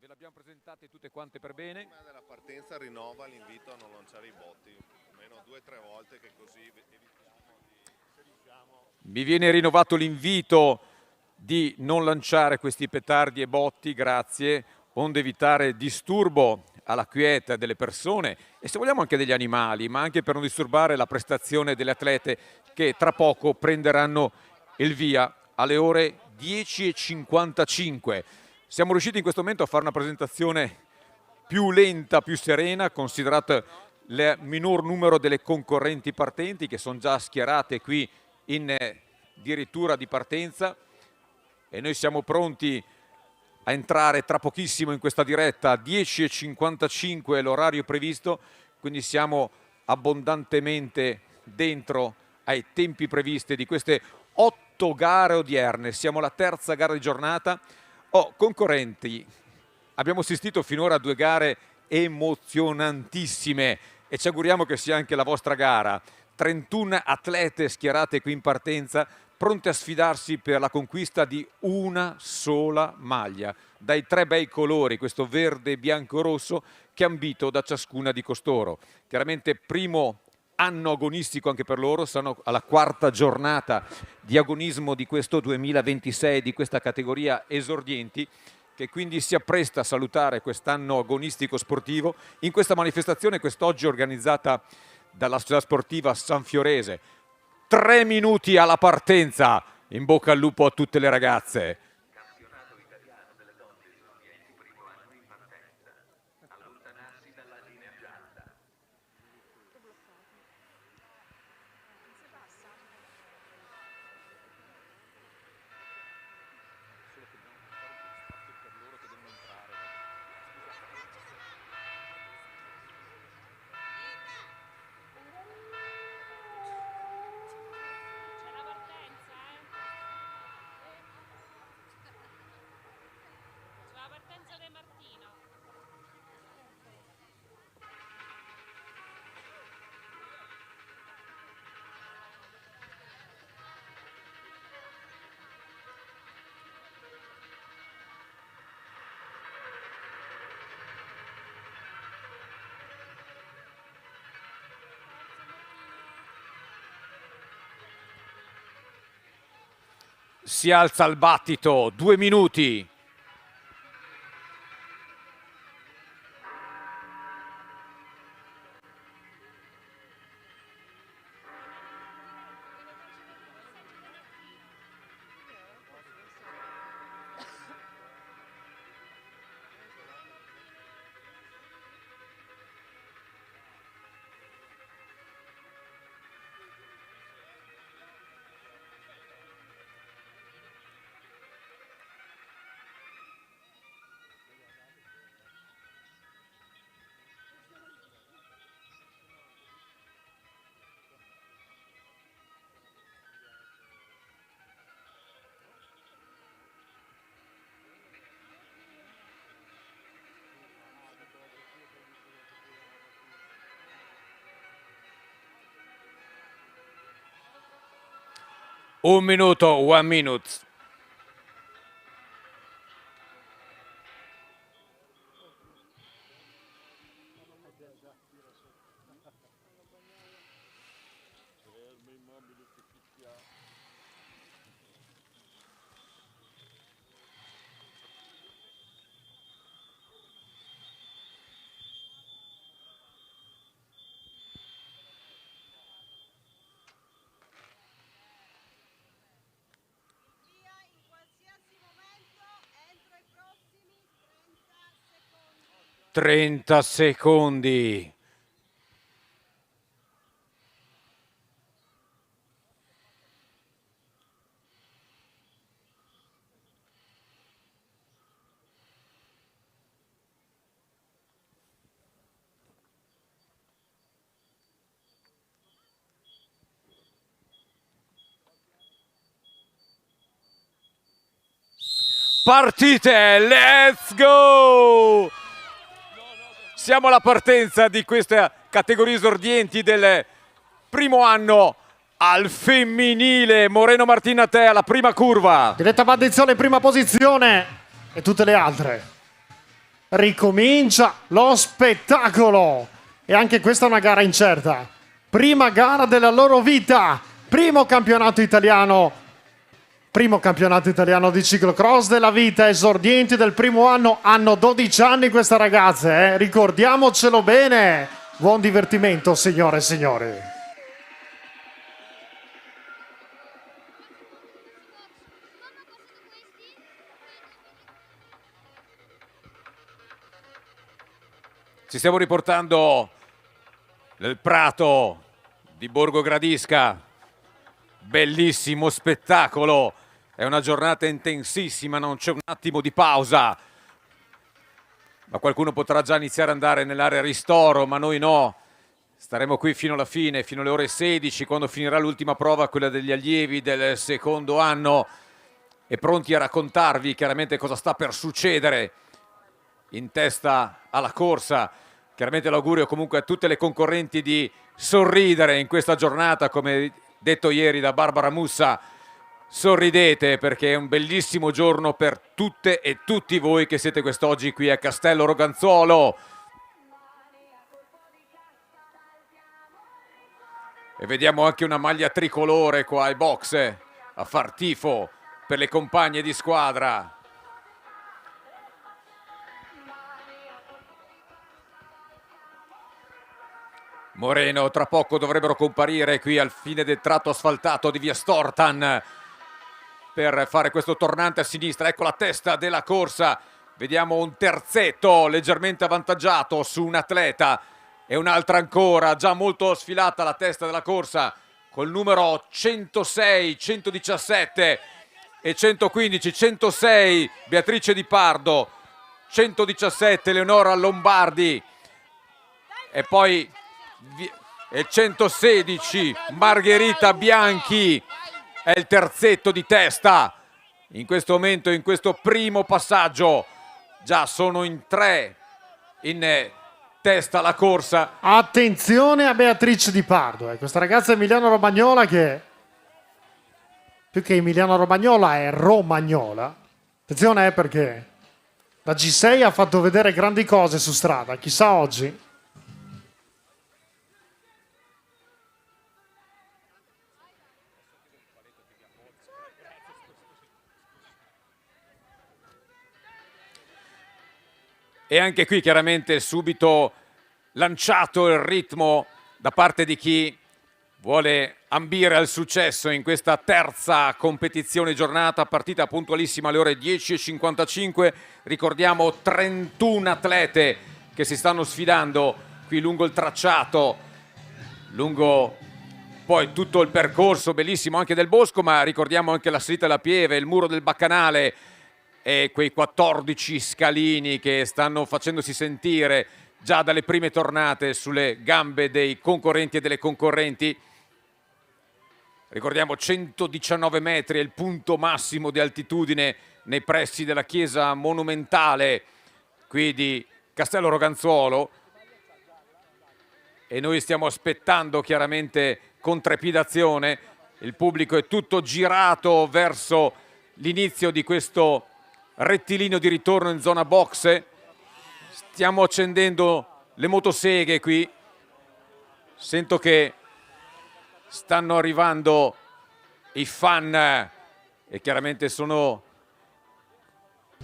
ve le abbiamo presentate tutte quante per bene. Prima della partenza rinnova l'invito a non lanciare i botti, almeno 2 o 3 volte, che così evitiamo Mi viene rinnovato l'invito di non lanciare questi petardi e botti, grazie, onde evitare disturbo alla quiete delle persone e se vogliamo anche degli animali, ma anche per non disturbare la prestazione delle atlete che tra poco prenderanno il via alle ore 10:55. Siamo riusciti in questo momento a fare una presentazione più lenta, più serena, considerato il minor numero delle concorrenti partenti che sono già schierate qui in dirittura di partenza e noi siamo pronti a entrare tra pochissimo in questa diretta. 10:55 è l'orario previsto, quindi siamo abbondantemente dentro ai tempi previsti di queste 8 gare odierne. Siamo alla terza gara di giornata. Concorrenti, abbiamo assistito finora a 2 gare emozionantissime e ci auguriamo che sia anche la vostra gara. 31 atlete schierate qui in partenza, pronte a sfidarsi per la conquista di una sola maglia, dai 3 bei colori, questo verde, bianco e rosso, che ambito da ciascuna di costoro. Chiaramente primo anno agonistico anche per loro, sono alla 4ª giornata di agonismo di questo 2026, di questa categoria esordienti, che quindi si appresta a salutare quest'anno agonistico sportivo in questa manifestazione quest'oggi organizzata dalla società sportiva Sanfiorese. 3 minuti alla partenza, in bocca al lupo a tutte le ragazze. Campionato italiano delle donne esordienti, primo anno in partenza. Allontanarsi dalla linea gialla. C'è la partenza, C'è la partenza di Martino. Si alza il battito, 2 minuti. Un minuto, 1 minute. Via in qualsiasi momento entro i prossimi 30 secondi. 30 secondi. Partite, let's go! Siamo alla partenza di questa categoria esordienti del primo anno al femminile. Moreno Martina, a te alla prima curva. Diretta Bandizzone in prima posizione e tutte le altre. ricomincia lo spettacolo. E anche questa è una gara incerta. Prima gara della loro vita, primo campionato italiano di ciclocross della vita, esordienti del primo anno, hanno 12 anni queste ragazze, ricordiamocelo bene. Buon divertimento, signore e signori. Ci stiamo riportando nel prato di Borgo Gradisca. Bellissimo spettacolo. È una giornata intensissima, non c'è un attimo di pausa. Ma qualcuno potrà già iniziare ad andare nell'area ristoro, ma noi no. Staremo qui fino alla fine, fino alle ore 16, quando finirà l'ultima prova, quella degli allievi del secondo anno, e pronti a raccontarvi chiaramente cosa sta per succedere in testa alla corsa. Chiaramente l'augurio comunque a tutte le concorrenti di sorridere in questa giornata, come detto ieri da Barbara Mussa. Sorridete, perché è un bellissimo giorno per tutte e tutti voi che siete quest'oggi qui a Castello Roganzuolo. E vediamo anche una maglia tricolore qua ai box a far tifo per le compagne di squadra. Moreno, tra poco dovrebbero comparire qui al fine del tratto asfaltato di via Stortan per fare questo tornante a sinistra. Ecco la testa della corsa. Vediamo un terzetto leggermente avvantaggiato su un atleta e un'altra ancora, già molto sfilata la testa della corsa, col numero 106, 117 e 115. 106 Beatrice Di Pardo, 117 Leonora Lombardi e poi e 116 Margherita Bianchi. È il terzetto di testa in questo momento, in questo primo passaggio. Già sono in 3 in testa alla corsa. Attenzione a Beatrice Di Pardo, questa ragazza Emiliano Romagnola, che più che Emiliano Romagnola è romagnola. Attenzione, perché la G6 ha fatto vedere grandi cose su strada, chissà oggi. E anche qui chiaramente subito lanciato il ritmo da parte di chi vuole ambire al successo in questa terza competizione giornata, partita puntualissima alle ore 10:55. Ricordiamo 31 atlete che si stanno sfidando qui lungo il tracciato, lungo poi tutto il percorso bellissimo anche del bosco, ma ricordiamo anche la salita della Pieve, il muro del Baccanale e quei 14 scalini che stanno facendosi sentire già dalle prime tornate sulle gambe dei concorrenti e delle concorrenti. Ricordiamo 119 metri è il punto massimo di altitudine nei pressi della chiesa monumentale qui di Castello Roganzuolo, e noi stiamo aspettando chiaramente con trepidazione. Il pubblico è tutto girato verso l'inizio di questo rettilineo di ritorno in zona box. Stiamo accendendo le motoseghe qui. Sento che stanno arrivando i fan e chiaramente sono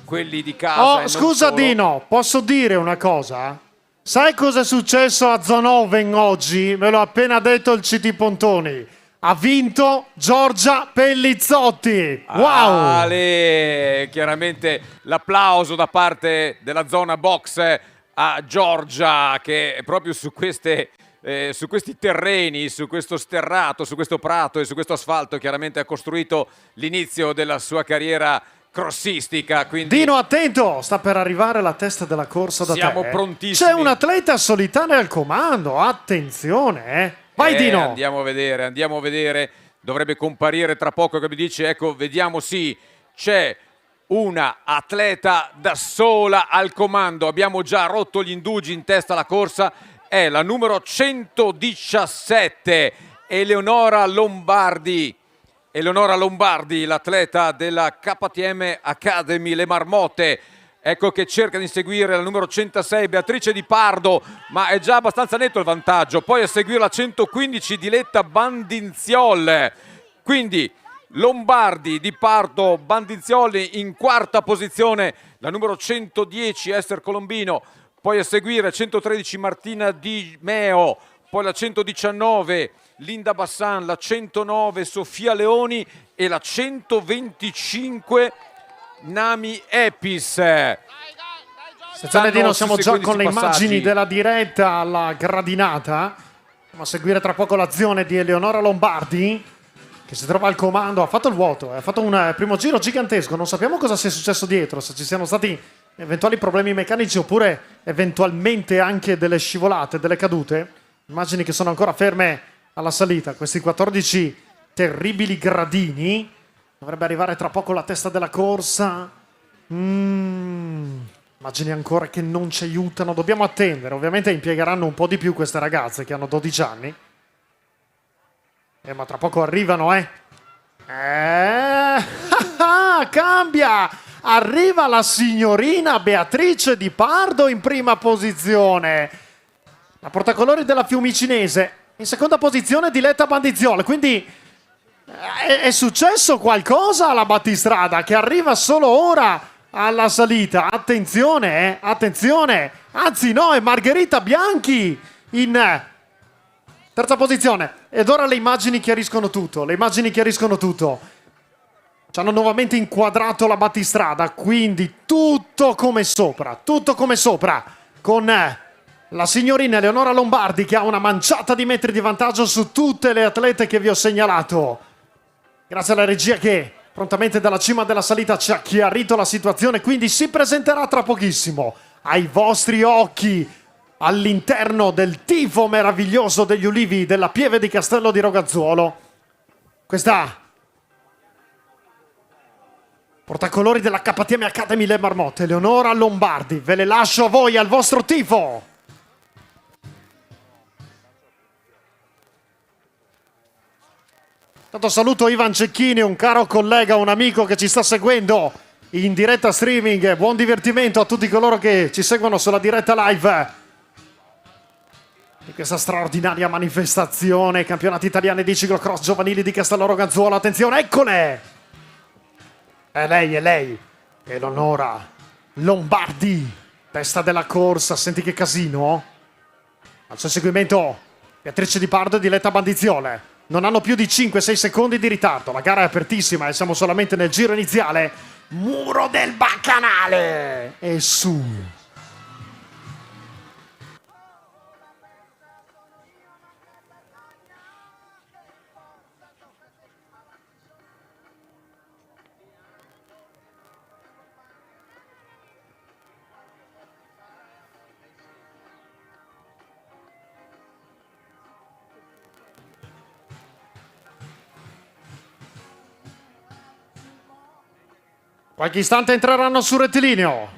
quelli di casa. Oh, scusa Dino, posso dire una cosa? Sai cosa è successo a Zonoven oggi? Me l'ha appena detto il CT Pontoni. Ha vinto Giorgia Pellizzotti. Wow! Ale, chiaramente l'applauso da parte della zona box a Giorgia, che proprio su questi terreni, su questo sterrato, su questo prato e su questo asfalto chiaramente ha costruito l'inizio della sua carriera crossistica. Quindi Dino, attento, sta per arrivare la testa della corsa da te. siamo prontissimi. C'è un atleta solitario al comando, attenzione, Vai Dino. Andiamo a vedere. Dovrebbe comparire tra poco, che mi dice, ecco, vediamo, sì, c'è una atleta da sola al comando. Abbiamo già rotto gli indugi in testa alla corsa. È la numero 117, Eleonora Lombardi. Eleonora Lombardi, l'atleta della KTM Academy Le Marmotte. Ecco che cerca di inseguire la numero 106 Beatrice Di Pardo, ma è già abbastanza netto il vantaggio. Poi a seguire la 115 Diletta Bandinziol. Quindi Lombardi, Di Pardo, Bandinzioli in quarta posizione, la numero 110 Esther Colombino, poi a seguire 113 Martina Di Meo, poi la 119 Linda Bassan, la 109 Sofia Leoni e la 125 Nami Epis. Attenzione Dino, siamo già con le passaggi. immagini della diretta alla gradinata. Andiamo a seguire tra poco l'azione di Eleonora Lombardi, che si trova al comando. Ha fatto il vuoto, ha fatto un primo giro gigantesco. Non sappiamo cosa sia successo dietro, se ci siano stati eventuali problemi meccanici oppure eventualmente anche delle scivolate, delle cadute. Immagini che sono ancora ferme alla salita. Questi 14 terribili gradini. Dovrebbe arrivare tra poco la testa della corsa. Immagini ancora che non ci aiutano. Dobbiamo attendere. Ovviamente impiegheranno un po' di più queste ragazze che hanno 12 anni. Ma tra poco arrivano, cambia! Arriva la signorina Beatrice Di Pardo in prima posizione. La portacolori della Fiumicinese. In seconda posizione Diletta Bandiziola. Quindi è successo qualcosa alla battistrada che arriva solo ora alla salita. Attenzione, attenzione. Anzi no, è Margherita Bianchi in terza posizione. Ed ora le immagini chiariscono tutto. Le immagini chiariscono tutto. Ci hanno nuovamente inquadrato la battistrada. Quindi tutto come sopra. Tutto come sopra. Con la signorina Eleonora Lombardi che ha una manciata di metri di vantaggio su tutte le atlete che vi ho segnalato. Grazie alla regia che prontamente dalla cima della salita ci ha chiarito la situazione. Quindi si presenterà tra pochissimo ai vostri occhi all'interno del tifo meraviglioso degli ulivi della Pieve di Castello di Rogazzuolo. Questa portacolori della KTM Academy Le Marmotte, Eleonora Lombardi. Ve le lascio a voi, al vostro tifo. Tanto saluto Ivan Cecchini, un caro collega, un amico che ci sta seguendo in diretta streaming. Buon divertimento a tutti coloro che ci seguono sulla diretta live di questa straordinaria manifestazione. Campionati italiani di ciclocross giovanili di Castello Rogazzuolo. Attenzione, eccole! È lei, Eleonora Lombardi, testa della corsa. Senti che casino. Al suo seguimento Beatrice Di Pardo e Diletta Bandiziole. Non hanno più di 5-6 secondi di ritardo. La gara è apertissima e siamo solamente nel giro iniziale. Muro del Bacchanale! E su. Qualche istante entreranno sul rettilineo.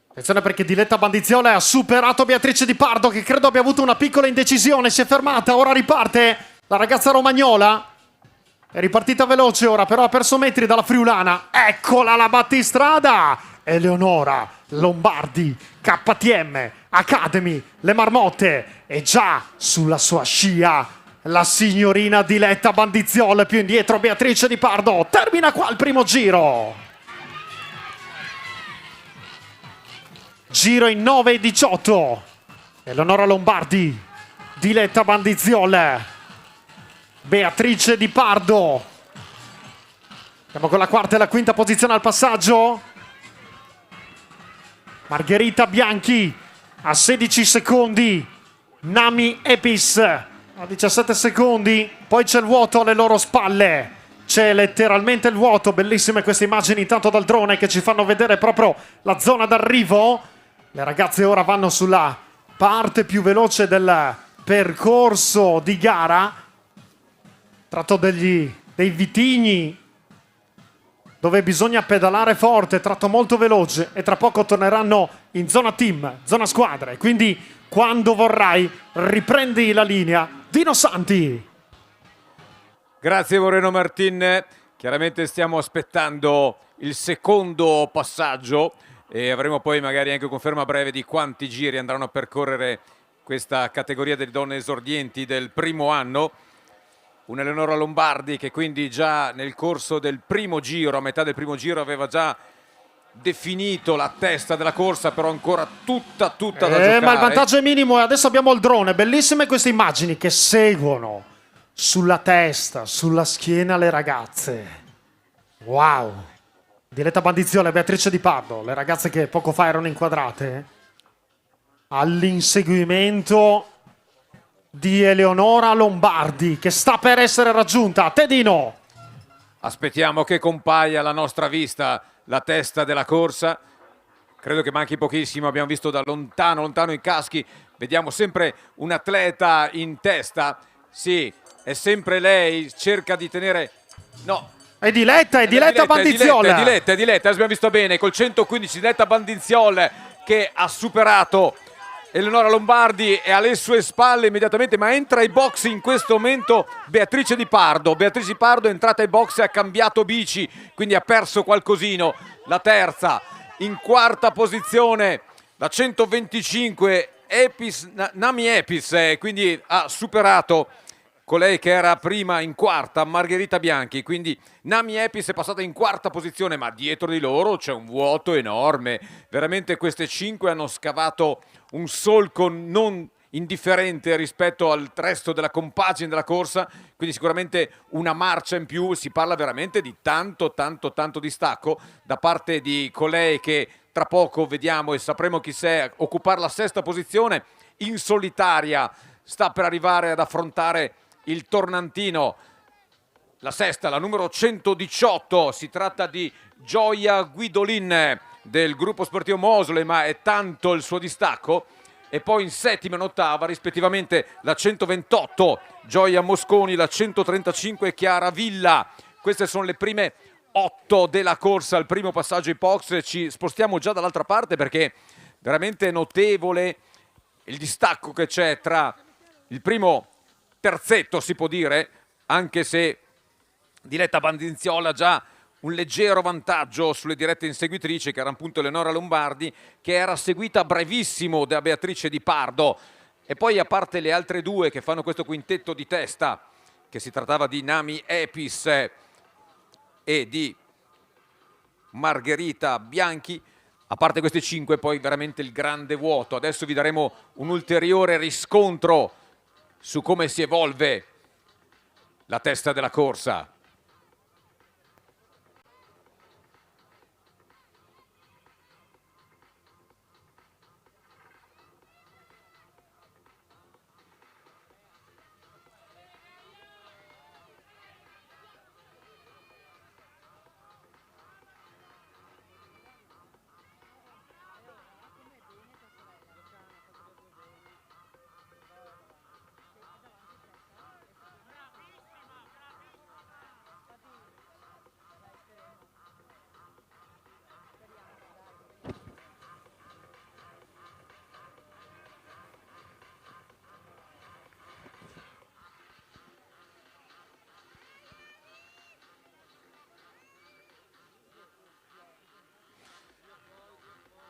Attenzione perché Diletta Bandiziola ha superato Beatrice Di Pardo, che credo abbia avuto una piccola indecisione. Si è fermata, ora riparte la ragazza romagnola. È ripartita veloce ora, però ha perso metri dalla friulana. Eccola la battistrada! Eleonora Lombardi, KTM Academy Le Marmotte. È già sulla sua scia la signorina Diletta Bandiziola, più indietro Beatrice Di Pardo. Termina qua il primo giro. Giro in 9:18. Eleonora Lombardi, Diletta Bandiziola, Beatrice Di Pardo. Siamo con la quarta e la quinta posizione al passaggio. Margherita Bianchi a 16 secondi. Nami Epis a 17 secondi. Poi c'è il vuoto alle loro spalle. C'è letteralmente il vuoto. Bellissime queste immagini intanto dal drone che ci fanno vedere proprio la zona d'arrivo. Le ragazze ora vanno sulla parte più veloce del percorso di gara. Tratto dei vitigni dove bisogna pedalare forte, tratto molto veloce, e tra poco torneranno in zona team, zona squadre. Quindi quando vorrai riprendi la linea. Dino Santi. Grazie Moreno Martin. Chiaramente stiamo aspettando il secondo passaggio e avremo poi magari anche conferma breve di quanti giri andranno a percorrere questa categoria delle donne esordienti del primo anno. Un'Eleonora Lombardi che quindi già nel corso del primo giro, a metà del primo giro, aveva già definito la testa della corsa, però ancora tutta da giocare. Ma il vantaggio è minimo e adesso abbiamo il drone. Bellissime queste immagini che seguono sulla testa, sulla schiena le ragazze. Wow. Diletta Bandiziola e Beatrice Di Pardo, le ragazze che poco fa erano inquadrate, all'inseguimento di Eleonora Lombardi che sta per essere raggiunta. Tedino. Aspettiamo che compaia alla nostra vista la testa della corsa. Credo che manchi pochissimo, abbiamo visto da lontano i caschi, vediamo sempre un atleta in testa. Sì, è sempre lei, cerca di tenere... No, È Diletta Bandiziola. È Diletta, abbiamo visto bene, col 115 Diletta Bandiziola che ha superato Eleonora Lombardi e alle sue spalle immediatamente, ma entra ai box in questo momento Beatrice Di Pardo. Beatrice Di Pardo è entrata ai box e ha cambiato bici, quindi ha perso qualcosino. La terza, in quarta posizione, la 125 Nami Epis, quindi ha superato colei che era prima in quarta, Margherita Bianchi. Quindi Nami Epis è passata in quarta posizione, ma dietro di loro c'è un vuoto enorme. Veramente queste 5 hanno scavato un solco non indifferente rispetto al resto della compagine della corsa, quindi sicuramente una marcia in più. Si parla veramente di tanto distacco da parte di colei che tra poco vediamo e sapremo chi sia, occupare la sesta posizione in solitaria. Sta per arrivare ad affrontare il tornantino, la sesta, la numero 118. Si tratta di Gioia Guidolin del gruppo sportivo Mosole, ma è tanto il suo distacco. E poi in settima e in ottava rispettivamente la 128 Gioia Mosconi, la 135 Chiara Villa. Queste sono le prime 8 della corsa, il primo passaggio ai box. Ci spostiamo già dall'altra parte perché veramente notevole il distacco che c'è tra il primo terzetto, si può dire, anche se Diletta Bandiziola ha già un leggero vantaggio sulle dirette inseguitrici, che era appunto Eleonora Lombardi, che era seguita brevissimo da Beatrice Di Pardo. E poi, a parte le altre due che fanno questo quintetto di testa, che si trattava di Nami Epis e di Margherita Bianchi, a parte queste 5, poi veramente il grande vuoto. Adesso vi daremo un ulteriore riscontro su come si evolve la testa della corsa.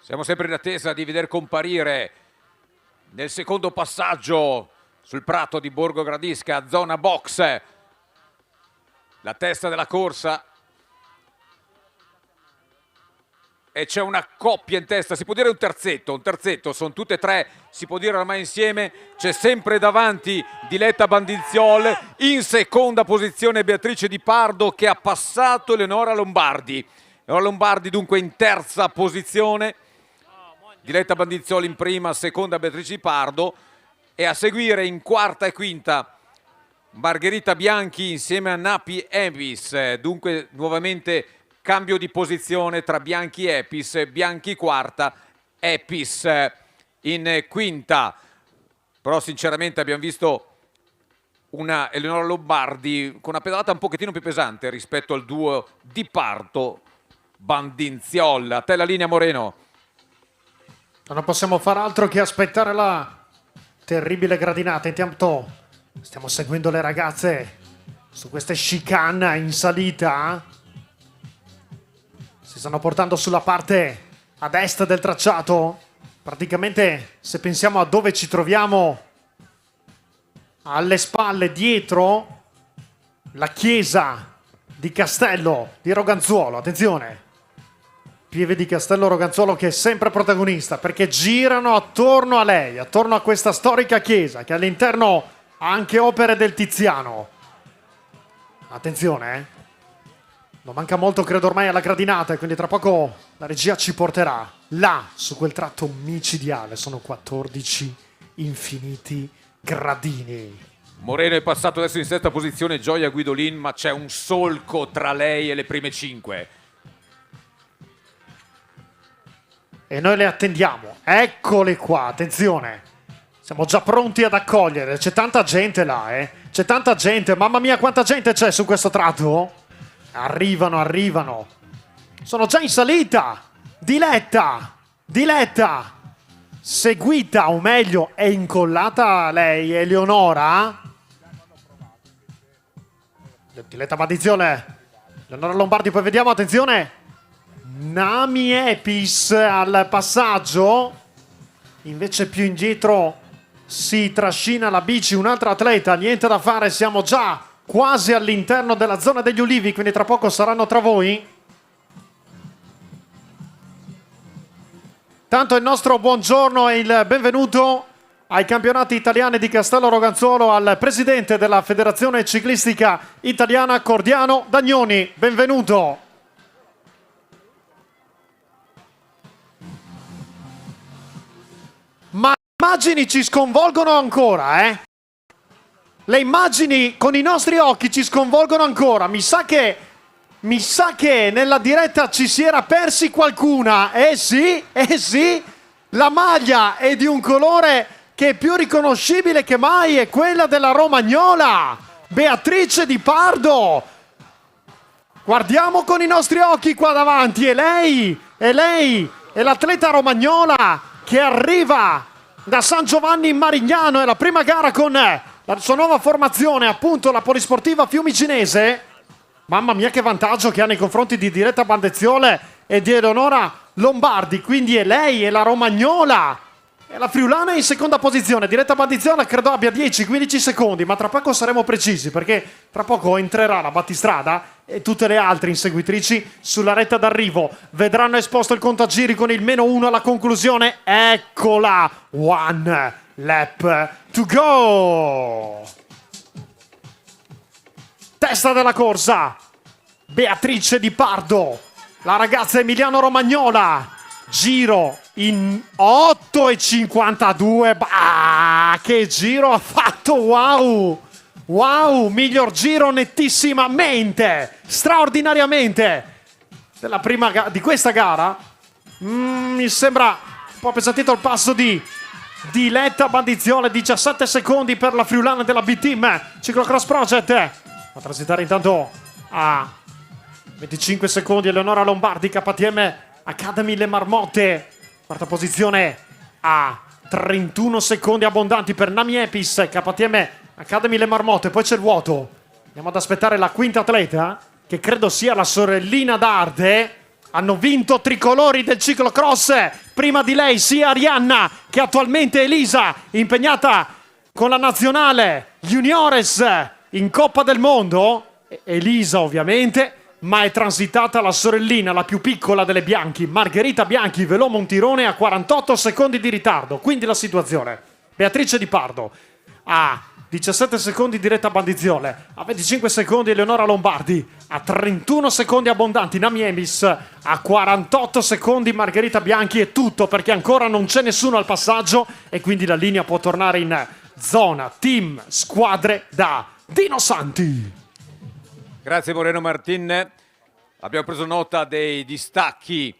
Siamo sempre in attesa di veder comparire nel secondo passaggio sul prato di Borgo Gradisca, zona box, la testa della corsa. E c'è una coppia in testa, si può dire un terzetto, sono tutte e tre, si può dire ormai insieme. C'è sempre davanti Diletta Bandiziola, in seconda posizione Beatrice Di Pardo che ha passato Eleonora Lombardi. Eleonora Lombardi dunque in terza posizione, Diletta Bandiziola in prima, seconda Beatrice Di Pardo, e a seguire in quarta e quinta Margherita Bianchi insieme a Napi Epis. Dunque nuovamente cambio di posizione tra Bianchi e Epis, Bianchi quarta, Epis in quinta. Però sinceramente abbiamo visto una Eleonora Lombardi con una pedalata un pochettino più pesante rispetto al duo Di Pardo Bandiziola. A te la linea, Moreno. Non possiamo far altro che aspettare la terribile gradinata. Intanto stiamo seguendo le ragazze su queste chicane in salita. Si stanno portando sulla parte ad est del tracciato. Praticamente, se pensiamo a dove ci troviamo, alle spalle, dietro, la chiesa di Castello di Roganzuolo. Attenzione, pieve di Castello Roganzuolo che è sempre protagonista, perché girano attorno a lei, attorno a questa storica chiesa, che all'interno ha anche opere del Tiziano. Attenzione, non manca molto, credo ormai alla gradinata, e quindi tra poco la regia ci porterà là, su quel tratto micidiale. Sono 14 infiniti gradini. Moreno è passato adesso in sesta posizione, Gioia Guidolin, ma c'è un solco tra lei e le prime 5. E noi le attendiamo. Eccole qua, attenzione. Siamo già pronti ad accogliere. C'è tanta gente là, eh. C'è tanta gente. Mamma mia, quanta gente c'è su questo tratto. Arrivano, arrivano. Sono già in salita. Diletta. Seguita, o meglio, è incollata lei, Eleonora. Diletta Bandizione. Eleonora Lombardi, poi vediamo, attenzione. Nami Epis al passaggio. Invece più indietro si trascina la bici un'altra atleta. Niente da fare, siamo già quasi all'interno della zona degli ulivi, quindi tra poco saranno tra voi. Tanto il nostro buongiorno e il benvenuto ai campionati italiani di Castello Roganzuolo al presidente della Federazione Ciclistica Italiana, Cordiano Dagnoni. Benvenuto. Ma le immagini ci sconvolgono ancora, eh? Le immagini con i nostri occhi ci sconvolgono ancora. Mi sa che nella diretta ci si era persi qualcuna. Eh sì. La maglia è di un colore che è più riconoscibile che mai, è quella della romagnola, Beatrice Di Pardo. Guardiamo con i nostri occhi qua davanti. È lei, è l'atleta romagnola che arriva da San Giovanni in Marignano. È la prima gara con la sua nuova formazione, appunto la Polisportiva Fiumicinese. Mamma mia che vantaggio che ha nei confronti di Diletta Bandizione e di Eleonora Lombardi. Quindi è lei, è la romagnola, è la friulana in seconda posizione. Diletta Bandizione credo abbia 10-15 secondi, ma tra poco saremo precisi, perché tra poco entrerà la battistrada e tutte le altre inseguitrici sulla retta d'arrivo. Vedranno esposto il contagiri con il -1 alla conclusione. Eccola, one lap to go. Testa della corsa, Beatrice Di Pardo, la ragazza emiliano-romagnola. Giro in 8,52. Bah, che giro ha fatto, wow, miglior giro nettissimamente, straordinariamente della di questa gara. Mi sembra un po' appesantito il passo di Diletta Bandizione. 17 secondi per la friulana della B-Team Ciclocross Project. A transitare intanto a 25 secondi Eleonora Lombardi, KTM Academy Le Marmotte. Quarta posizione a 31 secondi abbondanti per Nami Epis, KTM Academy Le Marmotte. Poi c'è il vuoto. Andiamo ad aspettare la quinta atleta, che credo sia la sorellina d'Arde. Hanno vinto tricolori del ciclocross. Prima di lei sia Arianna che attualmente Elisa, impegnata con la nazionale juniores in Coppa del Mondo. Elisa ovviamente, ma è transitata la sorellina, la più piccola delle Bianchi, Margherita Bianchi, Velò Montirone, a 48 secondi di ritardo. Quindi la situazione: Beatrice Di Pardo a 17 secondi Diletta Bandizione, a 25 secondi Eleonora Lombardi, a 31 secondi abbondanti Nami Epis, a 48 secondi Margherita Bianchi. È tutto, perché ancora non c'è nessuno al passaggio e quindi la linea può tornare in zona team squadre da Dino Santi. Grazie Moreno Martin. Abbiamo preso nota dei distacchi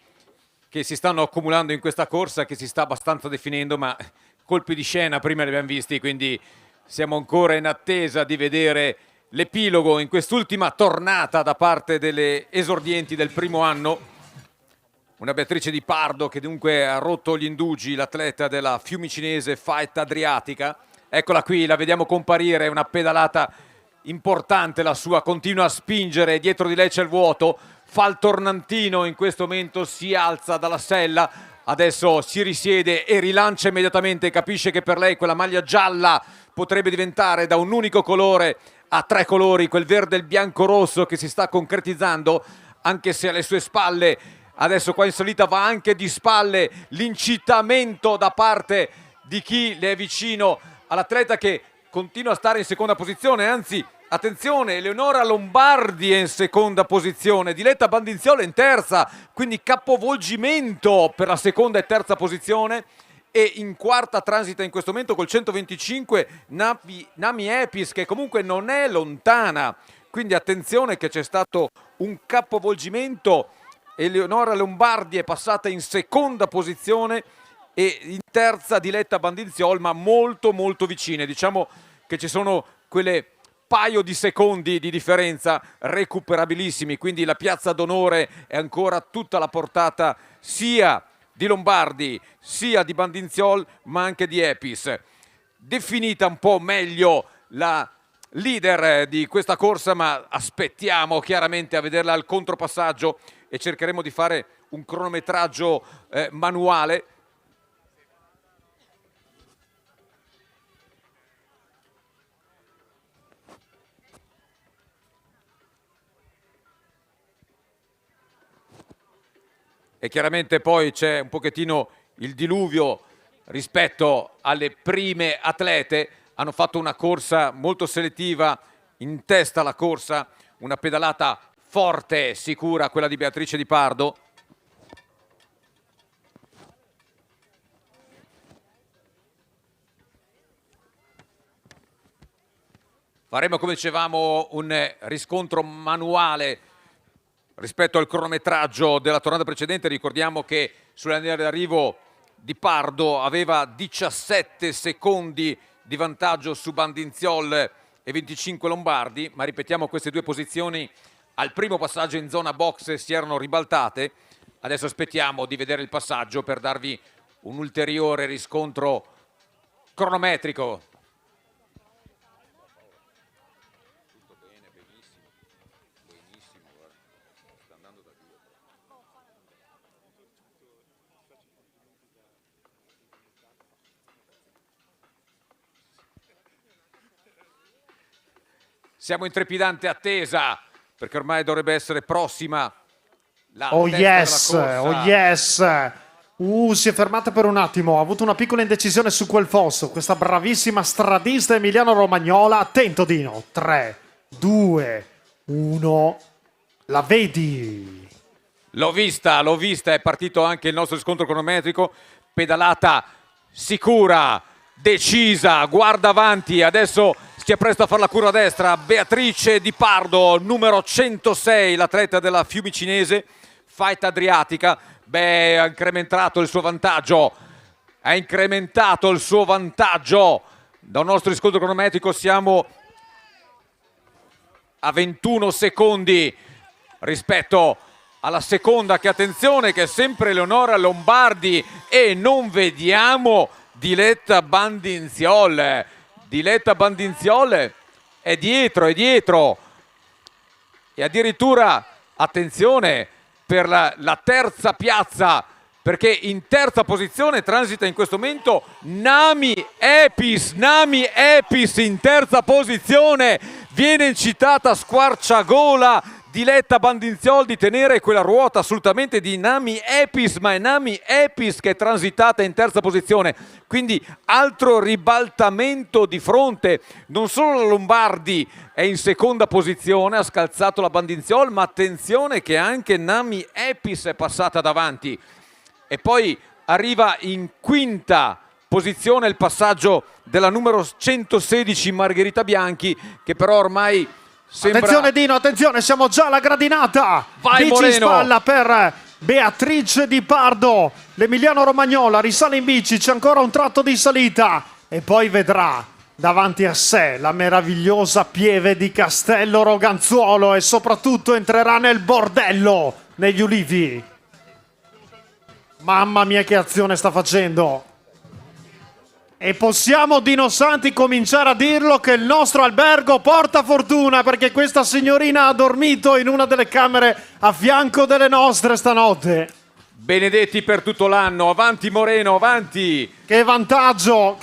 che si stanno accumulando in questa corsa, che si sta abbastanza definendo, ma colpi di scena prima li abbiamo visti, quindi siamo ancora in attesa di vedere l'epilogo in quest'ultima tornata da parte delle esordienti del primo anno. Una Beatrice Di Pardo che dunque ha rotto gli indugi, l'atleta della Fiumicinese Fight Adriatica. Eccola qui, la vediamo comparire, una pedalata importante la sua, continua a spingere, dietro di lei c'è il vuoto, fa il tornantino, in questo momento si alza dalla sella, adesso si risiede e rilancia immediatamente, capisce che per lei quella maglia gialla potrebbe diventare da un unico colore a 3 colori, quel verde, il bianco, rosso che si sta concretizzando, anche se alle sue spalle, adesso qua in salita va anche di spalle l'incitamento da parte di chi le è vicino all'atleta che continua a stare in seconda posizione, anzi attenzione, Eleonora Lombardi è in seconda posizione, Diletta Bandinziola in terza, quindi capovolgimento per la seconda e terza posizione, e in quarta transita in questo momento col 125 Nami Epis, che comunque non è lontana, quindi attenzione che c'è stato un capovolgimento. Eleonora Lombardi è passata in seconda posizione e in terza Diletta Bandinziol, ma molto molto vicine, diciamo che ci sono quelle paio di secondi di differenza recuperabilissimi, quindi la piazza d'onore è ancora tutta alla portata sia di Lombardi sia di Bandinziol ma anche di Epis. Definita un po' meglio la leader di questa corsa, ma aspettiamo chiaramente a vederla al contropassaggio e cercheremo di fare un cronometraggio manuale. E chiaramente poi c'è un pochettino il diluvio rispetto alle prime atlete. Hanno fatto una corsa molto selettiva, in testa alla corsa, una pedalata forte e sicura, quella di Beatrice Di Pardo. Faremo, come dicevamo, un riscontro manuale rispetto al cronometraggio della tornata precedente. Ricordiamo che sulla linea d'arrivo Di Pardo aveva 17 secondi di vantaggio su Bandinziol e 25 Lombardi, ma ripetiamo, queste due posizioni al primo passaggio in zona box si erano ribaltate. Adesso aspettiamo di vedere il passaggio per darvi un ulteriore riscontro cronometrico. Siamo in trepidante attesa perché ormai dovrebbe essere prossima la oh testa yes, della corsa. oh yes. Si è fermata per un attimo, ha avuto una piccola indecisione su quel fosso. Questa bravissima stradista Emiliano Romagnola. Attento Dino, 3, 2, 1, la vedi? L'ho vista, è partito anche il nostro riscontro cronometrico, pedalata sicura, decisa, guarda avanti, adesso si appresta a fare la curva a destra, Beatrice Di Pardo, numero 106, l'atleta della Fiumicinese, Fight Adriatica. Beh, ha incrementato il suo vantaggio, da un nostro riscontro cronometrico siamo a 21 secondi rispetto alla seconda, che attenzione, che è sempre Eleonora Lombardi, e non vediamo Diletta Bandinziol. Diletta Bandinziol è dietro e addirittura attenzione per la terza piazza, perché in terza posizione transita in questo momento Nami Epis in terza posizione, viene incitata a squarciagola Diletta Bandinziol di tenere quella ruota assolutamente di Nami Epis, ma è Nami Epis che è transitata in terza posizione, quindi altro ribaltamento di fronte. Non solo la Lombardi è in seconda posizione, ha scalzato la Bandinziol, ma attenzione che anche Nami Epis è passata davanti. E poi arriva in quinta posizione il passaggio della numero 116 Margherita Bianchi, che però ormai sembra... Attenzione Dino, attenzione, siamo già alla gradinata. Vai bici Moreno! Spalla per Beatrice Di Pardo. L'Emiliano Romagnola risale in bici, c'è ancora un tratto di salita e poi vedrà davanti a sé la meravigliosa pieve di Castello Roganzuolo e soprattutto entrerà nel bordello negli ulivi. Mamma mia che azione sta facendo! E possiamo, Dino Santi, cominciare a dirlo che il nostro albergo porta fortuna, perché questa signorina ha dormito in una delle camere a fianco delle nostre stanotte. Benedetti per tutto l'anno, avanti Moreno, avanti! Che vantaggio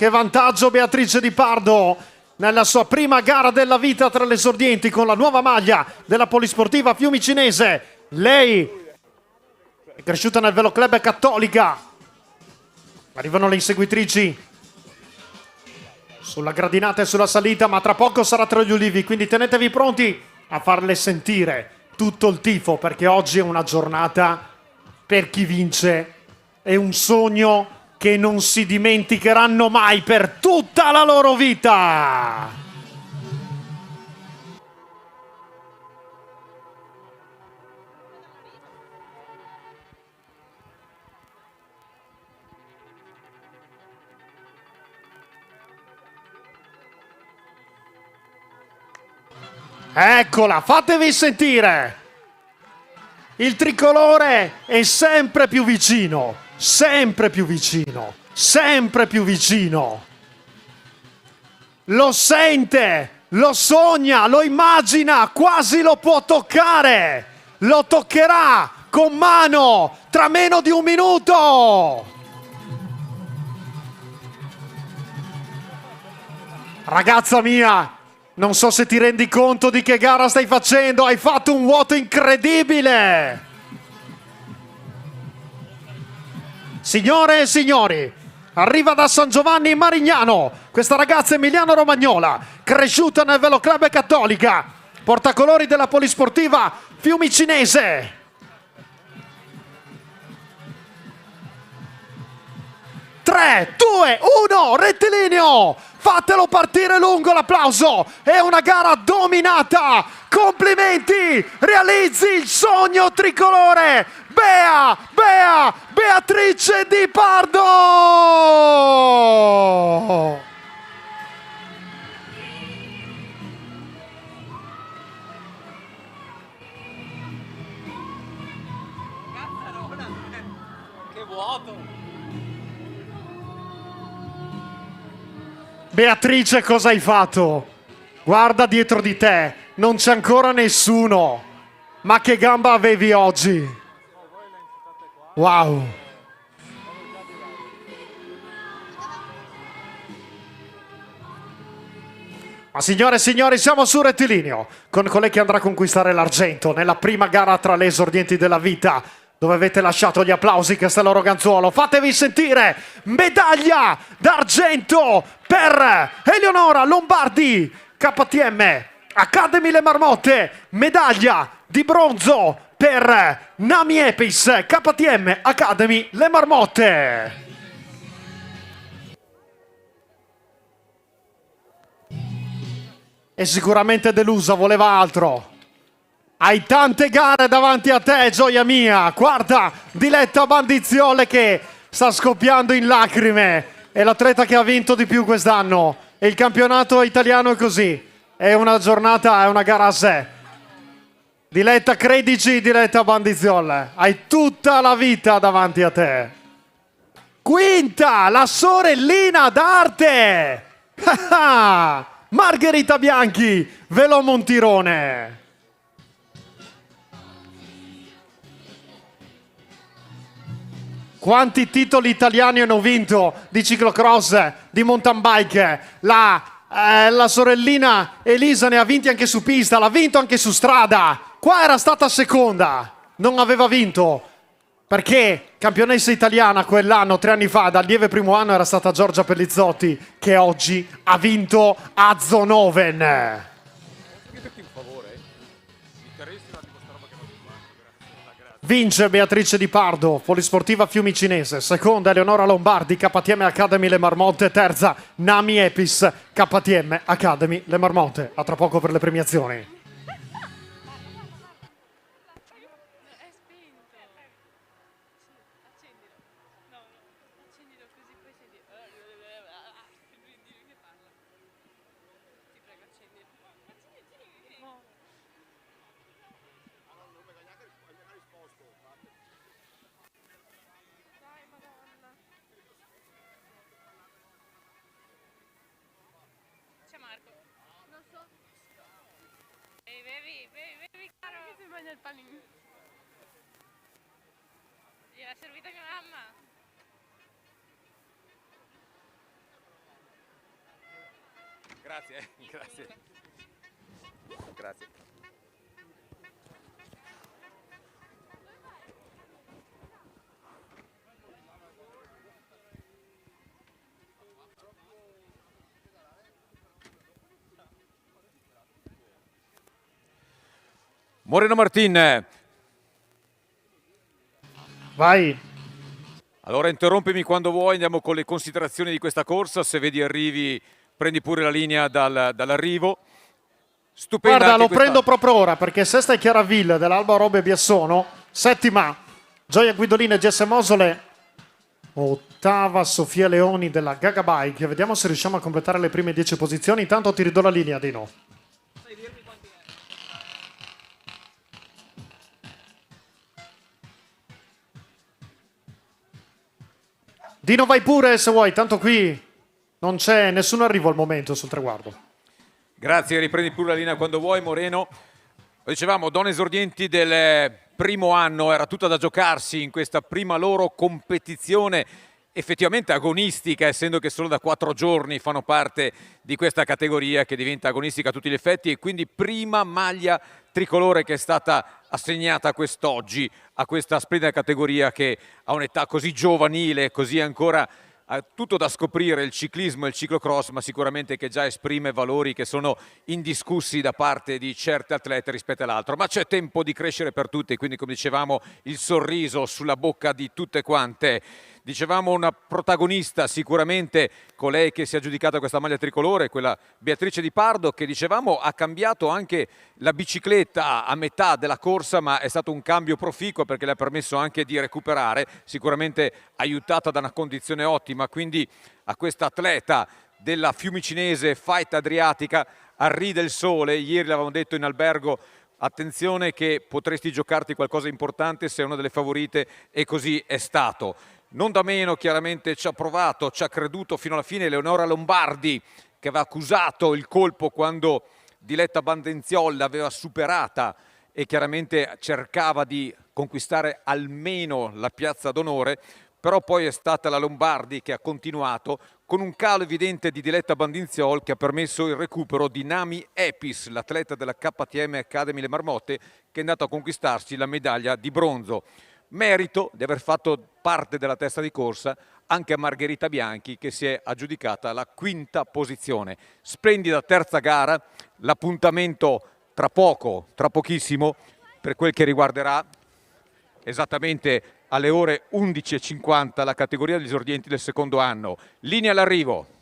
Beatrice Di Pardo nella sua prima gara della vita tra le esordienti con la nuova maglia della Polisportiva Fiumicinese. Lei è cresciuta nel Velo Club Cattolica. Arrivano le inseguitrici sulla gradinata e sulla salita, ma tra poco sarà tra gli ulivi, quindi tenetevi pronti a farle sentire tutto il tifo, perché oggi è una giornata per chi vince, è un sogno che non si dimenticheranno mai per tutta la loro vita. Eccola, fatevi sentire. Il tricolore è sempre più vicino, sempre più vicino, sempre più vicino. Lo sente, lo sogna, lo immagina, quasi lo può toccare. Lo toccherà con mano tra meno di un minuto. Ragazza mia, non so se ti rendi conto di che gara stai facendo, hai fatto un vuoto incredibile! Signore e signori, arriva da San Giovanni Marignano questa ragazza emiliano-romagnola, cresciuta nel Velo Club Cattolica, portacolori della Polisportiva Fiumicinese. Tre, due, uno, rettilineo! Fatelo partire lungo l'applauso! È una gara dominata! Complimenti! Realizzi il sogno tricolore! Beatrice Di Pardo! Che vuoto! Beatrice, cosa hai fatto? Guarda dietro di te, non c'è ancora nessuno. Ma che gamba avevi oggi? Wow. Ma signore e signori, siamo su rettilineo con colei che andrà a conquistare l'argento nella prima gara tra le esordienti della vita, dove avete lasciato gli applausi, Castello Roganzuolo. Fatevi sentire, medaglia d'argento per Eleonora Lombardi, KTM Academy Le Marmotte, medaglia di bronzo per Nami Epis, KTM Academy Le Marmotte. È sicuramente delusa, voleva altro. Hai tante gare davanti a te, gioia mia. Guarda, Diletta Bandizziole che sta scoppiando in lacrime. È l'atleta che ha vinto di più quest'anno. E il campionato italiano è così. È una giornata, è una gara a sé. Diletta, credici, Diletta Bandizziole. Hai tutta la vita davanti a te. Quinta, la sorellina d'arte. Margherita Bianchi, Velo Montirone. Quanti titoli italiani hanno vinto di ciclocross, di mountain bike? La sorellina Elisa ne ha vinti anche su pista, l'ha vinto anche su strada. Qua era stata seconda, non aveva vinto. Perché campionessa italiana quell'anno, 3 anni fa, dal lieve primo anno era stata Giorgia Pellizzotti, che oggi ha vinto a Zonoven. Vince Beatrice Di Pardo, Polisportiva Fiumicinese. Seconda Eleonora Lombardi, KTM Academy Le Marmotte. Terza Nami Epis, KTM Academy Le Marmotte. A tra poco per le premiazioni. mangia il panino. Gliel'ha servita mia mamma. Grazie, grazie. Grazie. Moreno Martin, Vai. allora interrompimi quando vuoi, andiamo con le considerazioni di questa corsa, se vedi arrivi prendi pure la linea dall'arrivo. Stupenda Guarda, anche lo questa... prendo proprio ora perché sesta è Chiaraville dell'Alba Robe Biassono, settima Gioia Guidolina e Jesse Mosole, ottava Sofia Leoni della Gaga Bike. Vediamo se riusciamo a completare le prime 10 posizioni. Intanto ti ridò la linea, Dino. Dino, vai pure se vuoi, tanto qui non c'è nessun arrivo al momento sul traguardo. Grazie, riprendi pure la linea quando vuoi, Moreno. Lo dicevamo, donne esordienti del primo anno, era tutta da giocarsi in questa prima loro competizione effettivamente agonistica, essendo che solo da 4 giorni fanno parte di questa categoria che diventa agonistica a tutti gli effetti, e quindi prima maglia tricolore che è stata assegnata quest'oggi a questa splendida categoria che a un'età così giovanile, così ancora tutto da scoprire, il ciclismo e il ciclocross, ma sicuramente che già esprime valori che sono indiscussi da parte di certe atlete rispetto all'altro. Ma c'è tempo di crescere per tutti, quindi come dicevamo il sorriso sulla bocca di tutte quante. Dicevamo una protagonista sicuramente, colei che si è aggiudicata questa maglia tricolore, quella Beatrice Di Pardo, che dicevamo ha cambiato anche la bicicletta a metà della corsa, ma è stato un cambio proficuo perché le ha permesso anche di recuperare, sicuramente aiutata da una condizione ottima, quindi a questa atleta della fiumicinese Fight Adriatica arrida il sole. Ieri l'avevamo detto in albergo, attenzione che potresti giocarti qualcosa di importante, sei una delle favorite, e così è stato. Non da meno chiaramente ci ha provato, ci ha creduto fino alla fine Eleonora Lombardi, che aveva accusato il colpo quando Diletta Bandenziol l'aveva superata e chiaramente cercava di conquistare almeno la piazza d'onore, però poi è stata la Lombardi che ha continuato con un calo evidente di Diletta Bandinziol che ha permesso il recupero di Nami Epis, l'atleta della KTM Academy Le Marmotte, che è andato a conquistarsi la medaglia di bronzo. Merito di aver fatto parte della testa di corsa anche a Margherita Bianchi, che si è aggiudicata la 5ª posizione. Splendida terza gara, l'appuntamento tra poco, tra pochissimo, per quel che riguarderà esattamente alle ore 11:50 la categoria degli esordienti del secondo anno. Linea all'arrivo.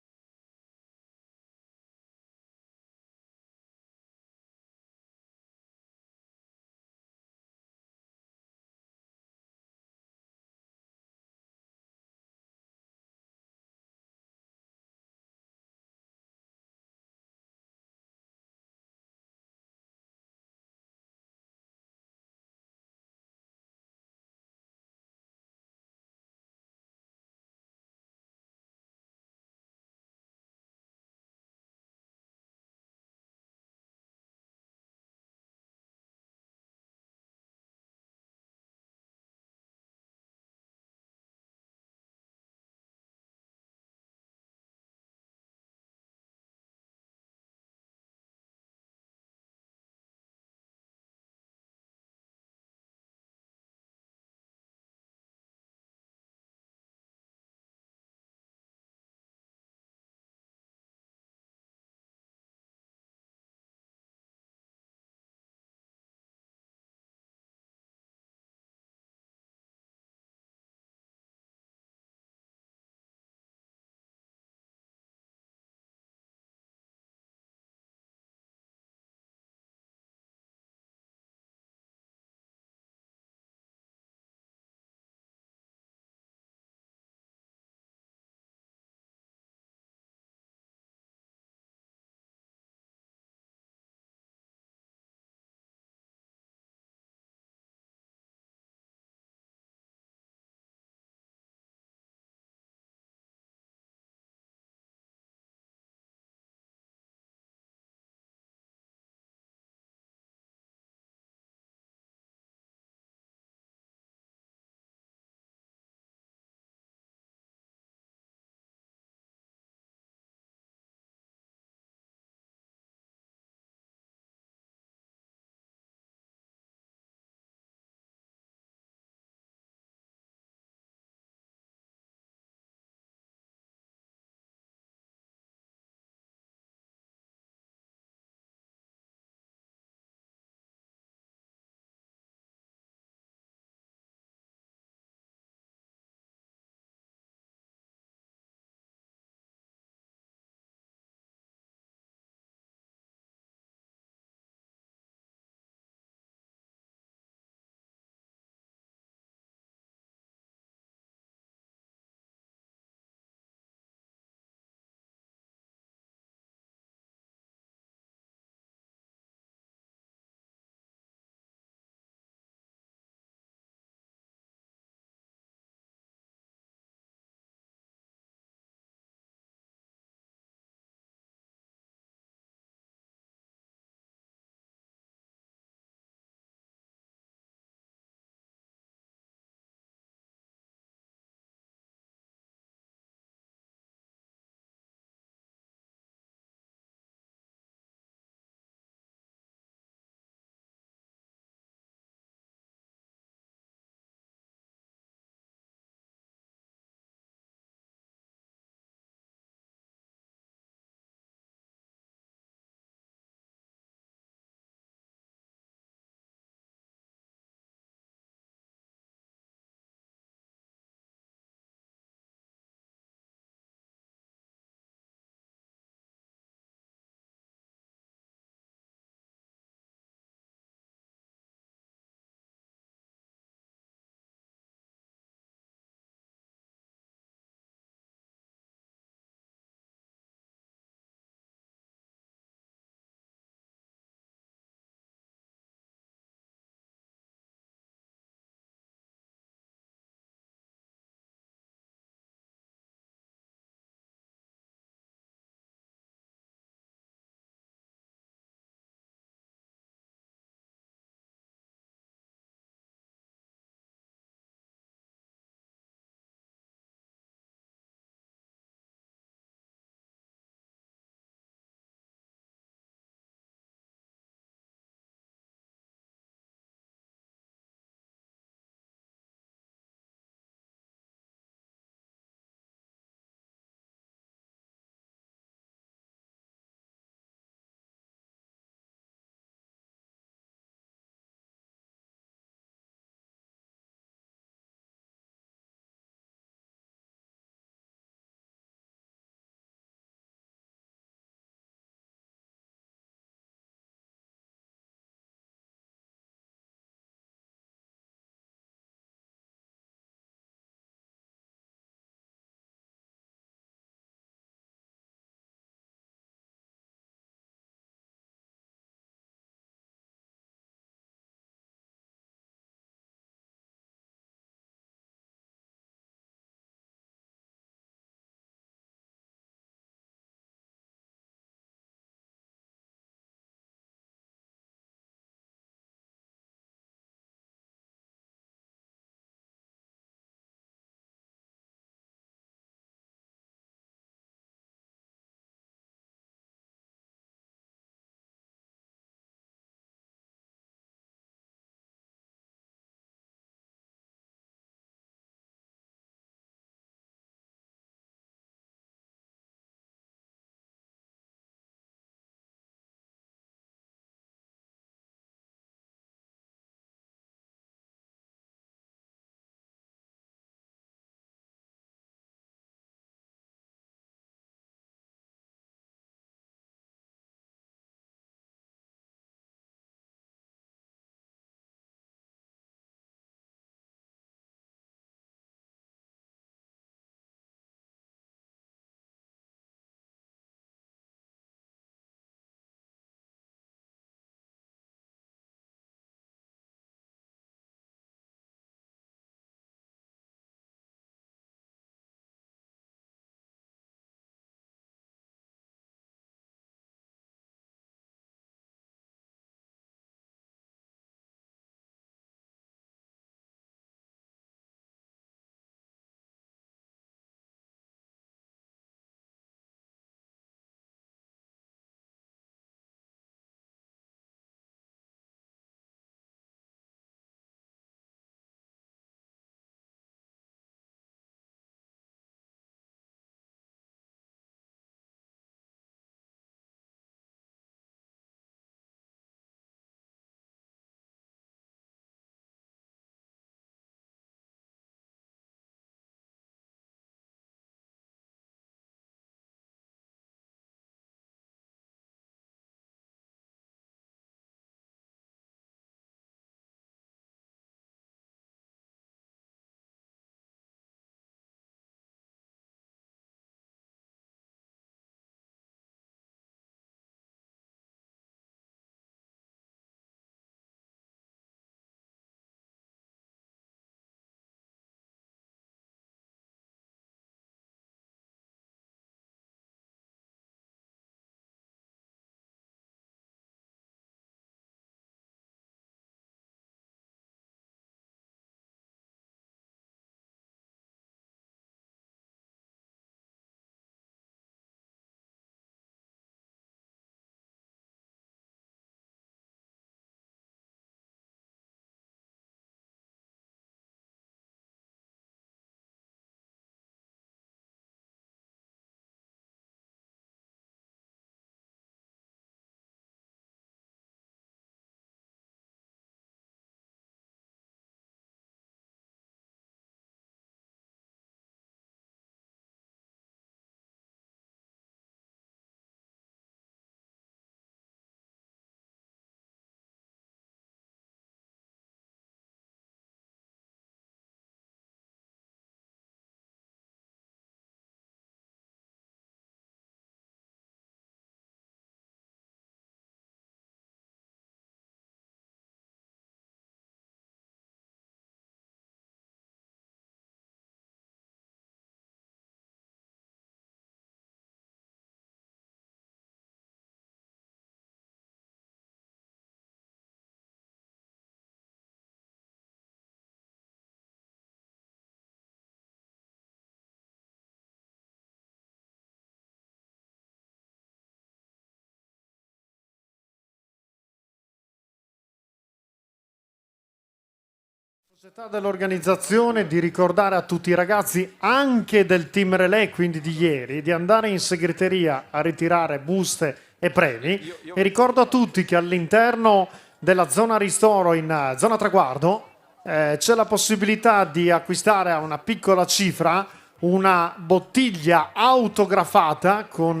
Società dell'organizzazione di ricordare a tutti i ragazzi anche del team relay, quindi di ieri, di andare in segreteria a ritirare buste e premi. E ricordo a tutti che all'interno della zona ristoro in zona traguardo c'è la possibilità di acquistare a una piccola cifra una bottiglia autografata con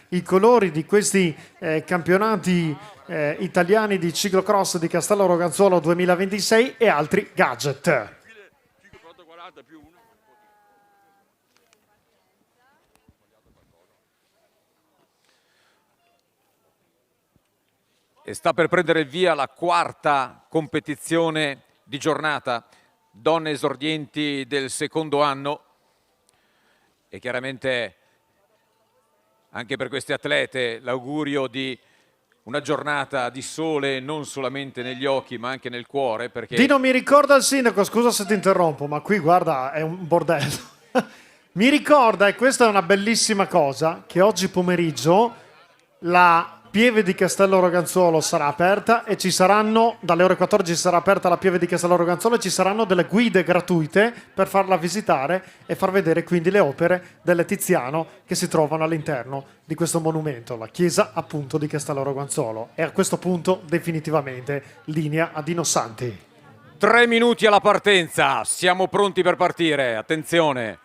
i colori di questi campionati italiani di ciclocross di Castello Roganzuolo 2026 e altri gadget. E sta per prendere il via la quarta competizione di giornata, donne esordienti del secondo anno. E chiaramente anche per queste atlete l'augurio di una giornata di sole non solamente negli occhi ma anche nel cuore, perché... Dino, mi ricorda il sindaco, scusa se ti interrompo, ma qui guarda è un bordello. Mi ricorda, e questa è una bellissima cosa, che oggi pomeriggio la Pieve di Castello Roganzuolo sarà aperta e ci saranno, dalle ore 14 sarà aperta la Pieve di Castello Roganzuolo e ci saranno delle guide gratuite per farla visitare e far vedere quindi le opere delle Tiziano che si trovano all'interno di questo monumento, la chiesa appunto di Castello Roganzuolo. E a questo punto definitivamente linea a Dino Santi. 3 minuti alla partenza, siamo pronti per partire, attenzione.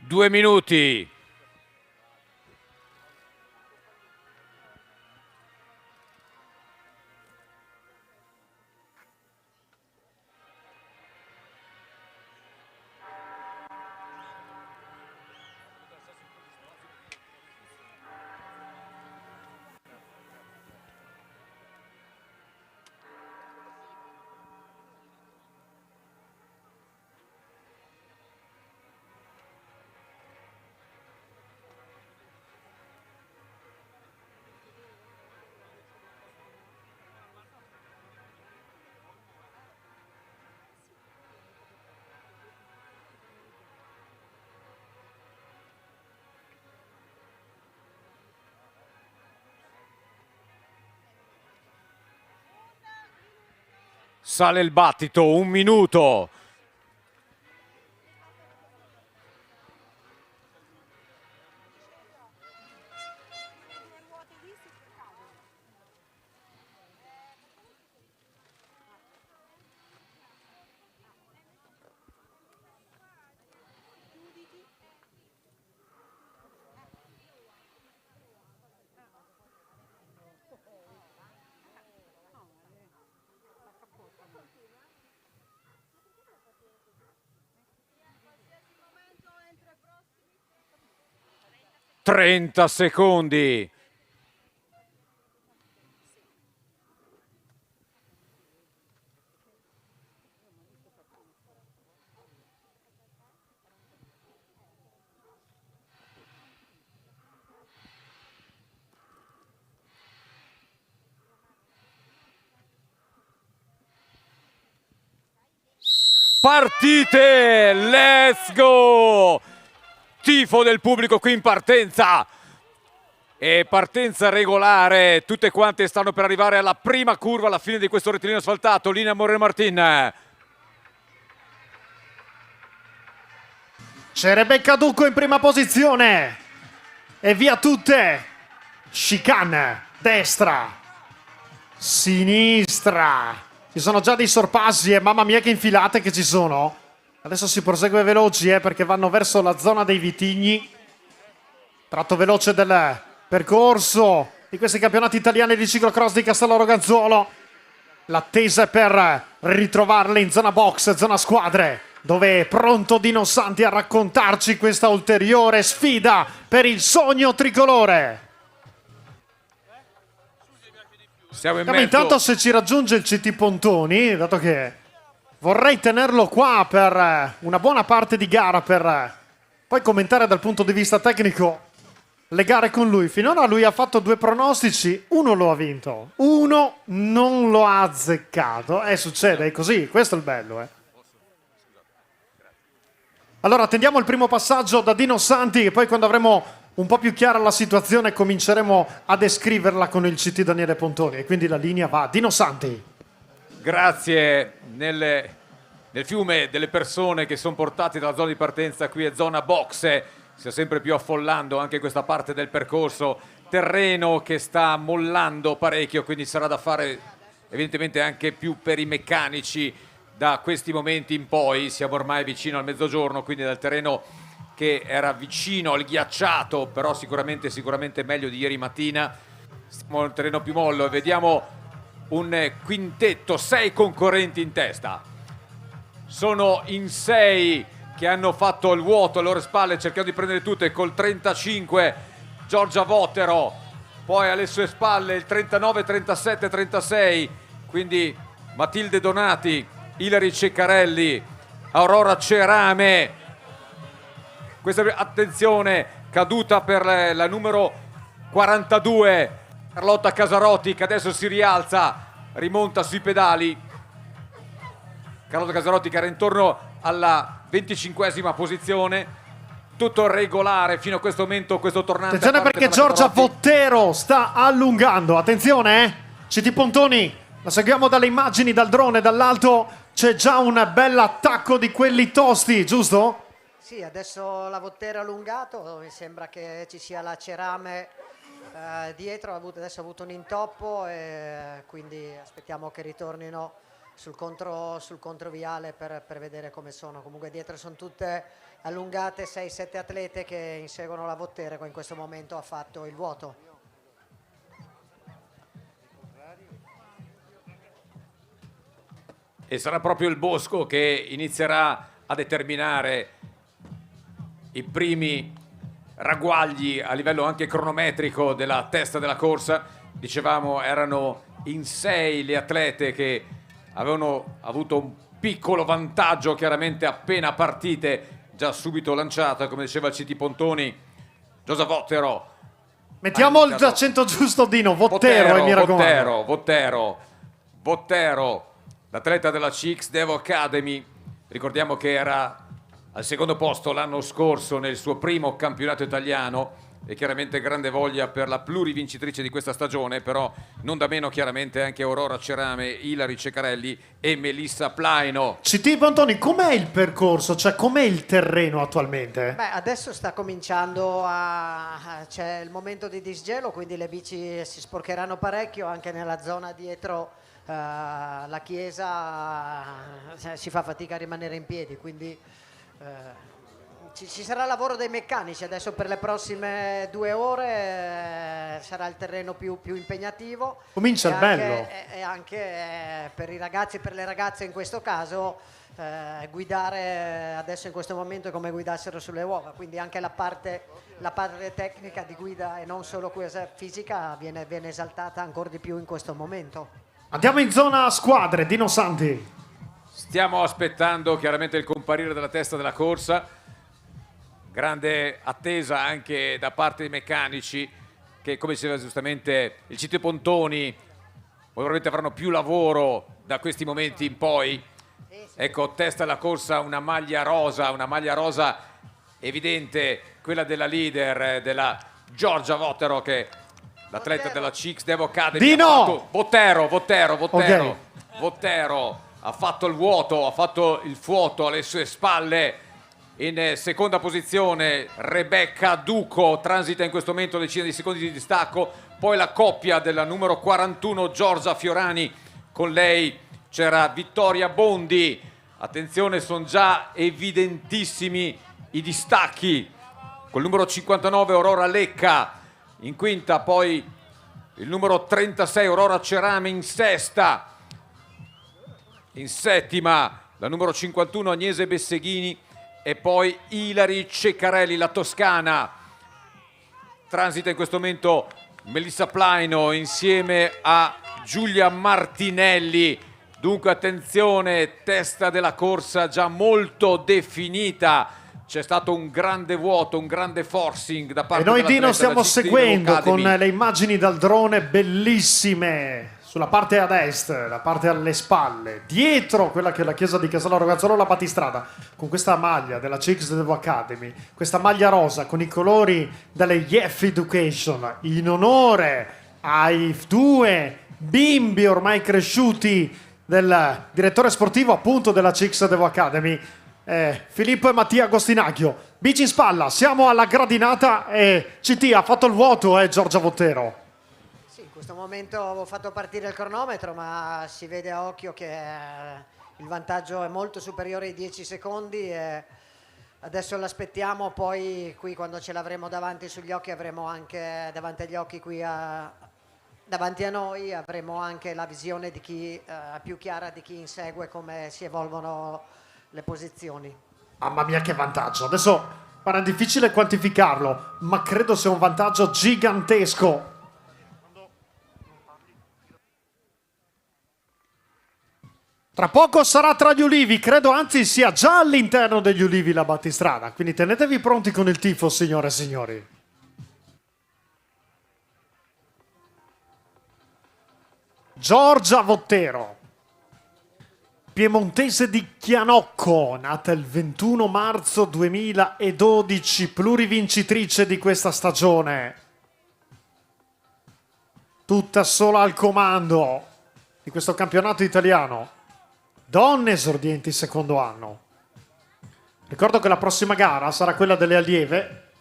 Due minuti. Sale il battito, 1 minuto. Trenta secondi. Partite, let's go! Tifo del pubblico qui in partenza e partenza regolare, tutte quante stanno per arrivare alla prima curva alla fine di questo rettilineo asfaltato. Linea Moreno Martin. C'è Rebecca Ducco in prima posizione e via tutte. Chicane, destra, sinistra. Ci sono già dei sorpassi e mamma mia che infilate che ci sono. Adesso si prosegue veloci perché vanno verso la zona dei vitigni. Tratto veloce del percorso di questi campionati italiani di ciclocross di Castello Roganzuolo. L'attesa è per ritrovarle in zona box, zona squadre. dove è pronto Dino Santi a raccontarci questa ulteriore sfida per il sogno tricolore. Siamo in Siamo mezzo. intanto se ci raggiunge il CT Pontoni, dato che vorrei tenerlo qua per una buona parte di gara per poi commentare dal punto di vista tecnico le gare con lui. Finora lui ha fatto 2 pronostici, uno lo ha vinto, uno non lo ha azzeccato. Succede, è così, questo è il bello. Allora attendiamo il primo passaggio da Dino Santi e poi quando avremo un po' più chiara la situazione cominceremo a descriverla con il CT Daniele Pontoni. E quindi la linea va a Dino Santi. Grazie. Nel fiume delle persone che sono portate dalla zona di partenza, qui è zona box, sta sempre più affollando anche questa parte del percorso, terreno che sta mollando parecchio, quindi sarà da fare evidentemente anche più per i meccanici da questi momenti in poi. Siamo ormai vicino al mezzogiorno, quindi dal terreno che era vicino al ghiacciato, però sicuramente meglio di ieri mattina, siamo al terreno più mollo e vediamo un quintetto, 6 concorrenti in testa. Sono in 6 che hanno fatto il vuoto alle loro spalle cercando di prendere tutte, col 35 Giorgia Vottero, poi alle sue spalle il 39, 37, 36, quindi Matilde Donati, Ilari Ceccarelli, Aurora Cerame. Questa attenzione caduta per la numero 42 Carlotta Casarotti, che adesso si rialza, rimonta sui pedali. Carlotta Casarotti che era intorno alla 25esima posizione, tutto regolare fino a questo momento, questo tornante. Attenzione perché Giorgia Vottero sta allungando, attenzione CT Pontoni, la seguiamo dalle immagini, dal drone, dall'alto c'è già un bel attacco di quelli tosti, giusto? Sì, adesso la Vottero è allungato, mi sembra che ci sia la Cerame dietro, adesso ha avuto un intoppo e quindi aspettiamo che ritornino sul controviale per vedere come sono. Comunque dietro sono tutte allungate, 6-7 atlete che inseguono la Vottero, che in questo momento ha fatto il vuoto. E sarà proprio il Bosco che inizierà a determinare i primi ragguagli a livello anche cronometrico della testa della corsa. Dicevamo erano in 6 le atlete che avevano avuto un piccolo vantaggio chiaramente appena partite, già subito lanciata, come diceva il CT Pontoni. Giosa Vottero. Mettiamo l'accento giusto, Dino. Vottero, mi raccomando. Vottero, l'atleta della CX Devo Academy. Ricordiamo che era al secondo posto l'anno scorso nel suo primo campionato italiano e chiaramente grande voglia per la plurivincitrice di questa stagione, però non da meno chiaramente anche Aurora Cerame, Ilari Ceccarelli e Melissa Plaino. CT Pontoni, com'è il percorso? Cioè com'è il terreno attualmente? Beh, adesso sta cominciando c'è il momento di disgelo, quindi le bici si sporcheranno parecchio anche nella zona dietro la chiesa, si fa fatica a rimanere in piedi, quindi ci sarà lavoro dei meccanici adesso per le prossime 2 ore, sarà il terreno più impegnativo. Comincia il bello. E anche per i ragazzi e per le ragazze in questo caso guidare adesso in questo momento è come guidassero sulle uova, quindi anche la parte tecnica di guida e non solo quella fisica viene esaltata ancora di più in questo momento. Andiamo in zona squadre, Dino Santi. Stiamo aspettando chiaramente il comparire della testa della corsa, grande attesa anche da parte dei meccanici che, come diceva giustamente il CT Pontoni, probabilmente avranno più lavoro da questi momenti in poi. Ecco, testa della corsa una maglia rosa evidente, quella della leader, della Giorgia Vottero, che l'atleta della CX Devo Academy. Dino! Vottero ha fatto il vuoto, ha fatto il fuoto alle sue spalle. In seconda posizione Rebecca Duco, transita in questo momento decine di secondi di distacco. Poi la coppia della numero 41 Giorgia Fiorani, con lei c'era Vittoria Bondi. Attenzione, sono già evidentissimi i distacchi, col numero 59 Aurora Lecca in quinta, poi il numero 36 Aurora Cerame in sesta, in settima la numero 51 Agnese Besseghini e poi Ilari Ceccarelli, la toscana. Transita in questo momento Melissa Plaino insieme a Giulia Martinelli. Dunque attenzione, testa della corsa già molto definita. C'è stato un grande vuoto, un grande forcing da parte e noi dell'atleta Dino stiamo della Gistino seguendo Academy. con le immagini dal drone bellissime sulla parte ad est, la parte alle spalle, dietro quella che è la chiesa di Casaloro Gazzolo, la battistrada, con questa maglia della CX Devo Academy, questa maglia rosa con i colori delle YEF Education, in onore ai due bimbi ormai cresciuti del direttore sportivo appunto della CX Devo Academy, Filippo e Mattia Agostinaggio. Bici in spalla, siamo alla gradinata e CT ha fatto il vuoto, Giorgia Vottero. Sì, in questo momento avevo fatto partire il cronometro, ma si vede a occhio che il vantaggio è molto superiore ai 10 secondi e adesso l'aspettiamo, poi qui quando ce l'avremo davanti sugli occhi avremo anche davanti agli occhi qui davanti a noi avremo anche la visione di chi più chiara di chi insegue come si evolvono le posizioni. Mamma mia che vantaggio, adesso sarà difficile quantificarlo, ma credo sia un vantaggio gigantesco. Tra poco sarà tra gli ulivi, credo anzi sia già all'interno degli ulivi la battistrada, quindi tenetevi pronti con il tifo, signore e signori. Giorgia Vottero, piemontese di Chianocco, nata il 21 marzo 2012, plurivincitrice di questa stagione. Tutta sola al comando di questo campionato italiano. Donne esordienti secondo anno. Ricordo che la prossima gara sarà quella delle allieve.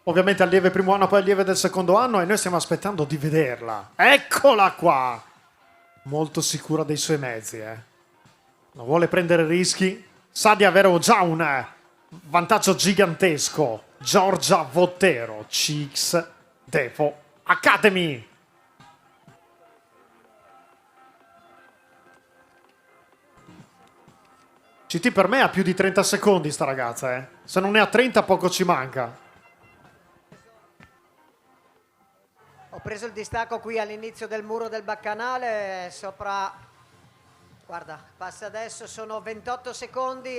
Ovviamente allieve primo anno, poi allieve del secondo anno e noi stiamo aspettando di vederla. Eccola qua! Molto sicura dei suoi mezzi, non vuole prendere rischi, sa di avere già un vantaggio gigantesco. Giorgia Vottero, CX Devo Academy. CT per me ha più di 30 secondi sta ragazza, se non ne ha 30 poco ci manca. Ho preso il distacco qui all'inizio del muro del baccanale, sopra, guarda, passa adesso, sono 28 secondi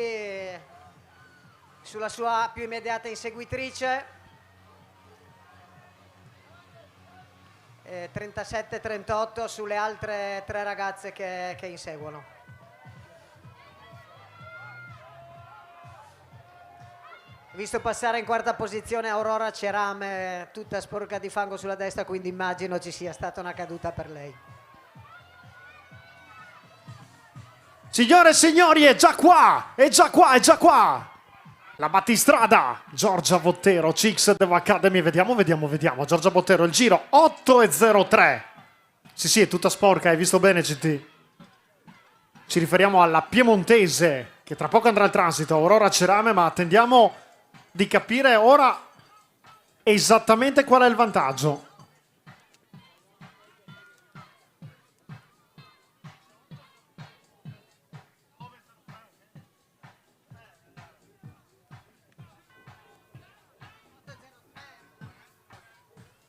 sulla sua più immediata inseguitrice, 37-38 sulle altre tre ragazze che inseguono. Visto passare in quarta posizione Aurora Cerame, tutta sporca di fango sulla destra, quindi immagino ci sia stata una caduta per lei. Signore e signori, è già qua, è già qua, è già qua. La battistrada, Giorgia Vottero, CX Devo Academy, vediamo. Giorgia Vottero, il giro 8:03. Sì, è tutta sporca, hai visto bene CT. Ci riferiamo alla piemontese, che tra poco andrà al transito, Aurora Cerame, ma attendiamo di capire ora esattamente qual è il vantaggio.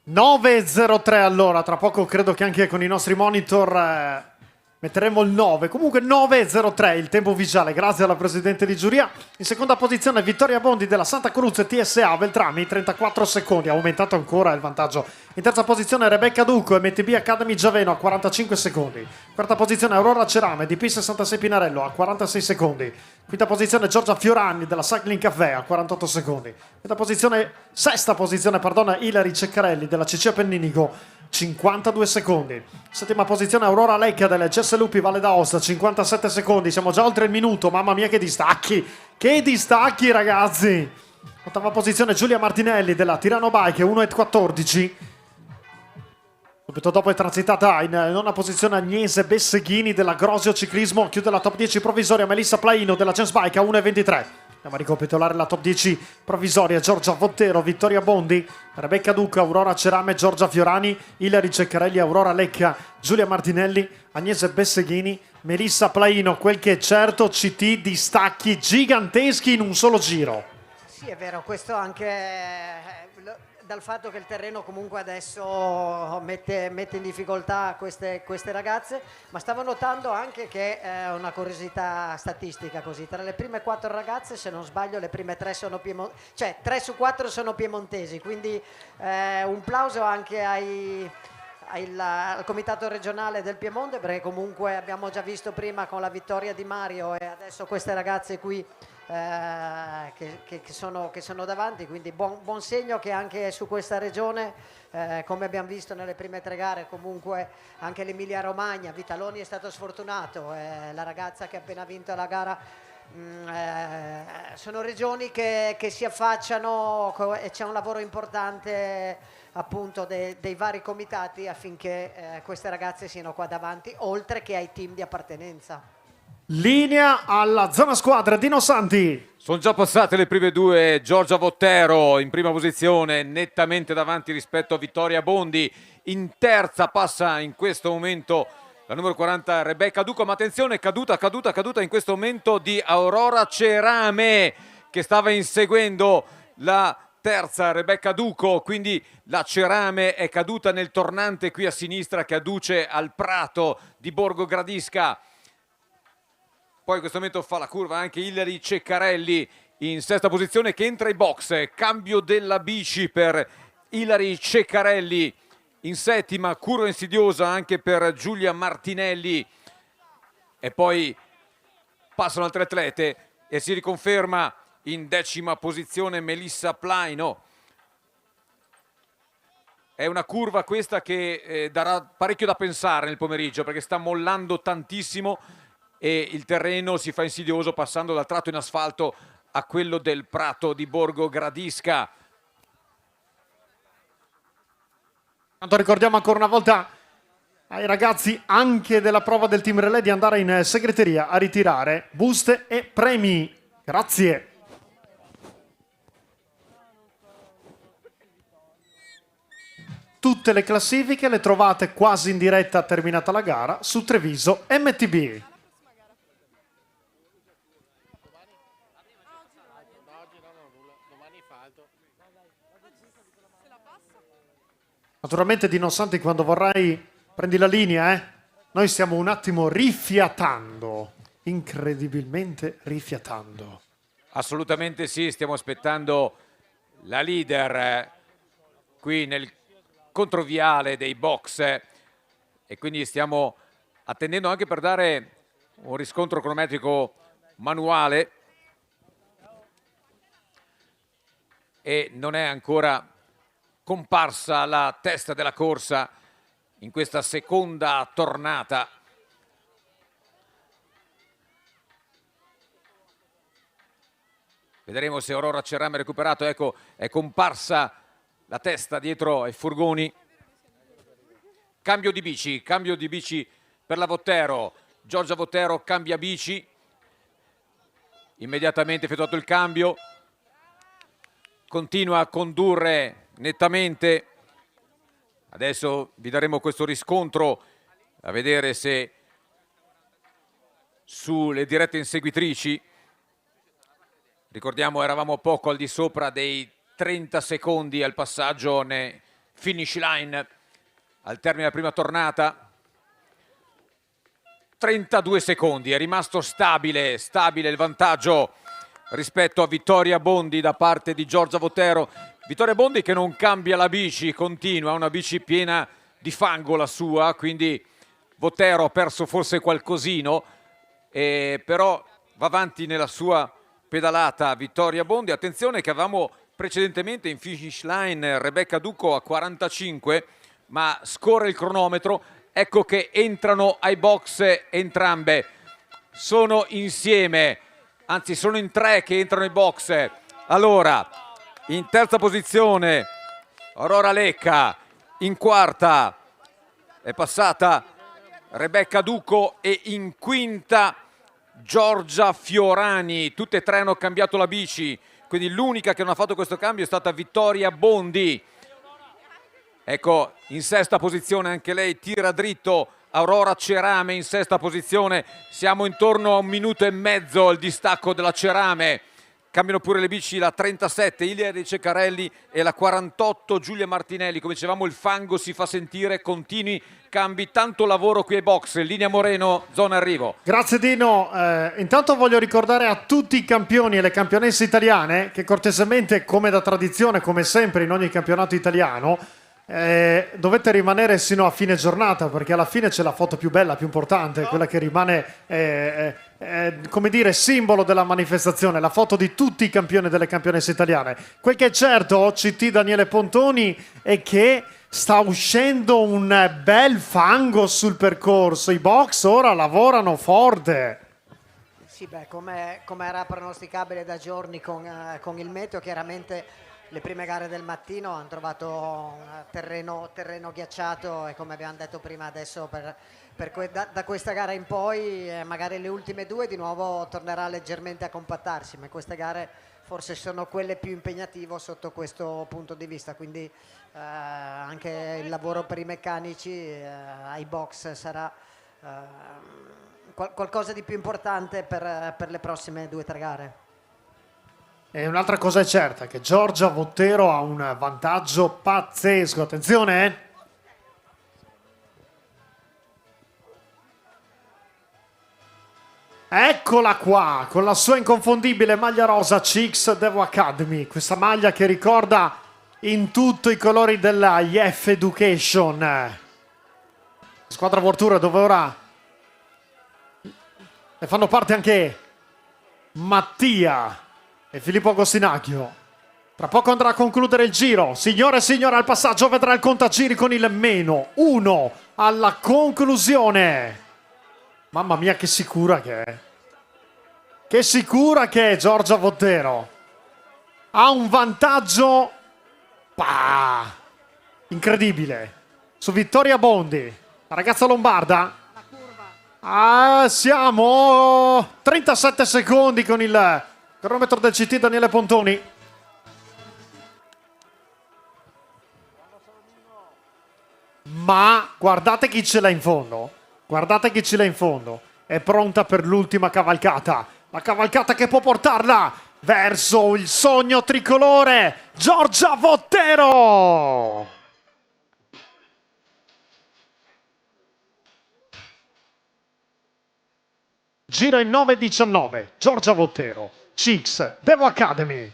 (9:03) allora, tra poco credo che anche con i nostri monitor metteremo il 9, comunque 9:03 il tempo ufficiale, grazie alla presidente di giuria. In seconda posizione Vittoria Bondi della Santa Cruz TSA Veltrami, 34 secondi, ha aumentato ancora il vantaggio. In terza posizione Rebecca Ducco MTB Academy Giaveno a 45 secondi. Quarta posizione Aurora Cerame DP66 Pinarello a 46 secondi. Quinta posizione Giorgia Fiorani della Cycling Café a 48 secondi. Sesta posizione Ilari Ceccarelli della CC Appenninico 52 secondi. Settima posizione Aurora Lecca delle GS Lupi Valle d'Aosta 57 secondi. Siamo già oltre il minuto, mamma mia che distacchi! Che distacchi ragazzi! Ottava posizione Giulia Martinelli della Tirano Bike 1:14. Subito dopo è transitata in nona posizione Agnese Besseghini della Grosio Ciclismo, chiude la top 10 provvisoria Melissa Plaino della Gens Bike a 1:23. Andiamo a ricapitolare la top 10 provvisoria: Giorgia Vottero, Vittoria Bondi, Rebecca Duca, Aurora Cerame, Giorgia Fiorani, Ilari Ceccarelli, Aurora Lecca, Giulia Martinelli, Agnese Besseghini, Melissa Plaino, quel che è certo, CT distacchi giganteschi in un solo giro. Sì, è vero, questo anche dal fatto che il terreno comunque adesso mette in difficoltà queste ragazze, ma stavo notando anche che è una curiosità statistica così, tra le prime 4 ragazze, se non sbaglio, le prime 3 sono piemontesi, cioè 3 su 4 sono piemontesi, quindi un plauso anche al comitato regionale del Piemonte, perché comunque abbiamo già visto prima con la vittoria di Mario e adesso queste ragazze qui che sono davanti, quindi buon segno che anche su questa regione, come abbiamo visto nelle prime 3 gare, comunque anche l'Emilia Romagna, Vitaloni è stato sfortunato, la ragazza che ha appena vinto la gara, sono regioni che si affacciano e c'è un lavoro importante appunto dei vari comitati affinché queste ragazze siano qua davanti, oltre che ai team di appartenenza. Linea alla zona squadra, Dino Santi. Sono già passate le prime 2, Giorgia Vottero in prima posizione, nettamente davanti rispetto a Vittoria Bondi. In terza passa in questo momento la numero 40 Rebecca Duco, ma attenzione, caduta in questo momento di Aurora Cerame, che stava inseguendo la terza Rebecca Duco, quindi la Cerame è caduta nel tornante qui a sinistra che adduce al prato di Borgo Gradisca. Poi in questo momento fa la curva anche Ilari Ceccarelli in sesta posizione, che entra in box. Cambio della bici per Ilari Ceccarelli in settima, curva insidiosa anche per Giulia Martinelli. E poi passano altre atlete e si riconferma in decima posizione Melissa Plaino. È una curva questa che darà parecchio da pensare nel pomeriggio, perché sta mollando tantissimo e il terreno si fa insidioso passando dal tratto in asfalto a quello del prato di Borgo Gradisca. Tanto ricordiamo ancora una volta ai ragazzi anche della prova del team relay di andare in segreteria a ritirare buste e premi. Grazie. Tutte le classifiche le trovate quasi in diretta terminata la gara su Treviso MTB. Naturalmente Dino Santi, quando vorrai prendi la linea, Noi stiamo un attimo rifiatando, incredibilmente rifiatando. Assolutamente sì, stiamo aspettando la leader qui nel controviale dei box e quindi stiamo attendendo anche per dare un riscontro cronometrico manuale e non è ancora comparsa la testa della corsa in questa seconda tornata. Vedremo se Aurora Cerame ha recuperato. Ecco, è comparsa la testa dietro ai furgoni. Cambio di bici per la Vottero. Giorgia Vottero cambia bici. Immediatamente effettuato il cambio. Continua a condurre nettamente. Adesso vi daremo questo riscontro a vedere se sulle dirette inseguitrici, ricordiamo eravamo poco al di sopra dei 30 secondi al passaggio nei finish line al termine della prima tornata. 32 secondi, è rimasto stabile il vantaggio rispetto a Vittoria Bondi da parte di Giorgia Vottero. Vittoria Bondi che non cambia la bici, continua, una bici piena di fango la sua, quindi Vottero ha perso forse qualcosino, però va avanti nella sua pedalata Vittoria Bondi. Attenzione che avevamo precedentemente in finish line Rebecca Duco a 45, ma scorre il cronometro. Ecco che entrano ai box entrambe, sono insieme, anzi sono in tre che entrano ai box. Allora, in terza posizione Aurora Lecca, in quarta è passata Rebecca Duco e in quinta Giorgia Fiorani. Tutte e tre hanno cambiato la bici, quindi l'unica che non ha fatto questo cambio è stata Vittoria Bondi. Ecco, in sesta posizione anche lei tira dritto Aurora Cerame in sesta posizione, siamo intorno a 1 minuto e mezzo al distacco della Cerame. Cambiano pure le bici, la 37 Ilia Ceccarelli e la 48 Giulia Martinelli. Come dicevamo, il fango si fa sentire, continui cambi, tanto lavoro qui ai box. Linea Moreno, zona arrivo. Grazie Dino. Intanto voglio ricordare a tutti i campioni e le campionesse italiane che cortesemente, come da tradizione, come sempre in ogni campionato italiano, dovete rimanere sino a fine giornata, perché alla fine c'è la foto più bella, più importante, quella che rimane come dire simbolo della manifestazione, la foto di tutti i campioni delle campionesse italiane. Quel che è certo, CT Daniele Pontoni, è che sta uscendo un bel fango sul percorso. I box ora lavorano forte. Sì, beh, come era pronosticabile da giorni con il meteo, chiaramente le prime gare del mattino hanno trovato un terreno ghiacciato e, come abbiamo detto prima, adesso da questa gara in poi magari le ultime due di nuovo tornerà leggermente a compattarsi, ma queste gare forse sono quelle più impegnative sotto questo punto di vista, quindi anche il lavoro per i meccanici ai box sarà qualcosa di più importante per le prossime 2 o 3 gare. E un'altra cosa è certa, che Giorgia Vottero ha un vantaggio pazzesco. Attenzione, Eccola qua, con la sua inconfondibile maglia rosa Chicks Devo Academy. Questa maglia che ricorda in tutto i colori della IF Education. Squadra Vortura, dove ora ne fanno parte anche Mattia e Filippo Agostinacchio. Tra poco andrà a concludere il giro. Signore e signore, al passaggio vedrà il contagiri con il -1 alla conclusione. Mamma mia, che sicura che è. Che sicura che è Giorgia Vottero. Ha un vantaggio incredibile su Vittoria Bondi, la ragazza lombarda. Siamo 37 secondi con il cronometro del CT Daniele Pontoni. Ma guardate chi ce l'ha in fondo. Guardate chi ce l'ha in fondo. È pronta per l'ultima cavalcata. La cavalcata che può portarla verso il sogno tricolore. Giorgia Vottero. Gira in 9:19. Giorgia Vottero. Chicks Devo Academy.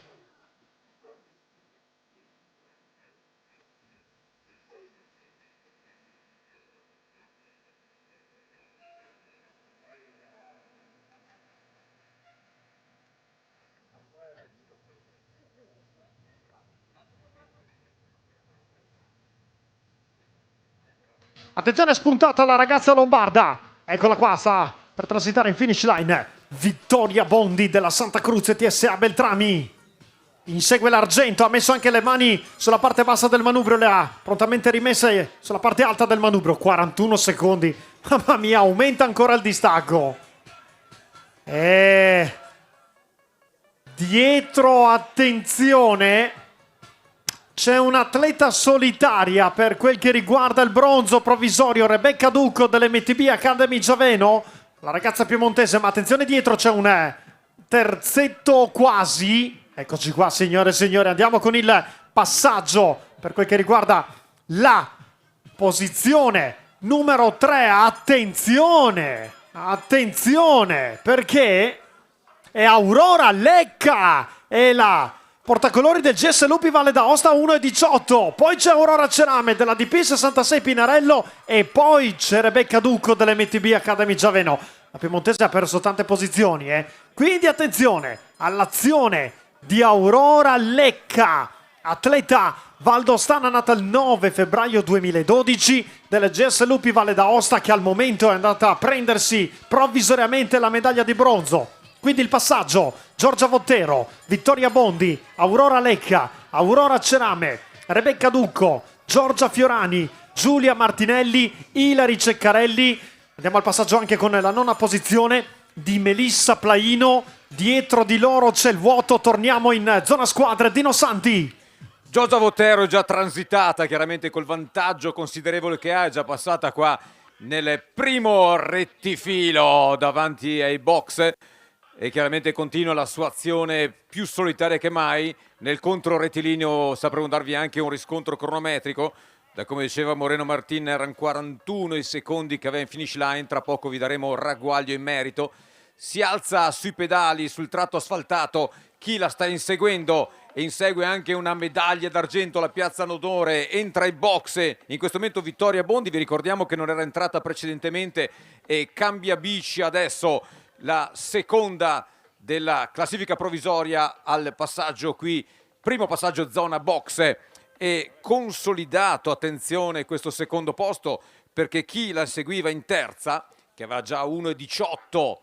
Attenzione, spuntata la ragazza lombarda. Eccola qua, sta per transitare in finish line. Vittoria Bondi della Santa Cruz TSA Beltrami. Insegue l'argento, ha messo anche le mani sulla parte bassa del manubrio, le ha prontamente rimesse sulla parte alta del manubrio. 41 secondi. Mamma mia, aumenta ancora il distacco. Dietro, attenzione, c'è un'atleta solitaria per quel che riguarda il bronzo provvisorio, Rebecca Ducco dell'MTB Academy Giaveno, la ragazza piemontese, ma attenzione, dietro c'è un terzetto quasi. Eccoci qua, signore e signori, andiamo con il passaggio per quel che riguarda la posizione numero 3. Attenzione, attenzione, perché è Aurora Lecca, è la portacolori del GS Lupi Valle d'Aosta 1:18, poi c'è Aurora Cerame della DP66 Pinarello e poi c'è Rebecca Ducco dell'MTB Academy Giaveno. La piemontese ha perso tante posizioni, quindi attenzione all'azione di Aurora Lecca, atleta valdostana nata il 9 febbraio 2012 del GS Lupi Valle d'Aosta, che al momento è andata a prendersi provvisoriamente la medaglia di bronzo. Quindi il passaggio: Giorgia Vottero, Vittoria Bondi, Aurora Lecca, Aurora Cerame, Rebecca Ducco, Giorgia Fiorani, Giulia Martinelli, Ilari Ceccarelli. Andiamo al passaggio anche con la nona posizione di Melissa Plaino. Dietro di loro c'è il vuoto, torniamo in zona squadre. Dino Santi. Giorgia Vottero è già transitata, chiaramente col vantaggio considerevole che ha, è già passata qua nel primo rettifilo davanti ai box e chiaramente continua la sua azione più solitaria che mai. Nel contro rettilineo sapremo darvi anche un riscontro cronometrico. Da come diceva Moreno Martin erano 41 i secondi che aveva in finish line, tra poco vi daremo ragguaglio in merito. Si alza sui pedali sul tratto asfaltato, chi la sta inseguendo e insegue anche una medaglia d'argento alla Piazza Nodore, entra ai box in questo momento Vittoria Bondi, vi ricordiamo che non era entrata precedentemente e cambia bici adesso, la seconda della classifica provvisoria al passaggio qui, primo passaggio zona box e consolidato, attenzione, questo secondo posto perché chi la seguiva in terza, che aveva già 1,18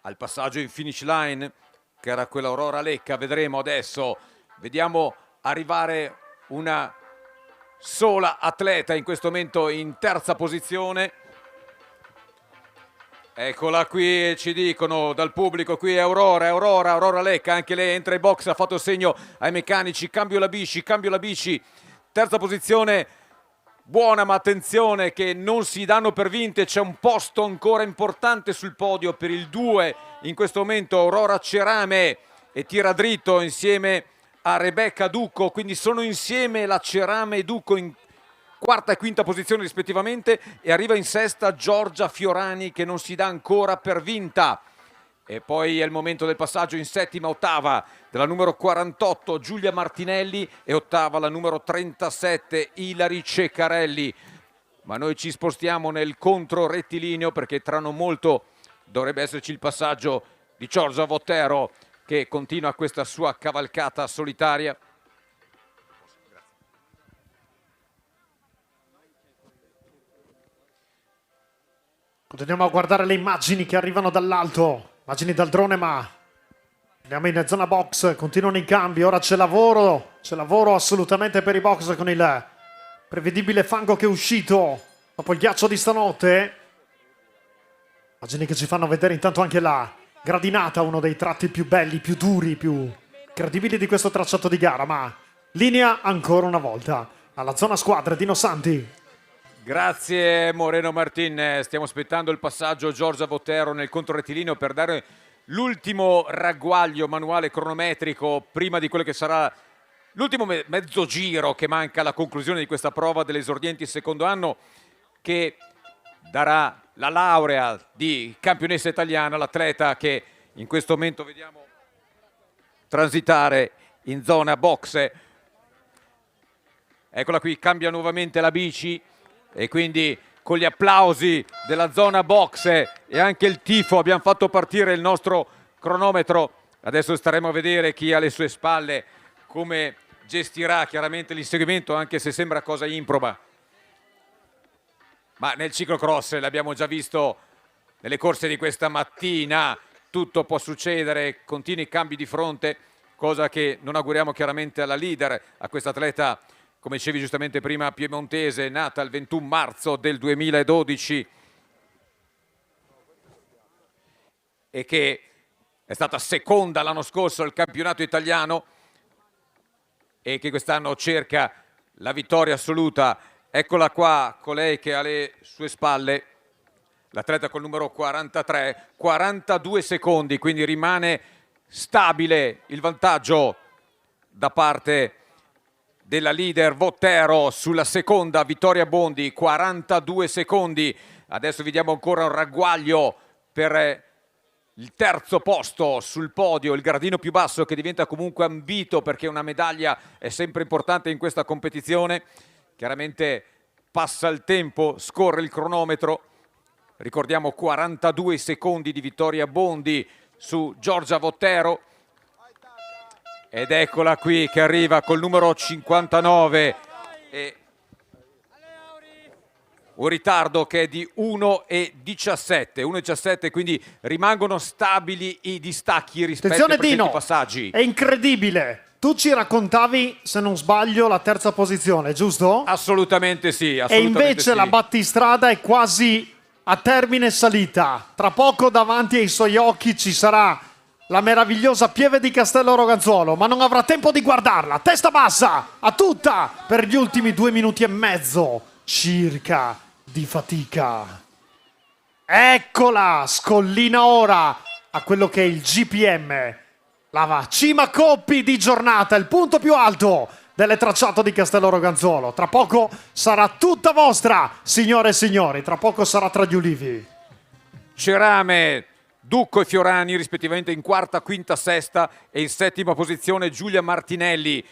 al passaggio in finish line, che era quella Aurora Lecca, vedremo adesso, vediamo arrivare una sola atleta in questo momento in terza posizione. Eccola qui, ci dicono dal pubblico, qui è Aurora Lecca, anche lei entra in box, ha fatto segno ai meccanici, cambio la bici, terza posizione, buona ma attenzione che non si danno per vinte, c'è un posto ancora importante sul podio per il 2, in questo momento Aurora Cerame e tira dritto insieme a Rebecca Ducco, quindi sono insieme la Cerame e Ducco in quarta e quinta posizione rispettivamente e arriva in sesta Giorgia Fiorani che non si dà ancora per vinta. E poi è il momento del passaggio in settima, ottava della numero 48 Giulia Martinelli e ottava la numero 37 Ilari Ceccarelli. Ma noi ci spostiamo nel contro rettilineo perché tra non molto dovrebbe esserci il passaggio di Giorgia Votero che continua questa sua cavalcata solitaria. Continuiamo a guardare le immagini che arrivano dall'alto, immagini dal drone, ma andiamo in zona box, continuano i cambi, ora c'è lavoro assolutamente per i box con il prevedibile fango che è uscito dopo il ghiaccio di stanotte. Immagini che ci fanno vedere intanto anche la gradinata, uno dei tratti più belli, più duri, più credibili di questo tracciato di gara, ma linea ancora una volta alla zona squadra. Dino Santi. Grazie Moreno Martin, stiamo aspettando il passaggio Giorgia Votero nel controrettilineo per dare l'ultimo ragguaglio manuale cronometrico prima di quello che sarà l'ultimo mezzo giro che manca alla conclusione di questa prova delle esordienti secondo anno che darà la laurea di campionessa italiana, l'atleta che in questo momento vediamo transitare in zona box. Eccola qui, cambia nuovamente la bici e quindi con gli applausi della zona box e anche il tifo abbiamo fatto partire il nostro cronometro. Adesso staremo a vedere chi ha alle sue spalle come gestirà chiaramente l'inseguimento, anche se sembra cosa improba. Ma nel ciclocross l'abbiamo già visto nelle corse di questa mattina, tutto può succedere, continui cambi di fronte, cosa che non auguriamo chiaramente alla leader, a questa atleta, come dicevi giustamente prima, piemontese, nata il 21 marzo del 2012 e che è stata seconda l'anno scorso al campionato italiano e che quest'anno cerca la vittoria assoluta. Eccola qua, colei che ha alle sue spalle l'atleta col numero 43, 42 secondi, quindi rimane stabile il vantaggio da parte della leader Votero sulla seconda Vittoria Bondi, 42 secondi. Adesso vediamo ancora un ragguaglio per il terzo posto sul podio, il gradino più basso che diventa comunque ambito perché una medaglia è sempre importante in questa competizione. Chiaramente passa il tempo, scorre il cronometro. Ricordiamo 42 secondi di Vittoria Bondi su Giorgia Votero. Ed eccola qui che arriva col numero 59 e un ritardo che è di 1,17, 1,17, quindi rimangono stabili i distacchi rispetto ai precedenti passaggi. È incredibile. Tu ci raccontavi, se non sbaglio, la terza posizione, giusto? Assolutamente sì. E invece la battistrada è quasi a termine salita. Tra poco davanti ai suoi occhi ci sarà la meravigliosa Pieve di Castello Roganzuolo, ma non avrà tempo di guardarla. Testa bassa a tutta per gli ultimi 2 minuti e mezzo circa di fatica. Eccola, scollina ora a quello che è il GPM, la cima coppi di giornata, il punto più alto delle tracciato di Castello Roganzuolo. Tra poco sarà tutta vostra, signore e signori, tra poco sarà tra gli ulivi. Cerame, Ducco e Fiorani rispettivamente in quarta, quinta, sesta e in settima posizione Giulia Martinelli.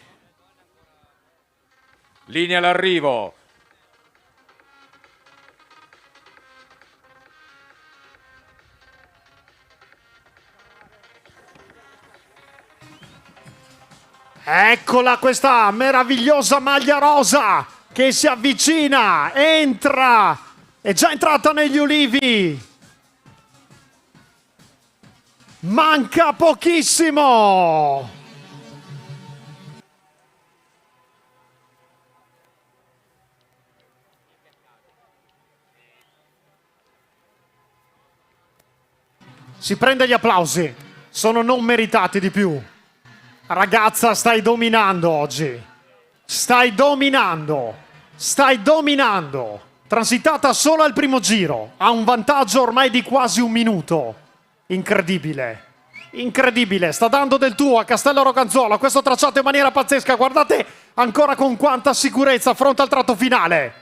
Linea all'arrivo. Eccola questa meravigliosa maglia rosa che si avvicina, entra, è già entrata negli ulivi. Manca pochissimo. Si prende gli applausi, sono non meritati di più. Ragazza, stai dominando oggi. Stai dominando. Transitata solo al primo giro. Ha un vantaggio ormai di quasi un minuto. Incredibile. Sta dando del tuo a Castello Roganzuolo. Questo tracciato in maniera pazzesca. Guardate ancora con quanta sicurezza affronta il tratto finale.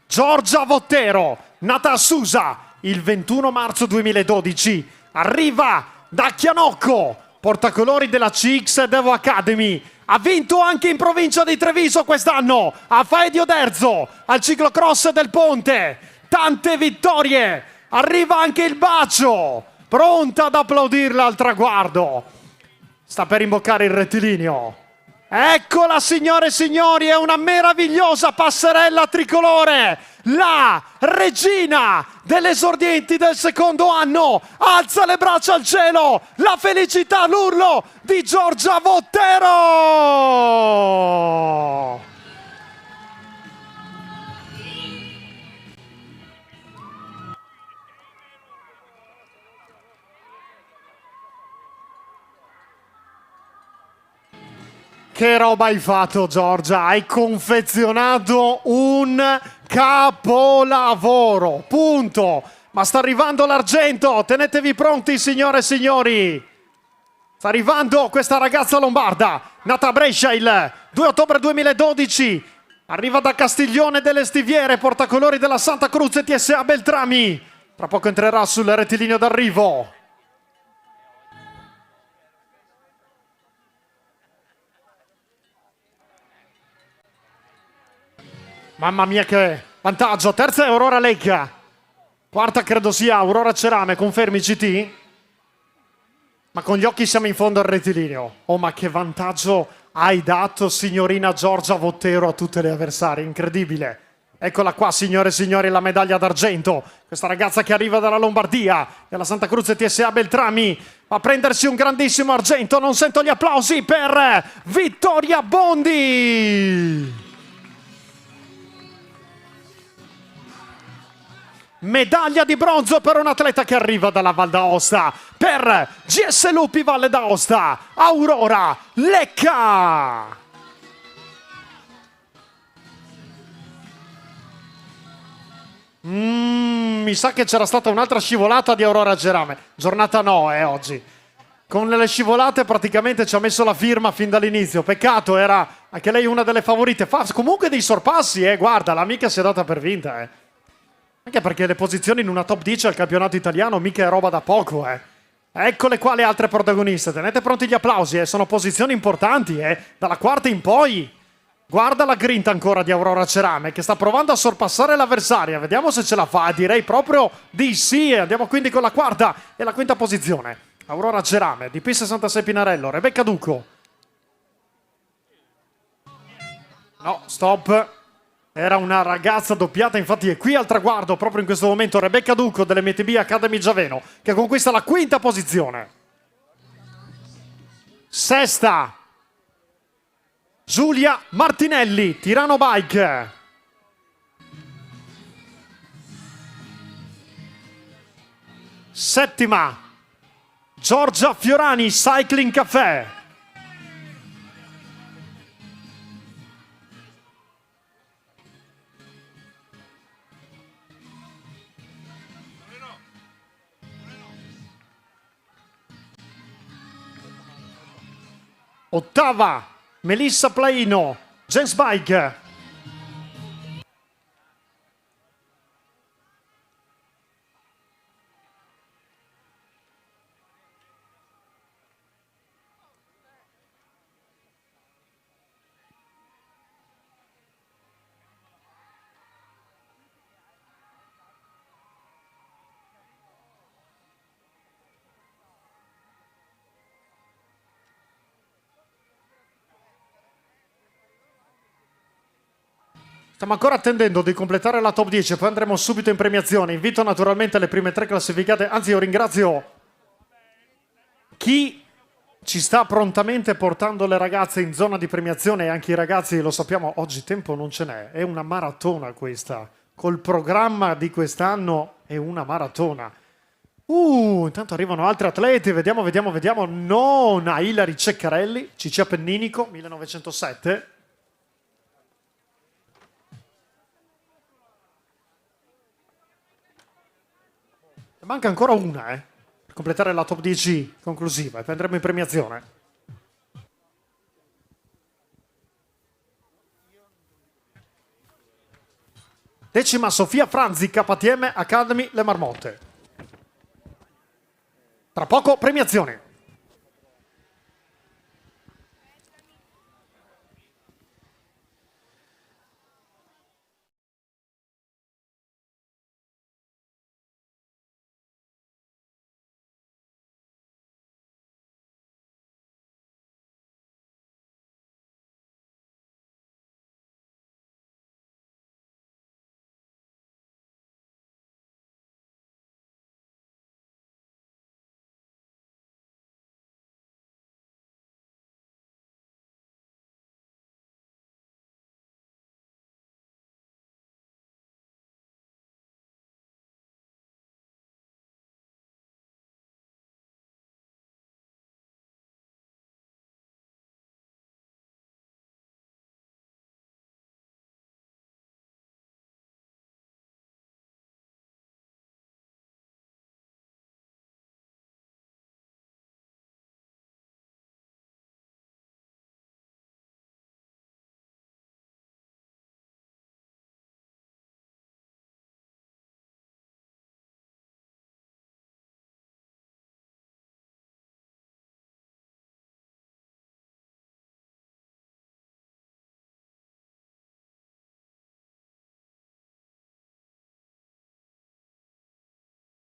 Giorgia Vottero, nata a Susa il 21 marzo 2012. Arriva da Chianocco. Portacolori della CX Devo Academy. Ha vinto anche in provincia di Treviso quest'anno, a Faedio d'Erzo, al ciclocross del Ponte. Tante vittorie. Arriva anche il bacio. Pronta ad applaudirla al traguardo. Sta per imboccare il rettilineo. Eccola, signore e signori, è una meravigliosa passerella tricolore. La regina delle esordienti del secondo anno alza le braccia al cielo. La felicità, l'urlo di Giorgia Vottero. Che roba hai fatto, Giorgia? Hai confezionato un capolavoro, punto. Ma sta arrivando l'argento, tenetevi pronti, signore e signori. Sta arrivando questa ragazza lombarda, nata a Brescia il 2 ottobre 2012. Arriva da Castiglione delle Stiviere, portacolori della Santa Cruz e TSA Beltrami. Tra poco entrerà sul rettilineo d'arrivo. Mamma mia che vantaggio. Terza è Aurora Lecca. Quarta credo sia Aurora Cerame. Confermi CT? Ma con gli occhi siamo in fondo al rettilineo. Oh, ma che vantaggio hai dato, signorina Giorgia Vottero, a tutte le avversarie. Incredibile. Eccola qua, signore e signori, la medaglia d'argento. Questa ragazza che arriva dalla Lombardia, dalla Santa Cruz TSA Beltrami, va a prendersi un grandissimo argento. Non sento gli applausi per Vittoria Bondi. Medaglia di bronzo per un atleta che arriva dalla Val d'Aosta. Per GS Lupi Valle d'Aosta, Aurora Lecca. Mi sa che c'era stata un'altra scivolata di Aurora Cerame. Giornata no, oggi. Con le scivolate praticamente ci ha messo la firma fin dall'inizio. Peccato, era anche lei una delle favorite. Fa comunque dei sorpassi, guarda, l'amica si è data per vinta, Anche perché le posizioni in una top 10 al campionato italiano mica è roba da poco, Eccole qua le altre protagoniste. Tenete pronti gli applausi, Sono posizioni importanti, Dalla quarta in poi. Guarda la grinta ancora di Aurora Cerame che sta provando a sorpassare l'avversaria. Vediamo se ce la fa. Direi proprio di sì. Andiamo quindi con la quarta e la quinta posizione. Aurora Cerame, DP66 Pinarello, Rebecca Ducco. No, stop. Era una ragazza doppiata, infatti è qui al traguardo proprio in questo momento Rebecca Ducco dell'MTB Academy Giaveno che conquista la quinta posizione. Sesta Giulia Martinelli, Tirano Bike. Settima Giorgia Fiorani, Cycling Café. 8ª Melissa Plaino, Gens Bike. Stiamo ancora attendendo di completare la top 10, poi andremo subito in premiazione. Invito naturalmente le prime 3 classificate, anzi io ringrazio chi ci sta prontamente portando le ragazze in zona di premiazione e anche i ragazzi, lo sappiamo, oggi tempo non ce n'è, è una maratona questa. Col programma di quest'anno è una maratona. Intanto arrivano altri atleti, vediamo. Nona Ilari Ceccarelli, Ciccia Penninico, 1907. Manca ancora una, per completare la top 10 conclusiva e poi andremo in premiazione. Decima Sofia Franzi, KTM Academy Le Marmotte. Tra poco premiazione.